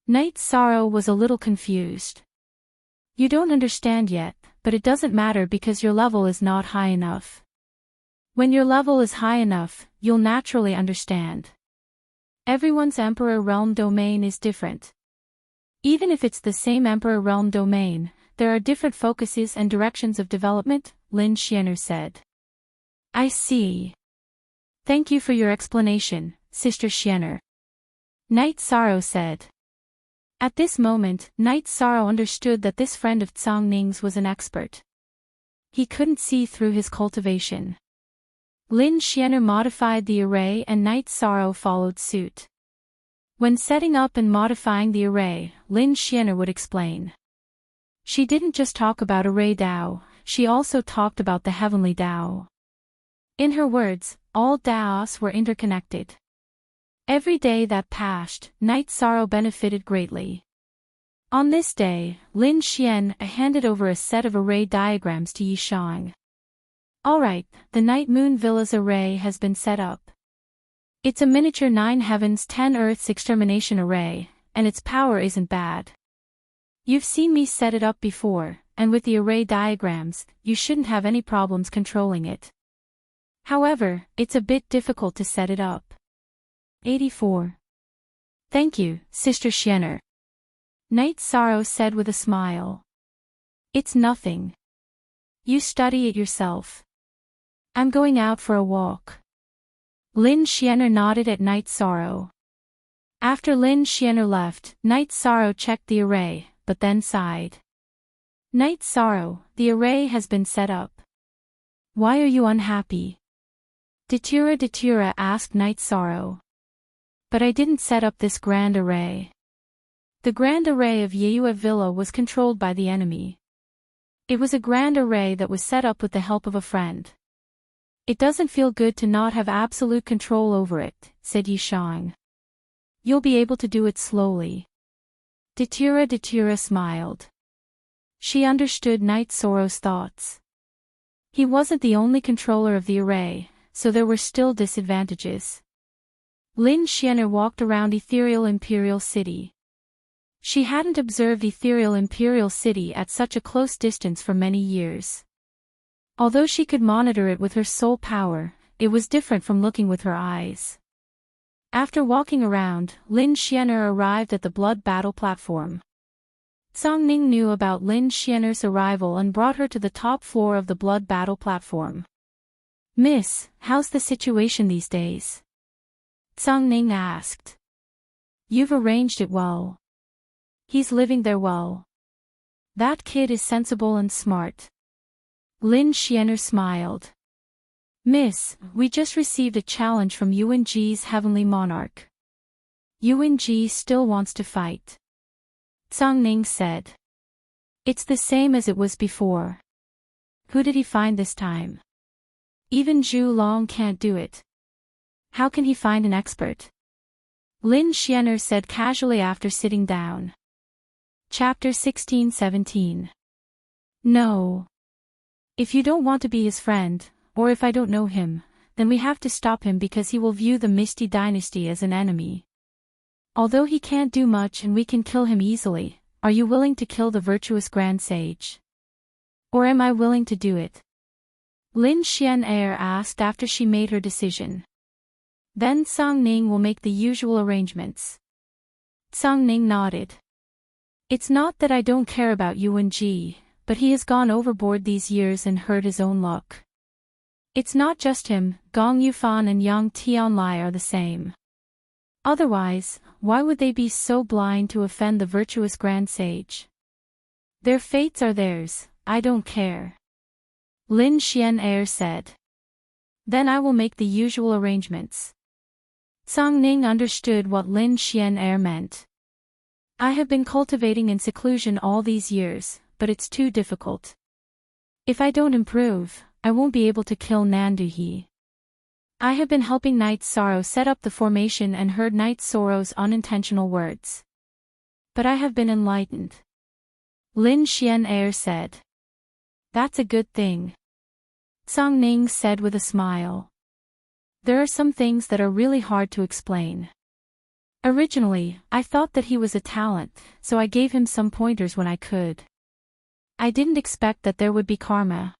Night Sorrow was a little confused. You don't understand yet, but it doesn't matter because your level is not high enough. When your level is high enough, you'll naturally understand. Everyone's Emperor Realm domain is different. Even if it's the same Emperor Realm domain, there are different focuses and directions of development, Lin Xian'er said. I see. Thank you for your explanation, Sister Xian'er. Night Sorrow said. At this moment, Night Sorrow understood that this friend of Tsang Ning's was an expert. He couldn't see through his cultivation. Lin Xian'er modified the array and Night Sorrow followed suit. When setting up and modifying the array, Lin Xian'er would explain. She didn't just talk about array Tao, she also talked about the heavenly Tao. In her words, all Taos were interconnected. Every day that passed, Night Sorrow benefited greatly. On this day, Lin Xian handed over a set of array diagrams to Yi Shang. Alright, the Night Moon Villa's array has been set up. It's a miniature 9 heavens 10 earths extermination array, and its power isn't bad. You've seen me set it up before, and with the array diagrams, you shouldn't have any problems controlling it. However, it's a bit difficult to set it up. 84. Thank you, Sister Xianer. Night Sorrow said with a smile. It's nothing. You study it yourself. I'm going out for a walk. Lin Xianer nodded at Night Sorrow. After Lin Xianer left, Night Sorrow checked the array, but then sighed. Night Sorrow, the array has been set up. Why are you unhappy? Datura asked Night Sorrow. But I didn't set up this grand array. The grand array of Yeyue Villa was controlled by the enemy. It was a grand array that was set up with the help of a friend. It doesn't feel good to not have absolute control over it, said Yishang. You'll be able to do it slowly. Datura smiled. She understood Night Sorrow's thoughts. He wasn't the only controller of the array, so there were still disadvantages. Lin Xianer walked around Ethereal Imperial City. She hadn't observed Ethereal Imperial City at such a close distance for many years. Although she could monitor it with her soul power, it was different from looking with her eyes. After walking around, Lin Xianer arrived at the blood battle platform. Song Ning knew about Lin Xianer's arrival and brought her to the top floor of the blood battle platform. Miss, how's the situation these days? Song Ning asked. You've arranged it well. He's living there well. That kid is sensible and smart. Lin Xianer smiled. Miss, we just received a challenge from UNG's Heavenly Monarch. UNG still wants to fight. Song Ning said. It's the same as it was before. Who did he find this time? Even Zhu Long can't do it. How can he find an expert? Lin Xianer said casually after sitting down. Chapter 16-17. No. If you don't want to be his friend, or if I don't know him, then we have to stop him because he will view the Misty Dynasty as an enemy. Although he can't do much and we can kill him easily, are you willing to kill the virtuous Grand Sage? Or am I willing to do it? Lin Xianer asked after she made her decision. Then Song Ning will make the usual arrangements. Song Ning nodded. It's not that I don't care about UNG, but he has gone overboard these years and hurt his own luck. It's not just him, Gong Yufan and Yang Tianlai are the same. Otherwise, why would they be so blind to offend the virtuous Grand Sage? Their fates are theirs, I don't care. Lin Xianer said. Then I will make the usual arrangements. Song Ning understood what Lin Xianer meant. I have been cultivating in seclusion all these years, but it's too difficult. If I don't improve, I won't be able to kill Nanduhi. I have been helping Night Sorrow set up the formation and heard Night Sorrow's unintentional words. But I have been enlightened. Lin Xianer said. That's a good thing. Song Ning said with a smile. There are some things that are really hard to explain. Originally, I thought that he was a talent, so I gave him some pointers when I could. I didn't expect that there would be karma.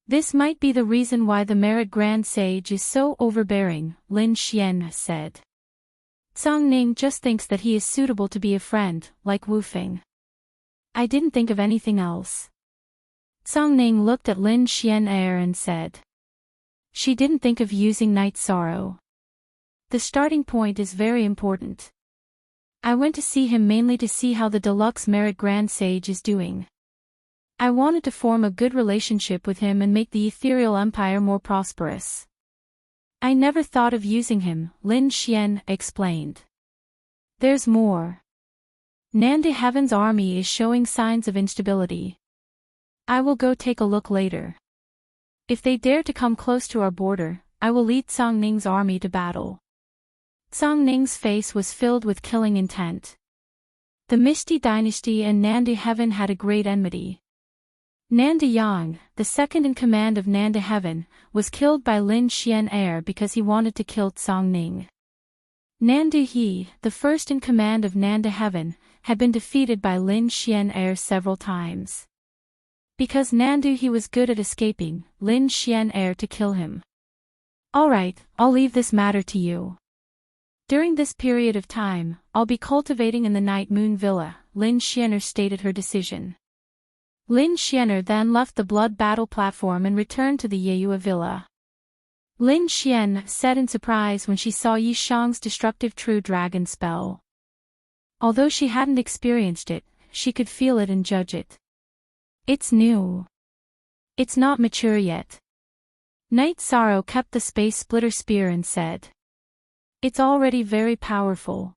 This might be the reason why the Merit Grand Sage is so overbearing, Lin Xian said. Song Ning just thinks that he is suitable to be a friend, like Wu Feng. I didn't think of anything else. Song Ning looked at Lin Xianer and said. She didn't think of using Night Sorrow. The starting point is very important. I went to see him mainly to see how the deluxe Merit Grand Sage is doing. I wanted to form a good relationship with him and make the ethereal empire more prosperous. I never thought of using him, Lin Xian explained. There's more. Nandi Heaven's army is showing signs of instability. I will go take a look later. If they dare to come close to our border, I will lead Song Ning's army to battle. Song Ning's face was filled with killing intent. The Misty Dynasty and Nandi Heaven had a great enmity. Nandi Yang, the second in command of Nandi Heaven, was killed by Lin Xianer because he wanted to kill Song Ning. Nandi He, the first in command of Nandi Heaven, had been defeated by Lin Xianer several times. Because Nandu he was good at escaping, Lin Xian erred to kill him. Alright, I'll leave this matter to you. During this period of time, I'll be cultivating in the Night Moon Villa, Lin Xianer stated her decision. Lin Xianer then left the blood battle platform and returned to the Yeyue Villa. Lin Xian said in surprise when she saw Yi Shang's destructive true dragon spell. Although she hadn't experienced it, she could feel it and judge it. It's new. It's not mature yet. Night Sorrow kept the space splitter spear and said. It's already very powerful.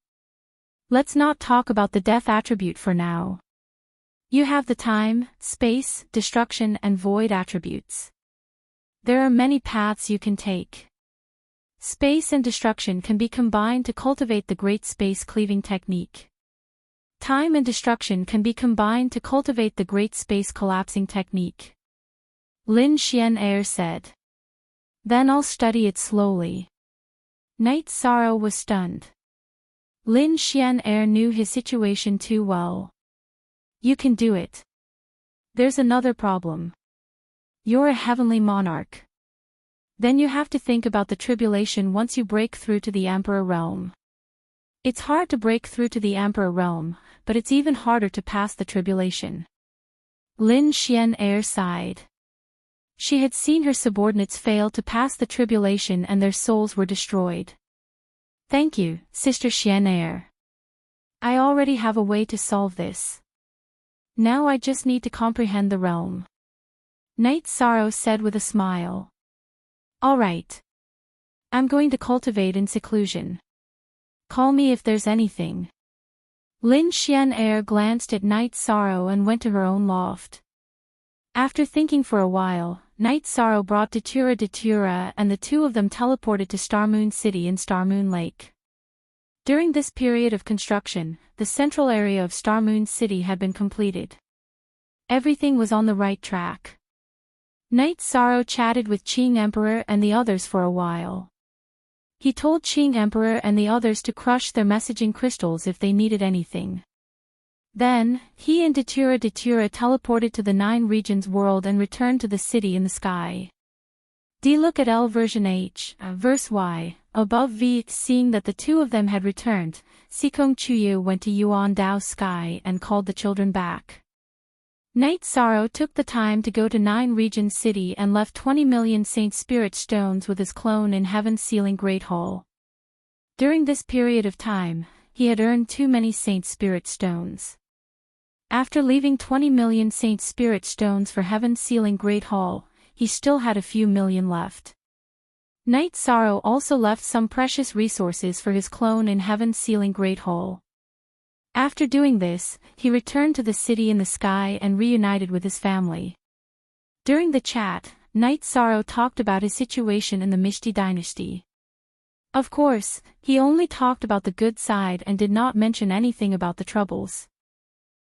Let's not talk about the death attribute for now. You have the time, space, destruction and void attributes. There are many paths you can take. Space and destruction can be combined to cultivate the great space cleaving technique. Time and destruction can be combined to cultivate the great space collapsing technique. Lin Xian Er said. Then I'll study it slowly. Night Sorrow was stunned. Lin Xian Er knew his situation too well. You can do it. There's another problem. You're a heavenly monarch. Then you have to think about the tribulation once you break through to the Emperor realm. It's hard to break through to the Emperor realm, but it's even harder to pass the tribulation. Lin Xian Er sighed. She had seen her subordinates fail to pass the tribulation and their souls were destroyed. Thank you, Sister Xian Er. I already have a way to solve this. Now I just need to comprehend the realm. Night Sorrow said with a smile. All right. I'm going to cultivate in seclusion. Call me if there's anything. Lin Xian Er glanced at Night Sorrow and went to her own loft. After thinking for a while, Night Sorrow brought Datura and the two of them teleported to Starmoon City in Starmoon Lake. During this period of construction, the central area of Starmoon City had been completed. Everything was on the right track. Night Sorrow chatted with Qing Emperor and the others for a while. He told Qing Emperor and the others to crush their messaging crystals if they needed anything. Then, he and Datura teleported to the 9 regions world and returned to the city in the sky. D. Look at L version H, verse Y, above V. Seeing that the two of them had returned, Sikong Chuyu went to Yuan Dao's sky and called the children back. Night Sorrow took the time to go to 9 Regions City and left 20 million Saint Spirit stones with his clone in Heaven's Sealing Great Hall. During this period of time, he had earned too many Saint Spirit stones. After leaving 20 million Saint Spirit stones for Heaven's Sealing Great Hall, he still had a few million left. Night Sorrow also left some precious resources for his clone in Heaven's Sealing Great Hall. After doing this, he returned to the city in the sky and reunited with his family. During the chat, Night Sorrow talked about his situation in the Mishti dynasty. Of course, he only talked about the good side and did not mention anything about the troubles.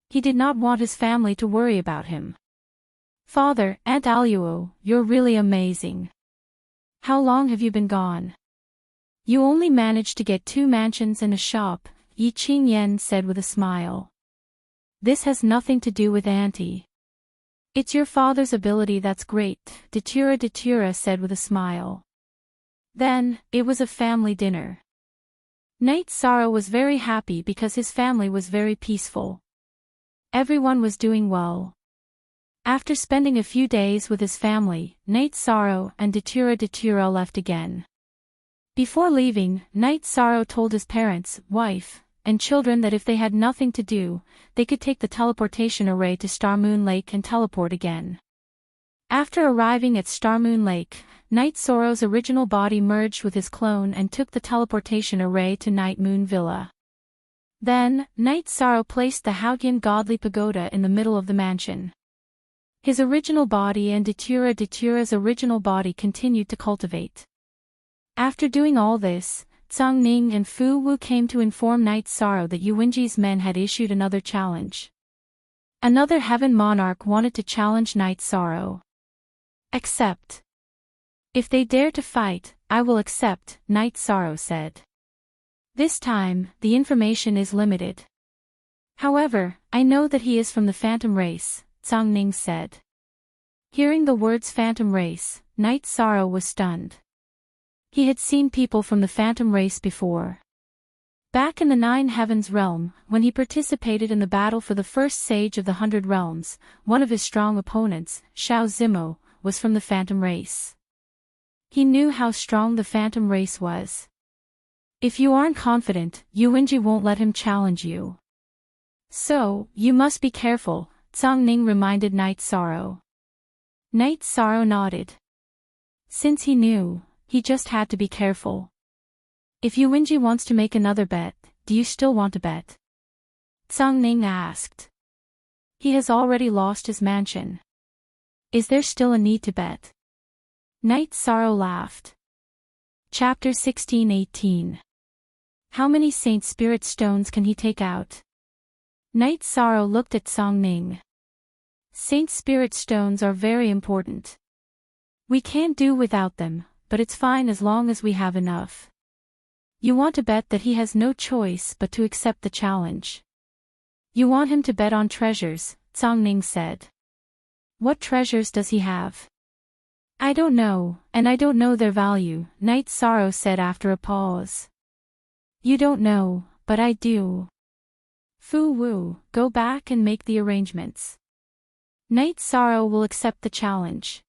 He did not want his family to worry about him. Father, Aunt Aluo, you're really amazing. How long have you been gone? You only managed to get 2 mansions and a shop, Yi Qingyan said with a smile. This has nothing to do with Auntie. It's your father's ability that's great, Datura said with a smile. Then, it was a family dinner. Night Sorrow was very happy because his family was very peaceful. Everyone was doing well. After spending a few days with his family, Night Sorrow and Datura left again. Before leaving, Night Sorrow told his parents, wife, and children that if they had nothing to do, they could take the teleportation array to Starmoon Lake and teleport again. After arriving at Starmoon Lake, Night Sorrow's original body merged with his clone and took the teleportation array to Night Moon Villa. Then, Night Sorrow placed the Haoyan godly pagoda in the middle of the mansion. His original body and Datura's original body continued to cultivate. After doing all this, Zhang Ning and Fu Wu came to inform Night Sorrow that Yuwenji's men had issued another challenge. Another heaven monarch wanted to challenge Night Sorrow. Accept. If they dare to fight, I will accept, Night Sorrow said. This time, the information is limited. However, I know that he is from the phantom race, Zhang Ning said. Hearing the words phantom race, Knight Sorrow was stunned. He had seen people from the phantom race before. Back in the Nine Heavens realm, when he participated in the battle for the first sage of the 100 Realms, one of his strong opponents, Xiao Zimo, was from the phantom race. He knew how strong the phantom race was. If you aren't confident, Yuanji won't let him challenge you. So, you must be careful, Zhang Ning reminded Knight Sorrow. Knight Sorrow nodded. Since he knew, he just had to be careful. If Yuanji wants to make another bet, do you still want to bet? Zhang Ning asked. He has already lost his mansion. Is there still a need to bet? Knight Sorrow laughed. Chapter 16-18. How many Saint Spirit stones can he take out? Knight Sorrow looked at Zhang Ning. Saint Spirit stones are very important. We can't do without them, but it's fine as long as we have enough. You want to bet that he has no choice but to accept the challenge. You want him to bet on treasures, Zhang Ning said. What treasures does he have? I don't know, and I don't know their value, Knight Sorrow said after a pause. You don't know, but I do. Fu Wu, go back and make the arrangements. Knight Sorrow will accept the challenge.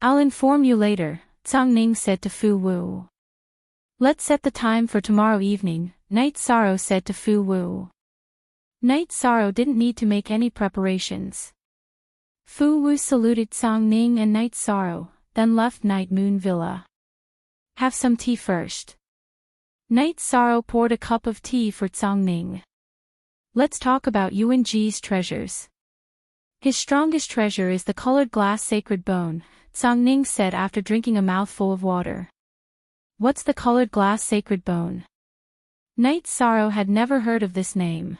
I'll inform you later, Zhang Ning said to Fu Wu. Let's set the time for tomorrow evening, Knight Sorrow said to Fu Wu. Knight Sorrow didn't need to make any preparations. Fu Wu saluted Zhang Ning and Knight Sorrow, then left Night Moon Villa. Have some tea first. Knight Sorrow poured a cup of tea for Zhang Ning. Let's talk about Yuanji's treasures. His strongest treasure is the colored glass sacred bone, Zhang Ning said after drinking a mouthful of water. What's the colored glass sacred bone? Knight Sorrow had never heard of this name.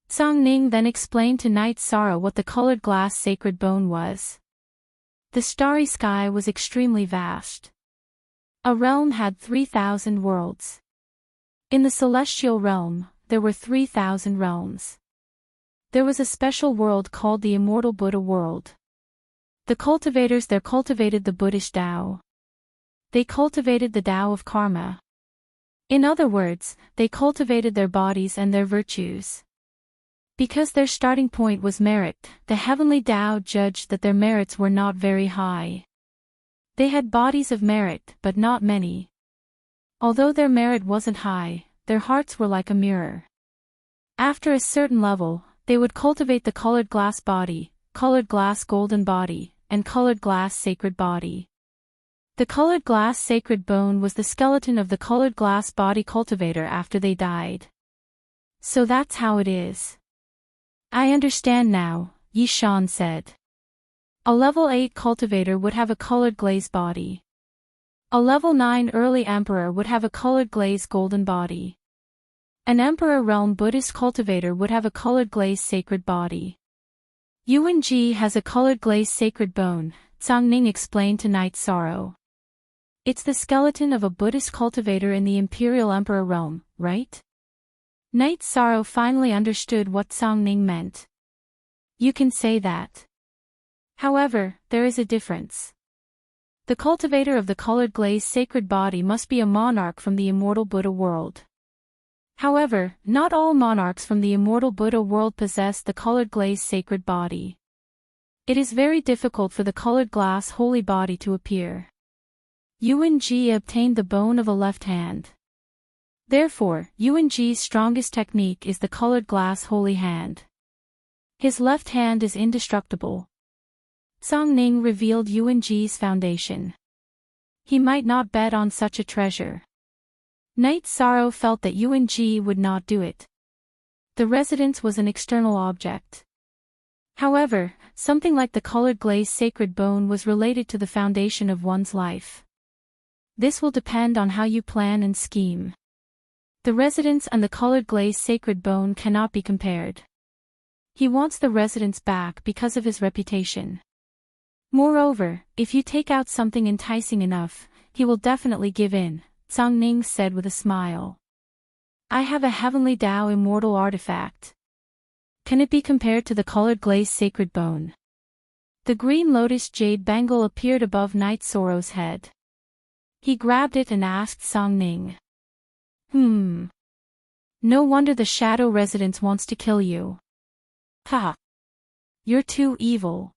Zhang Ning then explained to Knight Sorrow what the colored glass sacred bone was. The starry sky was extremely vast. A realm had 3,000 worlds. In the celestial realm, there were 3,000 realms. There was a special world called the immortal Buddha world. The cultivators there cultivated the Buddhist Tao. They cultivated the Tao of karma. In other words, they cultivated their bodies and their virtues. Because their starting point was merit, the heavenly Tao judged that their merits were not very high. They had bodies of merit, but not many. Although their merit wasn't high, their hearts were like a mirror. After a certain level, they would cultivate the colored glass body, colored glass golden body, and colored glass sacred body. The colored glass sacred bone was the skeleton of the colored glass body cultivator after they died. So that's how it is. I understand now, Yi Shan said. A level 8 cultivator would have a colored glaze body. A level 9 early emperor would have a colored glaze golden body. An emperor realm Buddhist cultivator would have a colored glaze sacred body. Yuanji has a colored glaze sacred bone, Zhang Ning explained to Knight Sorrow. It's the skeleton of a Buddhist cultivator in the Imperial Emperor realm, right? Knight Sorrow finally understood what Zhang Ning meant. You can say that. However, there is a difference. The cultivator of the colored glaze sacred body must be a monarch from the immortal Buddha world. However, not all monarchs from the immortal Buddha world possess the colored glaze sacred body. It is very difficult for the colored glass holy body to appear. Yuanji obtained the bone of a left hand. Therefore, Yuanji's strongest technique is the colored glass holy hand. His left hand is indestructible. Zhang Ning revealed Yuanji's foundation. He might not bet on such a treasure. Knight Sorrow felt that Yuanji would not do it. The residence was an external object. However, something like the colored glaze sacred bone was related to the foundation of one's life. This will depend on how you plan and scheme. The residence and the colored glaze sacred bone cannot be compared. He wants the residence back because of his reputation. Moreover, if you take out something enticing enough, he will definitely give in, Zhang Ning said with a smile. I have a heavenly Tao immortal artifact. Can it be compared to the colored glaze sacred bone? The green lotus jade bangle appeared above Night Sorrow's head. He grabbed it and asked Song Ning. No wonder the shadow residence wants to kill you. Ha! You're too evil.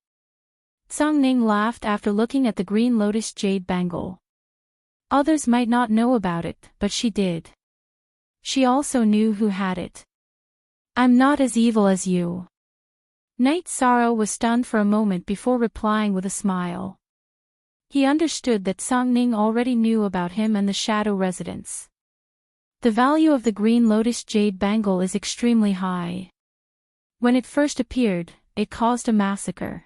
Song Ning laughed after looking at the green lotus jade bangle. Others might not know about it, but she did. She also knew who had it. I'm not as evil as you. Night Sorrow was stunned for a moment before replying with a smile. He understood that Song Ning already knew about him and the shadow residence. The value of the green lotus jade bangle is extremely high. When it first appeared, it caused a massacre.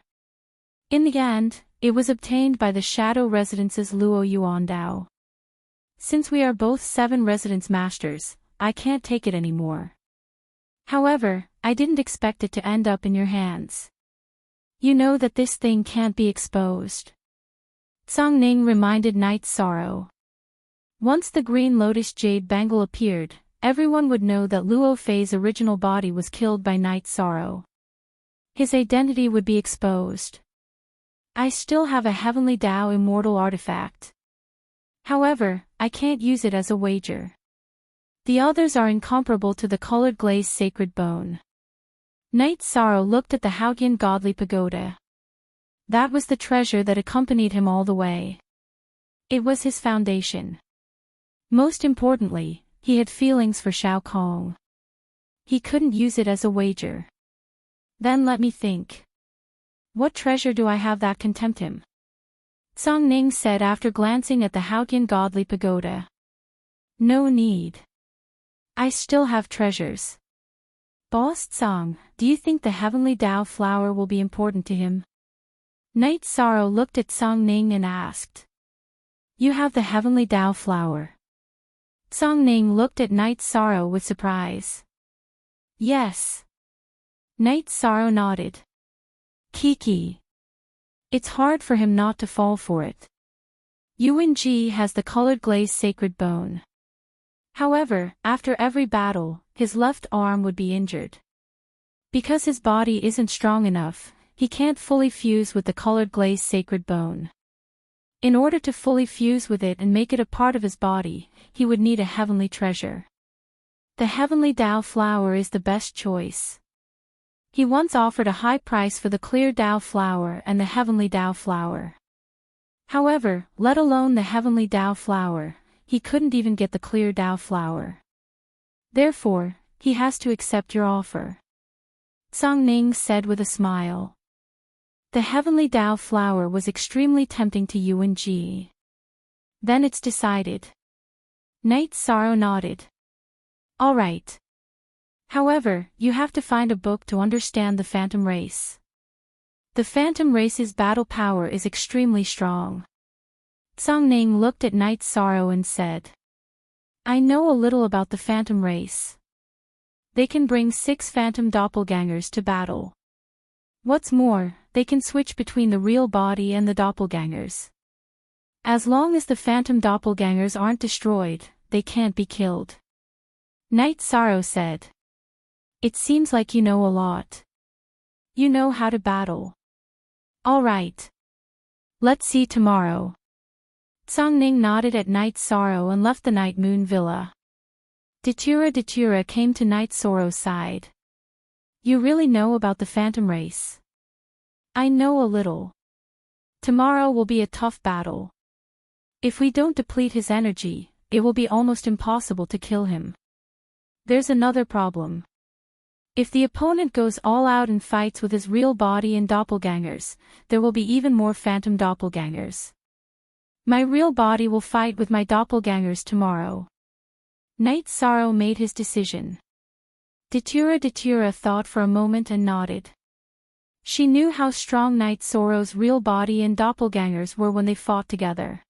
In the end, it was obtained by the shadow residence's Luo Yuan Dao. Since we are both 7 residence masters, I can't take it anymore. However, I didn't expect it to end up in your hands. You know that this thing can't be exposed. Song Ning reminded Night Sorrow. Once the green lotus jade bangle appeared, everyone would know that Luo Fei's original body was killed by Night Sorrow. His identity would be exposed. I still have a Heavenly Tao immortal artifact. However, I can't use it as a wager. The others are incomparable to the colored glazed sacred bone. Night Sorrow looked at the Haotian godly pagoda. That was the treasure that accompanied him all the way. It was his foundation. Most importantly, he had feelings for Shao Kong. He couldn't use it as a wager. Then let me think. What treasure do I have that can tempt him? Song Ning said after glancing at the Haotian godly pagoda. No need. I still have treasures. Boss Song, do you think the Heavenly Tao flower will be important to him? Night Sorrow looked at Song Ning and asked. You have the Heavenly Tao flower. Song Ning looked at Night Sorrow with surprise. Yes. Night Sorrow nodded. Kiki. It's hard for him not to fall for it. Yuan Ji has the colored glazed sacred bone. However, after every battle, his left arm would be injured. Because his body isn't strong enough, he can't fully fuse with the colored glazed sacred bone. In order to fully fuse with it and make it a part of his body, he would need a heavenly treasure. The Heavenly Tao flower is the best choice. He once offered a high price for the clear Tao flower and the Heavenly Tao flower. However, let alone the Heavenly Tao flower, he couldn't even get the clear Tao flower. Therefore, he has to accept your offer. Song Ning said with a smile. The Heavenly Tao flower was extremely tempting to Yuan Ji. Then it's decided. Night Sorrow nodded. All right. However, you have to find a book to understand the Phantom Race. The Phantom Race's battle power is extremely strong. Song Ning looked at Night Sorrow and said. I know a little about the Phantom Race. They can bring 6 phantom doppelgangers to battle. What's more, they can switch between the real body and the doppelgangers. As long as the phantom doppelgangers aren't destroyed, they can't be killed. Night Sorrow said. It seems like you know a lot. You know how to battle. All right. Let's see tomorrow. Song Ning nodded at Night Sorrow and left the Night Moon Villa. Datura came to Night Sorrow's side. You really know about the Phantom Race? I know a little. Tomorrow will be a tough battle. If we don't deplete his energy, it will be almost impossible to kill him. There's another problem. If the opponent goes all out and fights with his real body and doppelgangers, there will be even more phantom doppelgangers. My real body will fight with my doppelgangers tomorrow. Night Sorrow made his decision. Datura thought for a moment and nodded. She knew how strong Night Sorrow's real body and doppelgangers were when they fought together.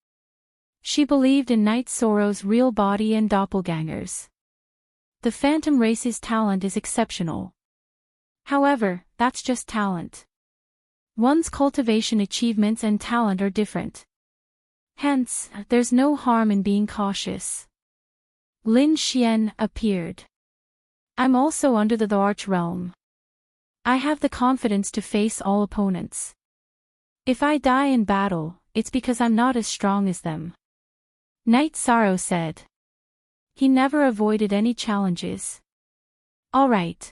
She believed in Night Sorrow's real body and doppelgangers. The Phantom Race's talent is exceptional. However, that's just talent. One's cultivation achievements and talent are different. Hence, there's no harm in being cautious. Lin Xian appeared. I'm also under the Arch Realm. I have the confidence to face all opponents. If I die in battle, it's because I'm not as strong as them. Night Sorrow said. He never avoided any challenges. All right.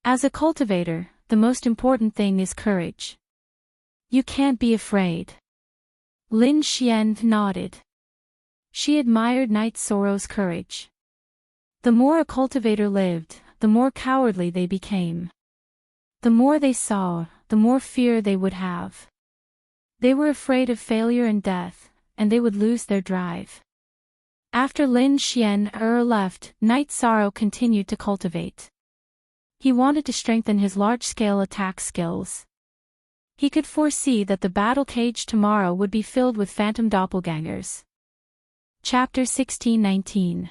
As a cultivator, the most important thing is courage. You can't be afraid. Lin Xian nodded. She admired Night Sorrow's courage. The more a cultivator lived, the more cowardly they became. The more they saw, the more fear they would have. They were afraid of failure and death, and they would lose their drive. After Lin Xian left, Night Sorrow continued to cultivate. He wanted to strengthen his large-scale attack skills. He could foresee that the battle cage tomorrow would be filled with phantom doppelgangers. Chapter 16:19.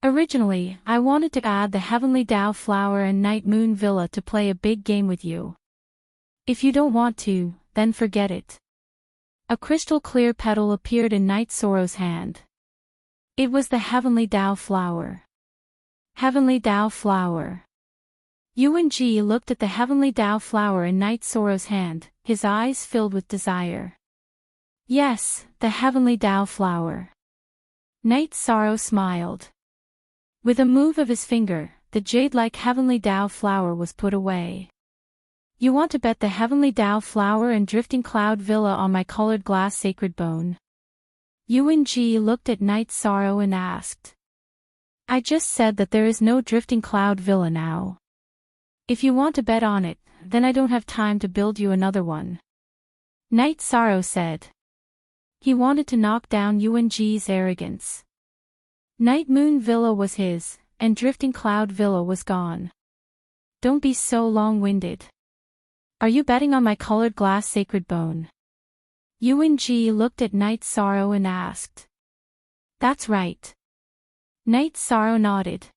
Originally, I wanted to add the Heavenly Tao Flower and Night Moon Villa to play a big game with you. If you don't want to, then forget it. A crystal-clear petal appeared in Night Sorrow's hand. It was the Heavenly Tao Flower. Heavenly Tao Flower. Yuan Ji looked at the Heavenly Tao Flower in Night Sorrow's hand, his eyes filled with desire. Yes, the Heavenly Tao Flower. Night Sorrow smiled. With a move of his finger, the jade-like Heavenly Tao Flower was put away. You want to bet the Heavenly Tao Flower and Drifting Cloud Villa on my colored glass sacred bone? Yuan Ji looked at Night Sorrow and asked. I just said that there is no Drifting Cloud Villa now. If you want to bet on it, then I don't have time to build you another one. Night Sorrow said. He wanted to knock down Yuan Ji's arrogance. Night Moon Villa was his, and Drifting Cloud Villa was gone. Don't be so long-winded. Are you betting on my colored glass sacred bone? Yuan Ji looked at Night Sorrow and asked. That's right. Night Sorrow nodded.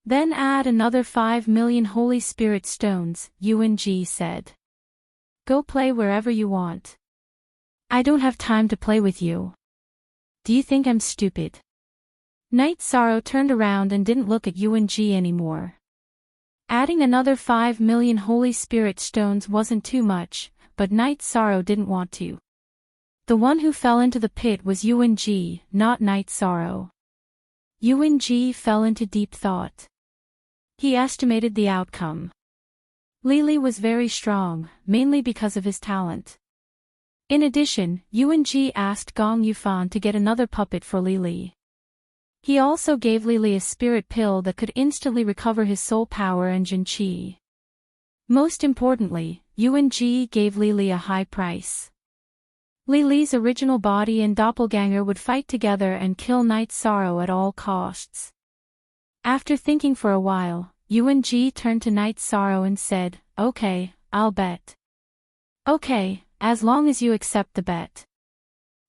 Then add another 5 million Holy Spirit stones, Yuan Ji said. Go play wherever you want. I don't have time to play with you. Do you think I'm stupid? Night Sorrow turned around and didn't look at Yuan Ji anymore. Adding another 5 million Holy Spirit stones wasn't too much, but Night Sorrow didn't want to. The one who fell into the pit was Yuan Ji, not Night Sorrow. Yuan Ji fell into deep thought. He estimated the outcome. Lili was very strong, mainly because of his talent. In addition, Yuan Ji asked Gong Yufan to get another puppet for Lili. He also gave Lili a spirit pill that could instantly recover his soul power and Jin Qi. Most importantly, Yuan Ji gave Lili a high price. Lili's original body and doppelganger would fight together and kill Night Sorrow at all costs. After thinking for a while, Yuan Ji turned to Night Sorrow and said, Okay, I'll bet. Okay, as long as you accept the bet.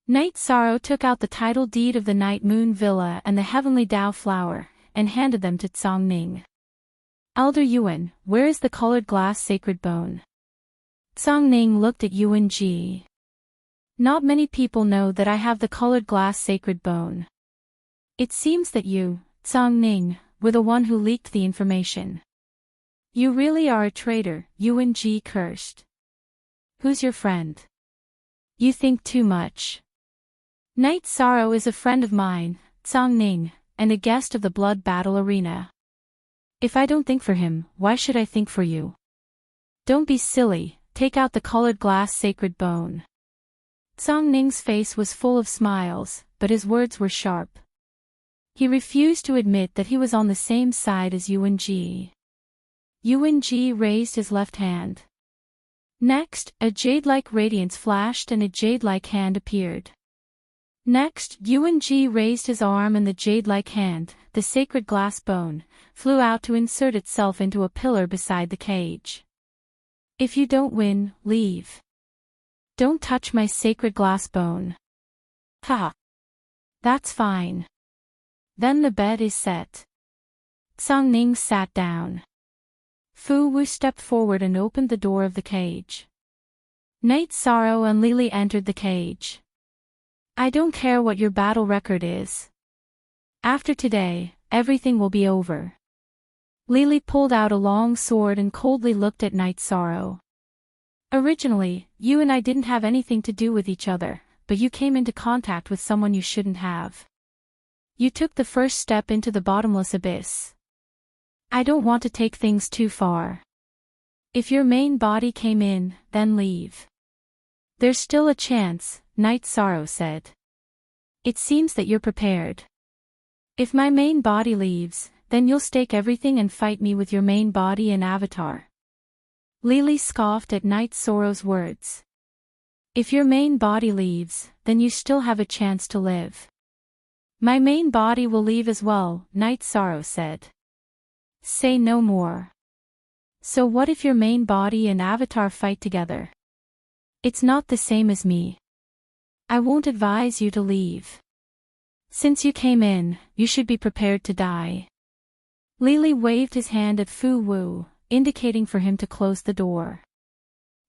Night Sorrow took out the title deed of the Night Moon Villa and the Heavenly Tao Flower, and handed them to Tsang Ning. Elder Yuan, where is the colored glass sacred bone? Tsang Ning looked at Yuan Ji. Not many people know that I have the colored glass sacred bone. It seems that you, Tsang Ning, were the one who leaked the information. You really are a traitor, Yuan Ji cursed. Who's your friend? You think too much. Night Sorrow is a friend of mine, Tsang Ning, and a guest of the Blood Battle Arena. If I don't think for him, why should I think for you? Don't be silly, take out the colored glass sacred bone. Tsang Ning's face was full of smiles, but his words were sharp. He refused to admit that he was on the same side as Yuan Ji. Yuan Ji raised his left hand. Next, a jade-like radiance flashed and a jade-like hand appeared. Next, Yuan Ji raised his arm and the jade-like hand, the sacred glass bone, flew out to insert itself into a pillar beside the cage. If you don't win, leave. Don't touch my sacred glass bone. Ha! That's fine. Then the bet is set. Tsang Ning sat down. Fu Wu stepped forward and opened the door of the cage. Night Sorrow and Lili entered the cage. I don't care what your battle record is. After today, everything will be over. Lili pulled out a long sword and coldly looked at Night Sorrow. Originally, you and I didn't have anything to do with each other, but you came into contact with someone you shouldn't have. You took the first step into the bottomless abyss. I don't want to take things too far. If your main body came in, then leave. There's still a chance, Night Sorrow said. It seems that you're prepared. If my main body leaves, then you'll stake everything and fight me with your main body and avatar. Lily scoffed at Night Sorrow's words. If your main body leaves, then you still have a chance to live. My main body will leave as well, Night Sorrow said. Say no more. So what if your main body and avatar fight together? It's not the same as me. I won't advise you to leave. Since you came in, you should be prepared to die. Lily waved his hand at Fu Wu, indicating for him to close the door.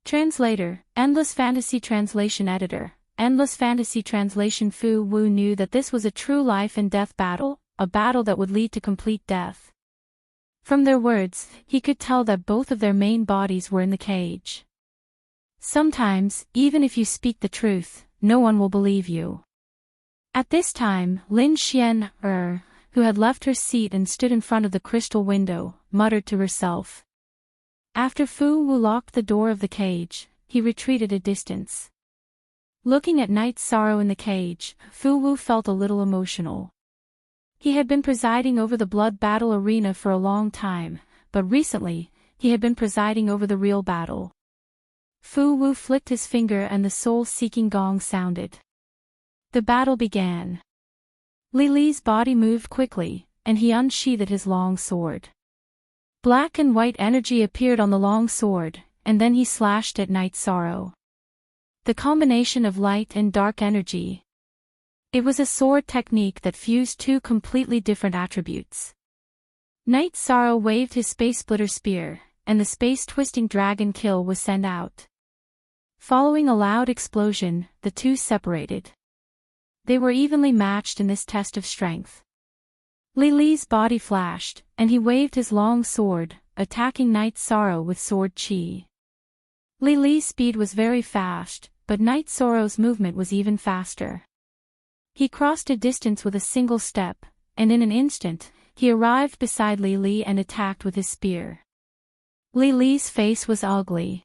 Translator, Endless Fantasy Translation Editor, Endless Fantasy Translation. Fu Wu knew that this was a true life and death battle, a battle that would lead to complete death. From their words, he could tell that both of their main bodies were in the cage. Sometimes, even if you speak the truth, no one will believe you. At this time, Lin Xian, who had left her seat and stood in front of the crystal window, muttered to herself. After Fu Wu locked the door of the cage, he retreated a distance. Looking at Night Sorrow in the cage, Fu Wu felt a little emotional. He had been presiding over the blood battle arena for a long time, but recently, he had been presiding over the real battle. Fu Wu flicked his finger and the soul-seeking gong sounded. The battle began. Li's body moved quickly, and he unsheathed his long sword. Black and white energy appeared on the long sword, and then he slashed at Night Sorrow. The combination of light and dark energy. It was a sword technique that fused two completely different attributes. Night Sorrow waved his space splitter spear, and the space-twisting dragon kill was sent out. Following a loud explosion, the two separated. They were evenly matched in this test of strength. Li's body flashed, and he waved his long sword, attacking Night Sorrow with sword chi. Li's speed was very fast, but Night Sorrow's movement was even faster. He crossed a distance with a single step, and in an instant, he arrived beside Li and attacked with his spear. Li's face was ugly.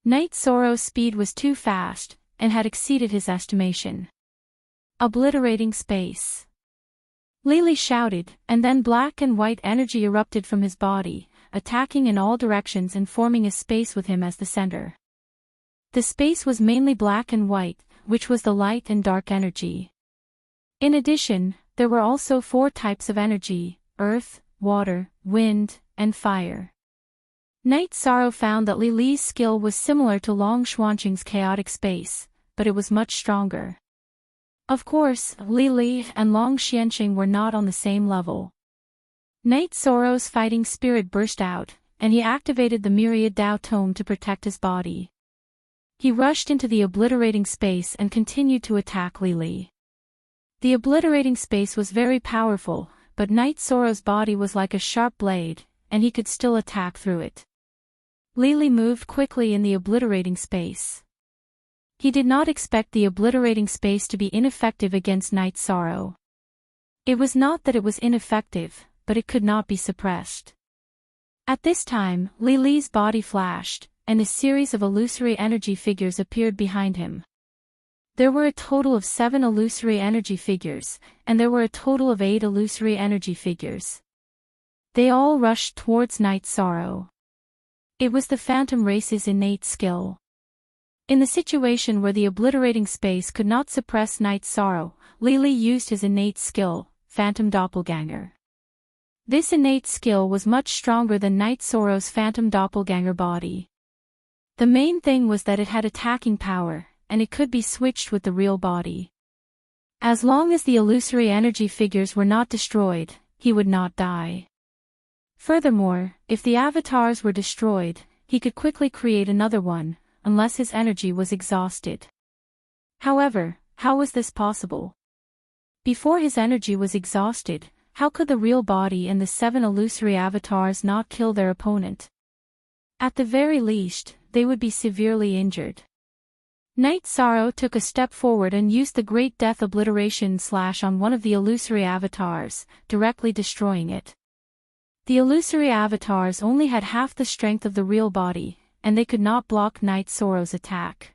Night Sorrow's speed was too fast, and had exceeded his estimation. Obliterating space. Li shouted, and then black and white energy erupted from his body, attacking in all directions and forming a space with him as the center. The space was mainly black and white, which was the light and dark energy. In addition, there were also 4 types of energy: earth, water, wind, and fire. Night Sorrow found that Li's skill was similar to Long Xuanqing's chaotic space, but it was much stronger. Of course, Li and Long Xianqing were not on the same level. Night Sorrow's fighting spirit burst out, and he activated the myriad Dao Tome to protect his body. He rushed into the obliterating space and continued to attack Li. The obliterating space was very powerful, but Night Sorrow's body was like a sharp blade, and he could still attack through it. Li moved quickly in the obliterating space. He did not expect the obliterating space to be ineffective against Night Sorrow. It was not that it was ineffective, but it could not be suppressed. At this time, Li's body flashed, and a series of illusory energy figures appeared behind him. There were a total of 7 illusory energy figures, and there were a total of 8 illusory energy figures. They all rushed towards Night Sorrow. It was the Phantom Race's innate skill. In the situation where the obliterating space could not suppress Night Sorrow, Li used his innate skill, Phantom Doppelganger. This innate skill was much stronger than Night Sorrow's Phantom Doppelganger body. The main thing was that it had attacking power, and it could be switched with the real body. As long as the illusory energy figures were not destroyed, he would not die. Furthermore, if the avatars were destroyed, he could quickly create another one, unless his energy was exhausted. However, how was this possible? Before his energy was exhausted, how could the real body and the 7 illusory avatars not kill their opponent? At the very least, they would be severely injured. Night Sorrow took a step forward and used the Great Death Obliteration Slash on one of the illusory avatars, directly destroying it. The illusory avatars only had half the strength of the real body, and they could not block Night Sorrow's attack.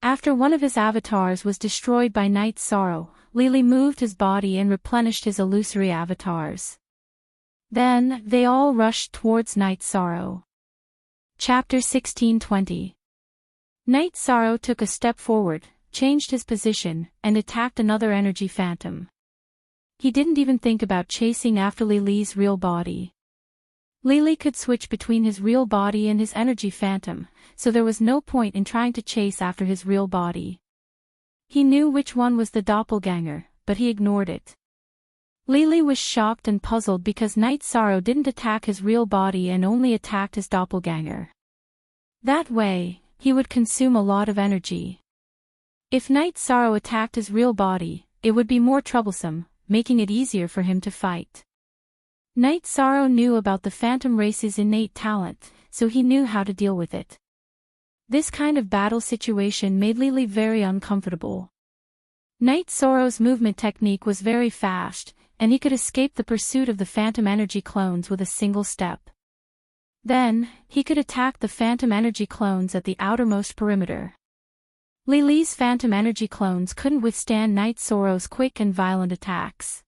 After one of his avatars was destroyed by Night Sorrow, Lily moved his body and replenished his illusory avatars. Then, they all rushed towards Night Sorrow. Chapter 16:20. Night Sorrow took a step forward, changed his position, and attacked another energy phantom. He didn't even think about chasing after Lily's real body. Lily could switch between his real body and his energy phantom, so there was no point in trying to chase after his real body. He knew which one was the doppelganger, but he ignored it. Lily was shocked and puzzled because Night Sorrow didn't attack his real body and only attacked his doppelganger. That way, he would consume a lot of energy. If Night Sorrow attacked his real body, it would be more troublesome, making it easier for him to fight. Night Sorrow knew about the Phantom Race's innate talent, so he knew how to deal with it. This kind of battle situation made Lily very uncomfortable. Night Sorrow's movement technique was very fast, and he could escape the pursuit of the Phantom Energy clones with a single step. Then, he could attack the Phantom Energy clones at the outermost perimeter. Lily's Phantom Energy clones couldn't withstand Night Sorrow's quick and violent attacks.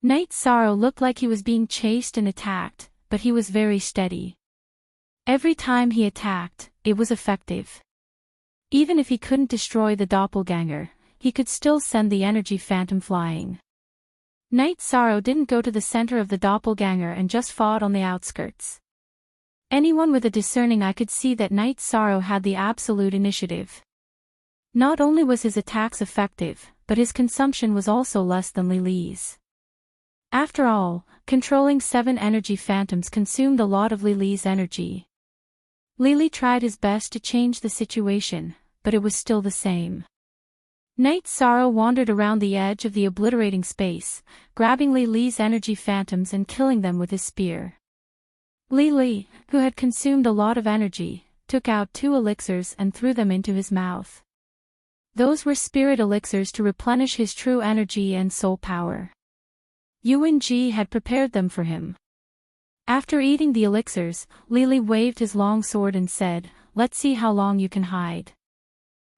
Night Sorrow looked like he was being chased and attacked, but he was very steady. Every time he attacked, it was effective. Even if he couldn't destroy the doppelganger, he could still send the energy phantom flying. Night Sorrow didn't go to the center of the doppelganger and just fought on the outskirts. Anyone with a discerning eye could see that Night Sorrow had the absolute initiative. Not only was his attacks effective, but his consumption was also less than Lily's. After all, controlling 7 energy phantoms consumed a lot of Lily's energy. Lily tried his best to change the situation, but it was still the same. Night Sorrow wandered around the edge of the obliterating space, grabbing Lily's energy phantoms and killing them with his spear. Lily, who had consumed a lot of energy, took out 2 elixirs and threw them into his mouth. Those were spirit elixirs to replenish his true energy and soul power. Yuan-Ji had prepared them for him. After eating the elixirs, Lily waved his long sword and said, "Let's see how long you can hide."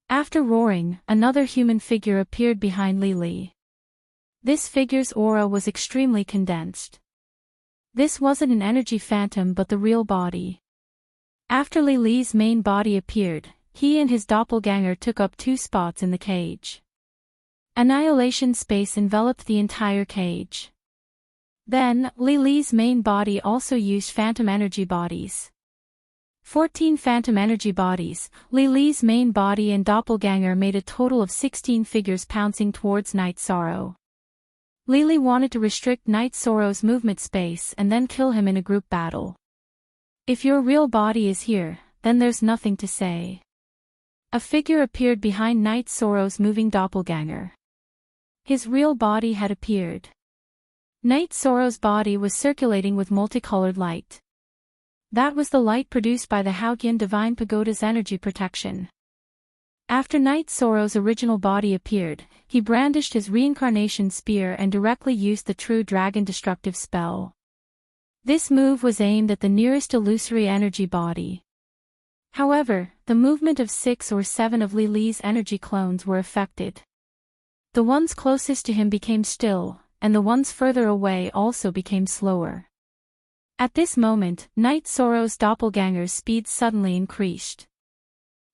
After roaring, another human figure appeared behind Lily. This figure's aura was extremely condensed. This wasn't an energy phantom but the real body. After Lily's main body appeared, he and his doppelganger took up 2 spots in the cage. Annihilation space enveloped the entire cage. Then, Lily's main body also used phantom energy bodies. 14 phantom energy bodies, Lily's main body and doppelganger made a total of 16 figures pouncing towards Night Sorrow. Lily wanted to restrict Night Sorrow's movement space and then kill him in a group battle. If your real body is here, then there's nothing to say. A figure appeared behind Night Sorrow's moving doppelganger. His real body had appeared. Night Sorrow's body was circulating with multicolored light. That was the light produced by the Haogyun Divine Pagoda's energy protection. After Night Sorrow's original body appeared, he brandished his reincarnation spear and directly used the True Dragon Destructive spell. This move was aimed at the nearest illusory energy body. However, the movement of 6 or 7 of Lily's energy clones were affected. The ones closest to him became still, and the ones further away also became slower. At this moment, Night Sorrow's doppelganger's speed suddenly increased.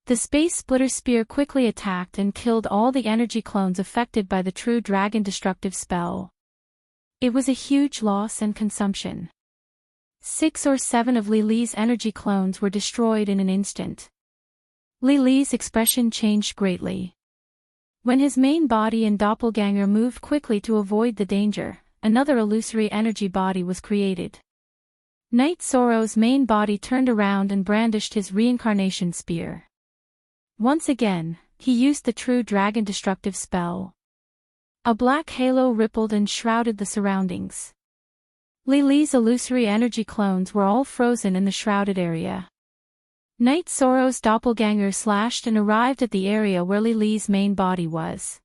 The Space Splitter Spear quickly attacked and killed all the energy clones affected by the True Dragon Destructive spell. It was a huge loss and consumption. 6 or 7 of Lily's energy clones were destroyed in an instant. Lily's expression changed greatly. When his main body and doppelganger moved quickly to avoid the danger, another illusory energy body was created. Night Sorrow's main body turned around and brandished his reincarnation spear. Once again, he used the True Dragon Destructive spell. A black halo rippled and shrouded the surroundings. Lily's illusory energy clones were all frozen in the shrouded area. Night Sorrow's doppelganger slashed and arrived at the area where Lily's main body was.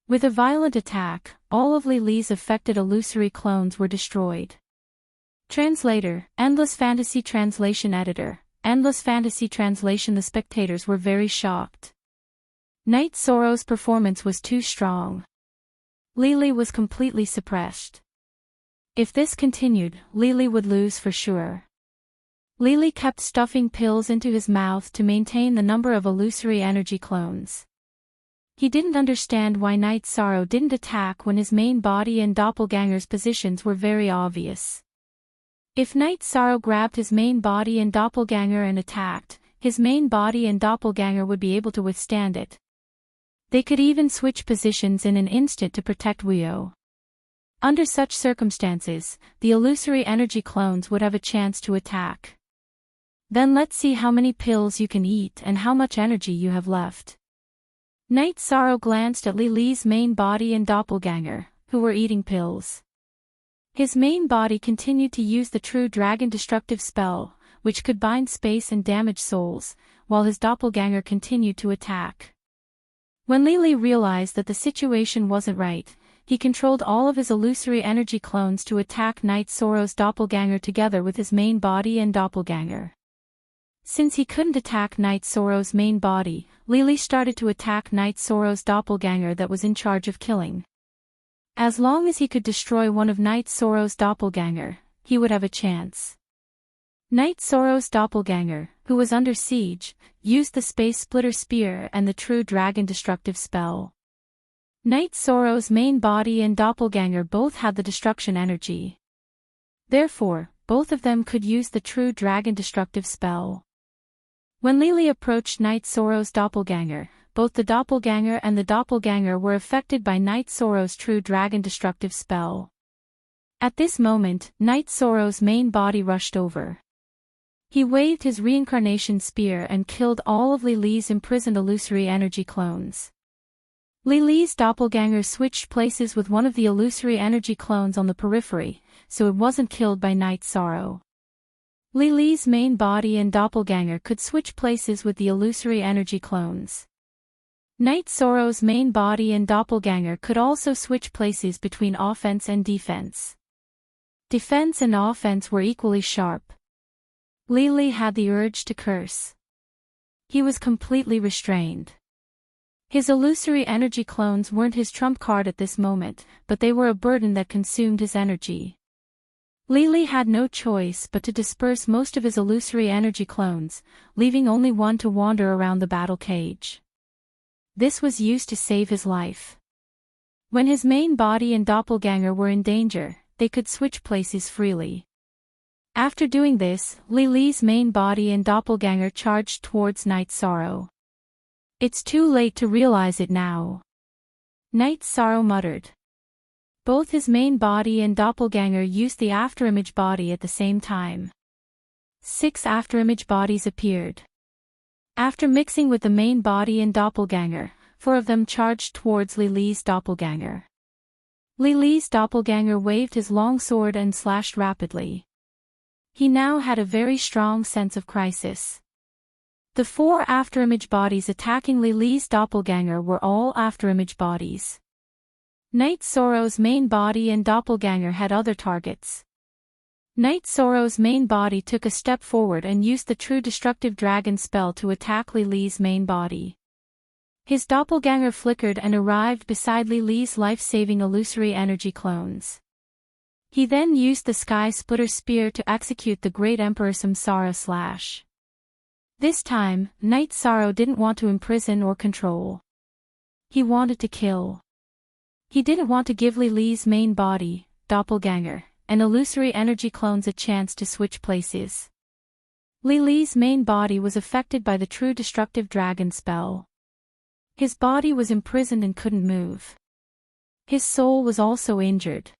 With a violent attack, all of Lily's affected illusory clones were destroyed. Translator, Endless Fantasy Translation Editor, Endless Fantasy Translation. The spectators were very shocked. Night Sorrow's performance was too strong. Lily was completely suppressed. If this continued, Lily would lose for sure. Lily kept stuffing pills into his mouth to maintain the number of illusory energy clones. He didn't understand why Night Sorrow didn't attack when his main body and doppelganger's positions were very obvious. If Night Sorrow grabbed his main body and doppelganger and attacked, his main body and doppelganger would be able to withstand it. They could even switch positions in an instant to protect Weo. Under such circumstances, the illusory energy clones would have a chance to attack. Then let's see how many pills you can eat and how much energy you have left. Night Sorrow glanced at Lily's main body and doppelganger, who were eating pills. His main body continued to use the true dragon destructive spell, which could bind space and damage souls, while his doppelganger continued to attack. When Lily realized that the situation wasn't right, he controlled all of his illusory energy clones to attack Night Sorrow's doppelganger together with his main body and doppelganger. Since he couldn't attack Night Sorrow's main body, Lily started to attack Night Sorrow's doppelganger that was in charge of killing. As long as he could destroy one of Night Sorrow's doppelganger, he would have a chance. Night Sorrow's doppelganger, who was under siege, used the Space Splitter Spear and the True Dragon Destructive spell. Night Sorrow's main body and doppelganger both had the destruction energy. Therefore, both of them could use the True Dragon Destructive spell. When Lily approached Night Sorrow's doppelganger, both the doppelganger and the doppelganger were affected by Night Sorrow's True Dragon Destructive spell. At this moment, Night Sorrow's main body rushed over. He waved his reincarnation spear and killed all of Lily's imprisoned illusory energy clones. Lily's doppelganger switched places with one of the illusory energy clones on the periphery, so it wasn't killed by Night Sorrow. Lily's main body and doppelganger could switch places with the illusory energy clones. Night Sorrow's main body and doppelganger could also switch places between offense and defense. Defense and offense were equally sharp. Lily had the urge to curse. He was completely restrained. His illusory energy clones weren't his trump card at this moment, but they were a burden that consumed his energy. Lily had no choice but to disperse most of his illusory energy clones, leaving only one to wander around the battle cage. This was used to save his life. When his main body and doppelganger were in danger, they could switch places freely. After doing this, Lily's main body and doppelganger charged towards Night Sorrow. It's too late to realize it now. Night Sorrow muttered. Both his main body and doppelganger used the afterimage body at the same time. 6 afterimage bodies appeared. After mixing with the main body and doppelganger, 4 of them charged towards Lily's doppelganger. Lily's doppelganger waved his long sword and slashed rapidly. He now had a very strong sense of crisis. The 4 afterimage bodies attacking Lily's doppelganger were all afterimage bodies. Night Sorrow's main body and doppelganger had other targets. Night Sorrow's main body took a step forward and used the True Destructive Dragon spell to attack Lily's main body. His doppelganger flickered and arrived beside Lily's life-saving illusory energy clones. He then used the Sky Splitter Spear to execute the Great Emperor Samsara Slash. This time, Night Sorrow didn't want to imprison or control. He wanted to kill. He didn't want to give Lily's main body, doppelganger, and illusory energy clones a chance to switch places. Lily's main body was affected by the True Destructive Dragon spell. His body was imprisoned and couldn't move. His soul was also injured.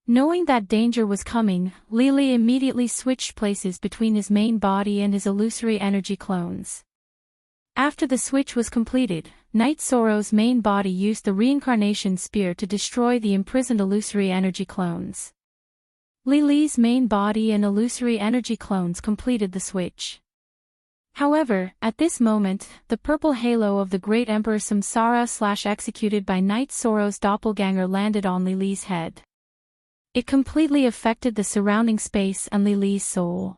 Knowing that danger was coming, Lily immediately switched places between his main body and his illusory energy clones. After the switch was completed, Night Sorrow's main body used the Reincarnation Spear to destroy the imprisoned illusory energy clones. Lily's main body and illusory energy clones completed the switch. However, at this moment, the purple halo of the great Emperor Samsara/executed by Night Sorrow's doppelganger landed on Lily's head. It completely affected the surrounding space and Lily's soul.